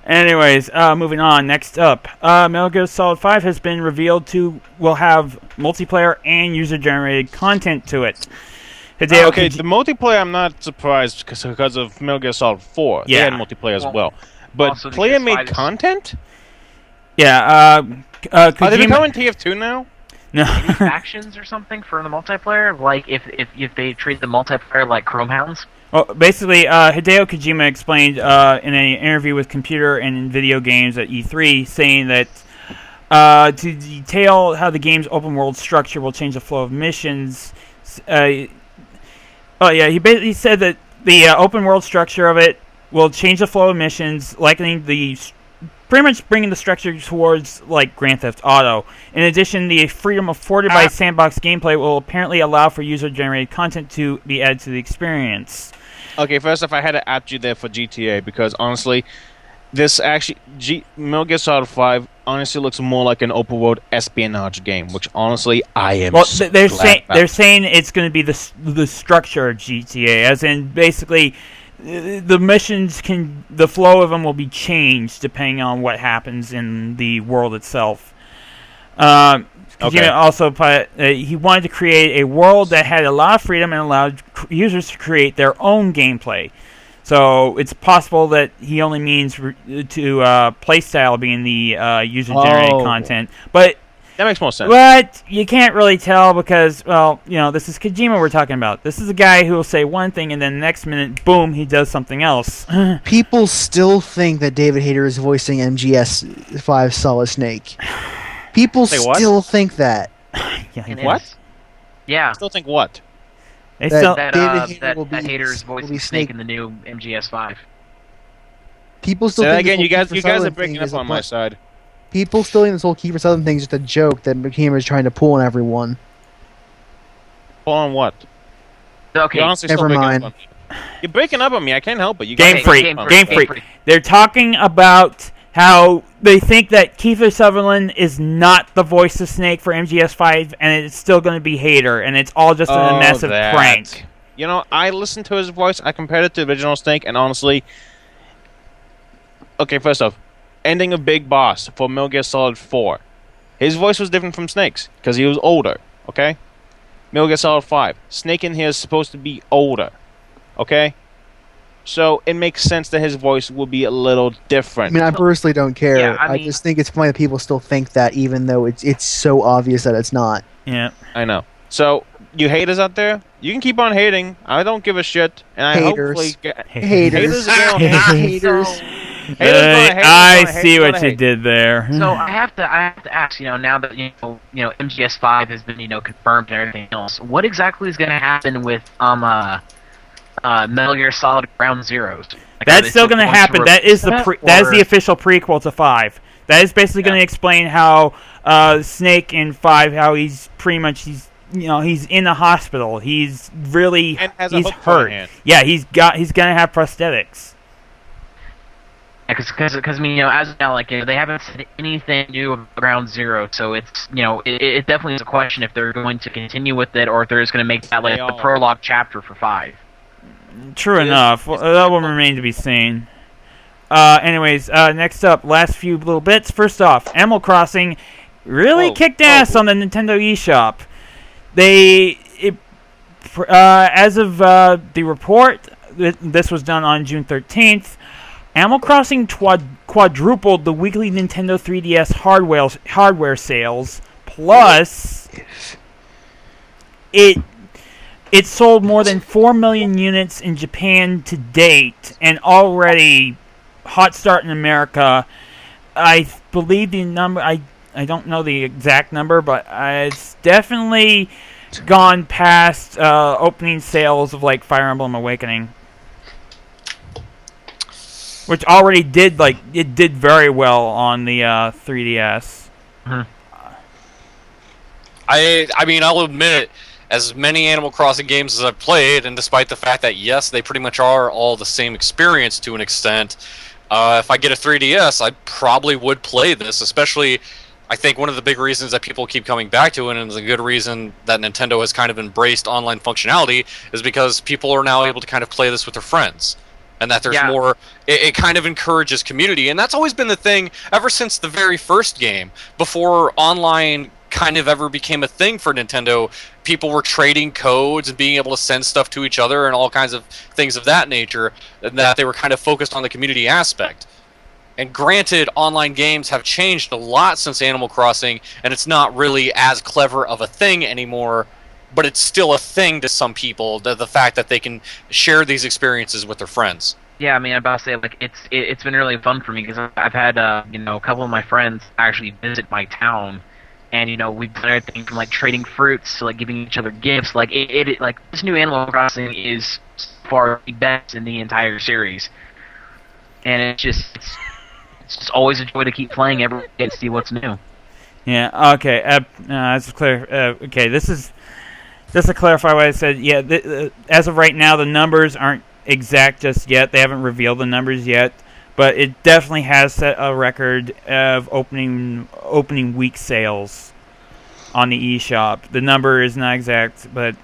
Anyways, moving on. Next up, Metal Gear Solid 5 has been revealed will have multiplayer and user-generated content to it. Hideo the multiplayer I'm not surprised because of Metal Gear Solid 4. Yeah. They had multiplayer as well. But player-made content? Yeah, Are they becoming TF2 now? No. Maybe factions or something for the multiplayer? Like, if they treat the multiplayer like Chrome Hounds? Well, basically, Hideo Kojima explained in an interview with Computer and Video Games at E3, saying that to detail how the game's open-world structure will change the flow of missions. He basically said that the open-world structure of it will change the flow of missions, pretty much bringing the structure towards like Grand Theft Auto. In addition, the freedom afforded by sandbox gameplay will apparently allow for user-generated content to be added to the experience. Okay, first off, I had to opt you there for GTA because honestly, this actually Metal Gear Solid 5 honestly looks more like an open-world espionage game, which honestly I am. Well, they're saying it's going to be the structure of GTA, as in basically. The missions the flow of them will be changed depending on what happens in the world itself. Also, he wanted to create a world that had a lot of freedom and allowed users to create their own gameplay. So it's possible that he only means to playstyle being the user-generated content, but. That makes more sense. But you can't really tell because, this is Kojima we're talking about. This is a guy who will say one thing and then the next minute, boom, he does something else. People still think that David Hayter is voicing MGS5 Solid Snake. People still think that. What? Yeah. Still think what? They that Hayter is voicing Snake in the new MGS5. People still think again, you guys are breaking up on my side. People still think this whole Kiefer Sutherland thing is just a joke that Kojima is trying to pull on everyone. Pull on what? Okay, never mind. You're breaking up on me. I can't help it. Game Freak. They're talking about how they think that Kiefer Sutherland is not the voice of Snake for MGS5, and it's still going to be Hayter, and it's all just a massive prank. I listened to his voice. I compared it to the original Snake, and honestly, okay, first off, ending of Big Boss for Metal Gear Solid 4. His voice was different from Snake's because he was older, okay? Metal Gear Solid 5. Snake in here is supposed to be older, okay? So it makes sense that his voice will be a little different. I mean, I personally don't care. Yeah, I just think it's funny that people still think that even though it's so obvious that it's not. Yeah. I know. So, you haters out there, you can keep on hating. I don't give a shit. And I Haters. hopefully Haters. Haters. I see what you did there. So I have to ask, now that MGS5 has been confirmed and everything else, what exactly is going to happen with Metal Gear Solid Ground Zeroes? Like, that's still going to happen. That is the official prequel to 5. That is basically going to explain how Snake in 5, how he's pretty much he's in the hospital. He's really he's hurt. Yeah, he's going to have prosthetics. Because I mean, as of now, they haven't said anything new about Ground Zero, so it's it definitely is a question if they're going to continue with it or if they're just going to make that the prologue chapter for 5. True enough. Well, that will remain to be seen. Anyways, next up, last few little bits. First off, Animal Crossing really kicked ass on the Nintendo eShop. As of the report, this was done on June 13th. Animal Crossing quadrupled the weekly Nintendo 3DS hardware sales. Plus, it sold more than 4 million units in Japan to date, and already hot start in America. I believe the number. I don't know the exact number, but it's definitely gone past opening sales of Fire Emblem Awakening. Which already did very well on the 3DS. Mm-hmm. I mean, I'll admit, as many Animal Crossing games as I've played, and despite the fact that yes, they pretty much are all the same experience to an extent, if I get a 3DS, I probably would play this. Especially, I think one of the big reasons that people keep coming back to it, and it's a good reason that Nintendo has kind of embraced online functionality, is because people are now able to kind of play this with their friends. And that there's more, it kind of encourages community. And that's always been the thing ever since the very first game. Before online kind of ever became a thing for Nintendo, people were trading codes and being able to send stuff to each other and all kinds of things of that nature. And that they were kind of focused on the community aspect. And granted, online games have changed a lot since Animal Crossing, and it's not really as clever of a thing anymore. But it's still a thing to some people, the fact that they can share these experiences with their friends. Yeah, I mean, I'm about to say, it's been really fun for me, because I've had, a couple of my friends actually visit my town, and, we've done everything from, trading fruits to, giving each other gifts. This new Animal Crossing is far the best in the entire series. And it's just always a joy to keep playing every day and see what's new. Yeah, okay, that's clear. Okay, just to clarify what I said, as of right now, the numbers aren't exact just yet. They haven't revealed the numbers yet, but it definitely has set a record of opening week sales on the eShop. The number is not exact, but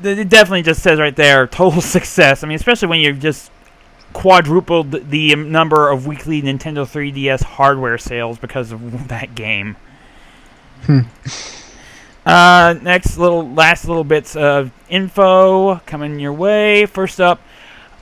it definitely just says right there, total success. I mean, especially when you've just quadrupled the number of weekly Nintendo 3DS hardware sales because of that game. Last little bits of info coming your way. First up,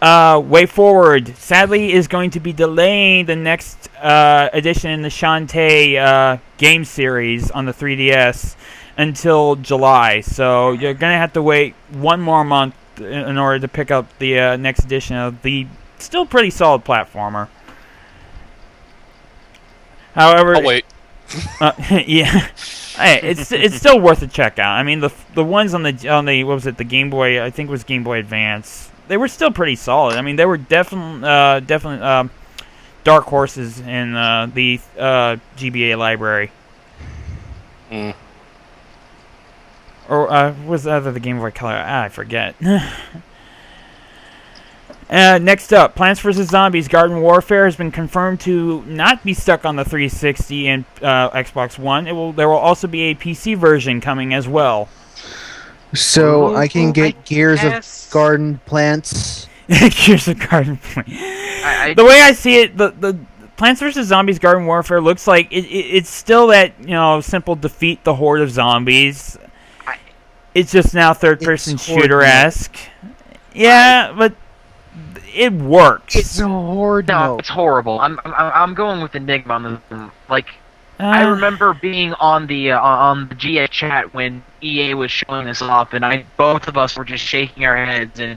Way Forward sadly is going to be delaying the next edition in the Shantae game series on the 3DS until July. So you're going to have to wait one more month in order to pick up the next edition of the still pretty solid platformer. However, I'll wait. Yeah. Hey, it's still worth a check out. I mean, the ones on the what was it, the Game Boy? I think it was Game Boy Advance. They were still pretty solid. I mean, they were definitely dark horses in the GBA library. Mm. Or was that the Game Boy Color? I forget. Next up, Plants vs. Zombies Garden Warfare has been confirmed to not be stuck on the 360 and Xbox One. There will also be a PC version coming as well. So I can get Gears of Garden Plants. Gears of Garden Plants. The way I see it, the Plants vs. Zombies Garden Warfare looks like it's still that simple defeat the horde of zombies. It's just now third-person shooter-esque. Yeah, but it works. It's a horde. No, it's horrible. I'm going with Enigma on this. I remember being on the GS chat when EA was showing this off, and both of us were just shaking our heads. And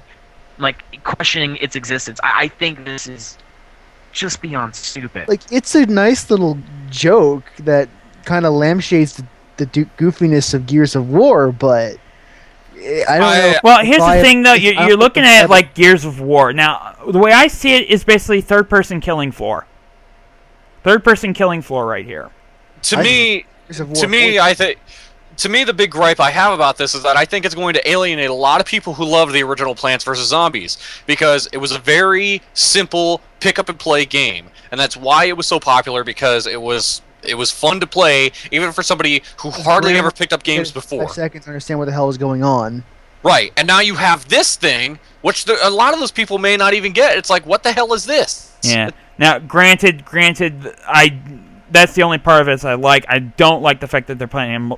like questioning its existence. I think this is just beyond stupid. Like, it's a nice little joke that kind of lampshades the goofiness of Gears of War, but I don't know. Well, here's the thing, though. I You're don't looking think at it like Gears of War. Now, the way I see it is basically third-person killing floor. Third-person killing floor right here. To me, I think. To me, the big gripe I have about this is that I think it's going to alienate a lot of people who loved the original Plants vs. Zombies, because it was a very simple pick-up-and-play game, and that's why it was so popular, because it was fun to play, even for somebody who hardly ever picked up games before. 5 seconds to understand what the hell is going on. Right, and now you have this thing, which a lot of those people may not even get. It's like, what the hell is this? Yeah. Now, granted, that's the only part of it I like. I don't like the fact that they're playing in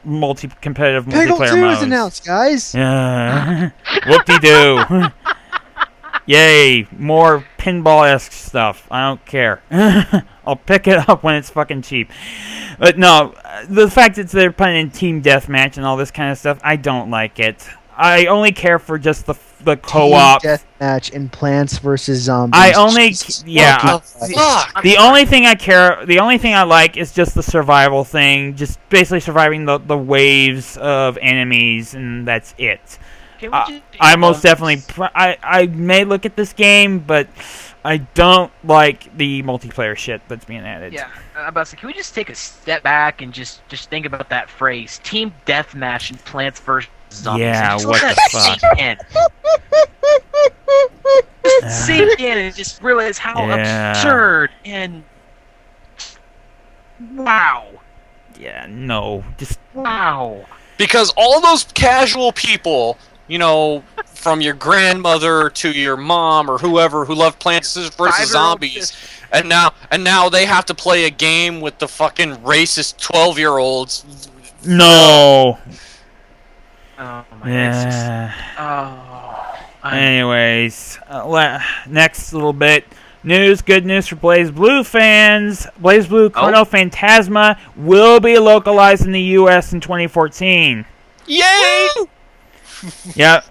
competitive Peggle multiplayer 2 modes. is announced, guys. Yeah. Whoop-de-doo. Yay, more pinball-esque stuff. I don't care. I'll pick it up when it's fucking cheap. But no, the fact that they're playing in team deathmatch and all this kind of stuff, I don't like it. I only care for just the co-op. Team deathmatch in Plants vs. Zombies. The only thing I like is just the survival thing, just basically surviving the waves of enemies, and that's it. I most definitely, I may look at this game, but I don't like the multiplayer shit that's being added. Yeah, I'm about to say, can we just take a step back and just think about that phrase, team deathmatch in Plants vs. Zombies? Yeah, just what let the that fuck? sink in. Just sink in and just realize how absurd and wow. Yeah, no, just Wow. Because all of those casual people, you know, from your grandmother to your mom or whoever who loved Plants vs. Zombies, and now they have to play a game with the fucking racist 12-year-olds. no. Oh my Yeah. God. Anyways, next little bit. Good news for BlazBlue fans. BlazBlue Chrono Phantasma will be localized in the U.S. in 2014. Yay! Yep.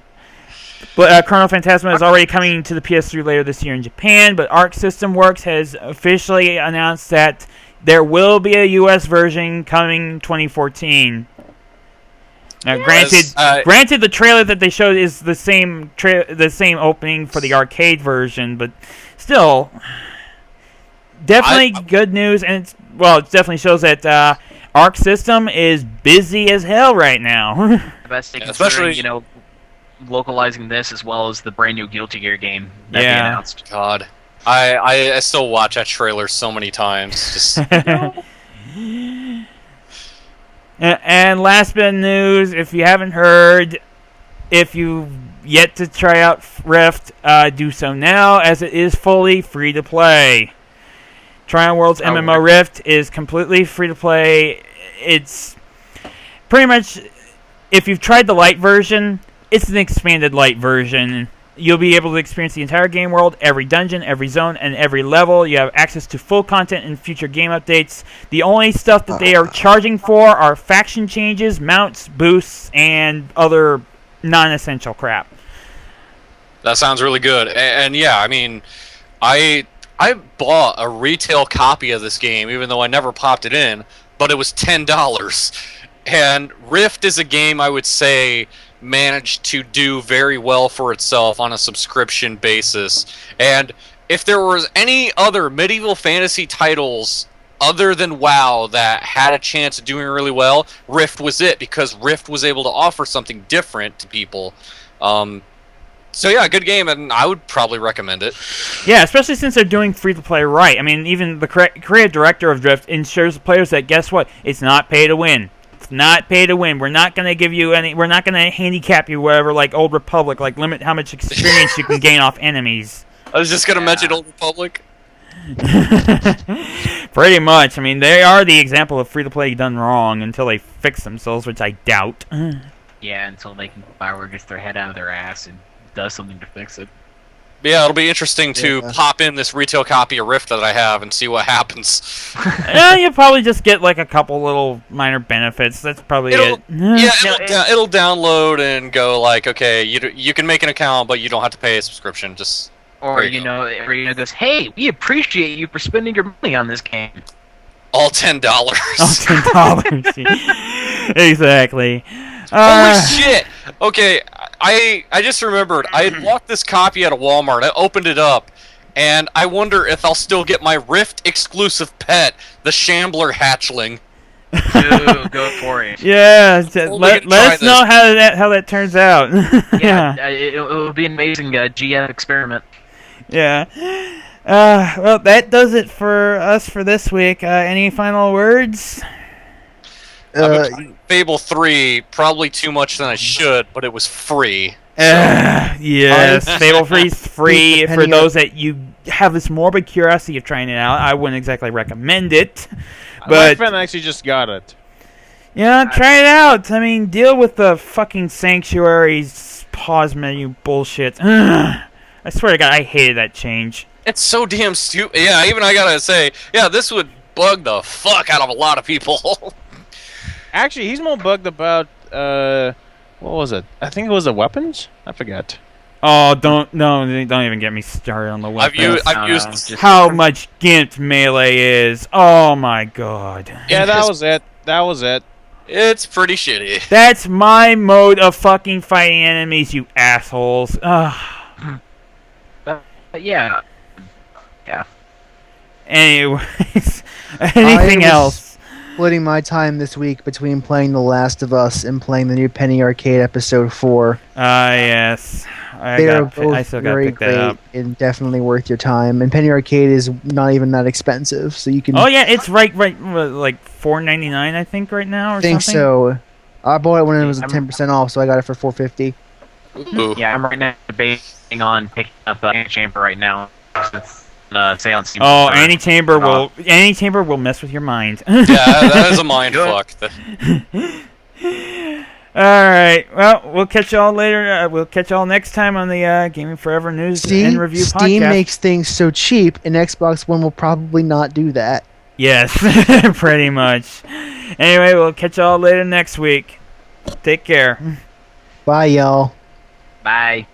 But Chrono Phantasma is already coming to the PS3 later this year in Japan, but Arc System Works has officially announced that there will be a U.S. version coming 2014. Now, granted, the trailer that they showed is the same opening for the arcade version, but still, definitely good news, and it definitely shows that Arc System is busy as hell right now. The best thing, especially localizing this as well as the brand new Guilty Gear game that they announced. God, I still watch that trailer so many times. Just. And last bit of news, if you haven't heard, if you've yet to try out Rift, do so now, as it is fully free to play. Trion World's MMO Rift is completely free to play. It's pretty much, if you've tried the light version, it's an expanded light version. You'll be able to experience the entire game world, every dungeon, every zone, and every level. You have access to full content and future game updates. The only stuff that they are charging for are faction changes, mounts, boosts, and other non-essential crap. That sounds really good. And yeah, I mean, I bought a retail copy of this game, even though I never popped it in, but it was $10. And Rift is a game I would say managed to do very well for itself on a subscription basis. And if there was any other medieval fantasy titles other than WoW that had a chance of doing really well, Rift was it, because Rift was able to offer something different to people. So yeah, good game, and I would probably recommend it. Yeah, especially since they're doing free-to-play right. I mean, even the creative director of Rift ensures the players that, guess what, it's not pay to win. Not pay to win. We're not going to give you any. We're not going to handicap you, whatever, like Old Republic, like limit how much experience you can gain off enemies. I was just going to mention Old Republic. Pretty much. I mean, they are the example of free to play done wrong until they fix themselves, which I doubt. Yeah, until they can Bioware gets their head out of their ass and does something to fix it. Yeah, it'll be interesting to Yeah. pop in this retail copy of Rift that I have and see what happens. Yeah, you'll probably just get like a couple little minor benefits. That's probably It'll- it. Yeah, it'll download and go like, okay, you can make an account, but you don't have to pay a subscription. Just Or there you go. goes, hey, we appreciate you for spending your money on this game. all $10. Oh, $10. Exactly. Holy shit! Okay, I just remembered. I had bought this copy at a Walmart. I opened it up, and I wonder if I'll still get my Rift exclusive pet, the Shambler Hatchling. Dude, go for it. Yeah, Well, we let can try us know how that turns out. Yeah, it'll be an amazing GM experiment. Yeah. Well, that does it for us for this week. Any final words? Fable 3, probably too much than I should, but it was free. Yes, Fable Free's free for Depending those that you have this morbid curiosity of trying it out. I wouldn't exactly recommend it, My but friend actually just got it. yeah, try it out. I mean, deal with the fucking Sanctuary's pause menu bullshit. I swear to God, I hated that change. It's so damn stupid. Yeah, even I gotta say, yeah, this would bug the fuck out of a lot of people. Actually, he's more bugged about what was it? I think it was the weapons. I forget. Oh, don't even get me started on the weapons. I've used this. How much gimped melee is. Oh my God. Yeah, that was it. That was it. It's pretty shitty. That's my mode of fucking fighting enemies, you assholes. Ugh. But yeah. Anyways, anything else? Splitting my time this week between playing The Last of Us and playing the new Penny Arcade episode 4. Yes. They are both I still got to very pick that great up. and definitely worth your time. And Penny Arcade is not even that expensive, so you can. Oh yeah, it's right, like $4.99 I think right now or think something. so. I bought it when it was 10% off, so I got it for $4.50. Ooh. Yeah, I'm right now debating on picking up Chamber right now. It's sale on Steam. Oh, Antichamber will mess with your mind. Yeah, that is a mind fuck. All right. Well, we'll catch y'all later. We'll catch y'all next time on the Gaming Forever News and Review Steam podcast. makes things so cheap, and Xbox One will probably not do that. Yes, pretty much. Anyway, we'll catch y'all later next week. Take care. Bye, y'all. Bye.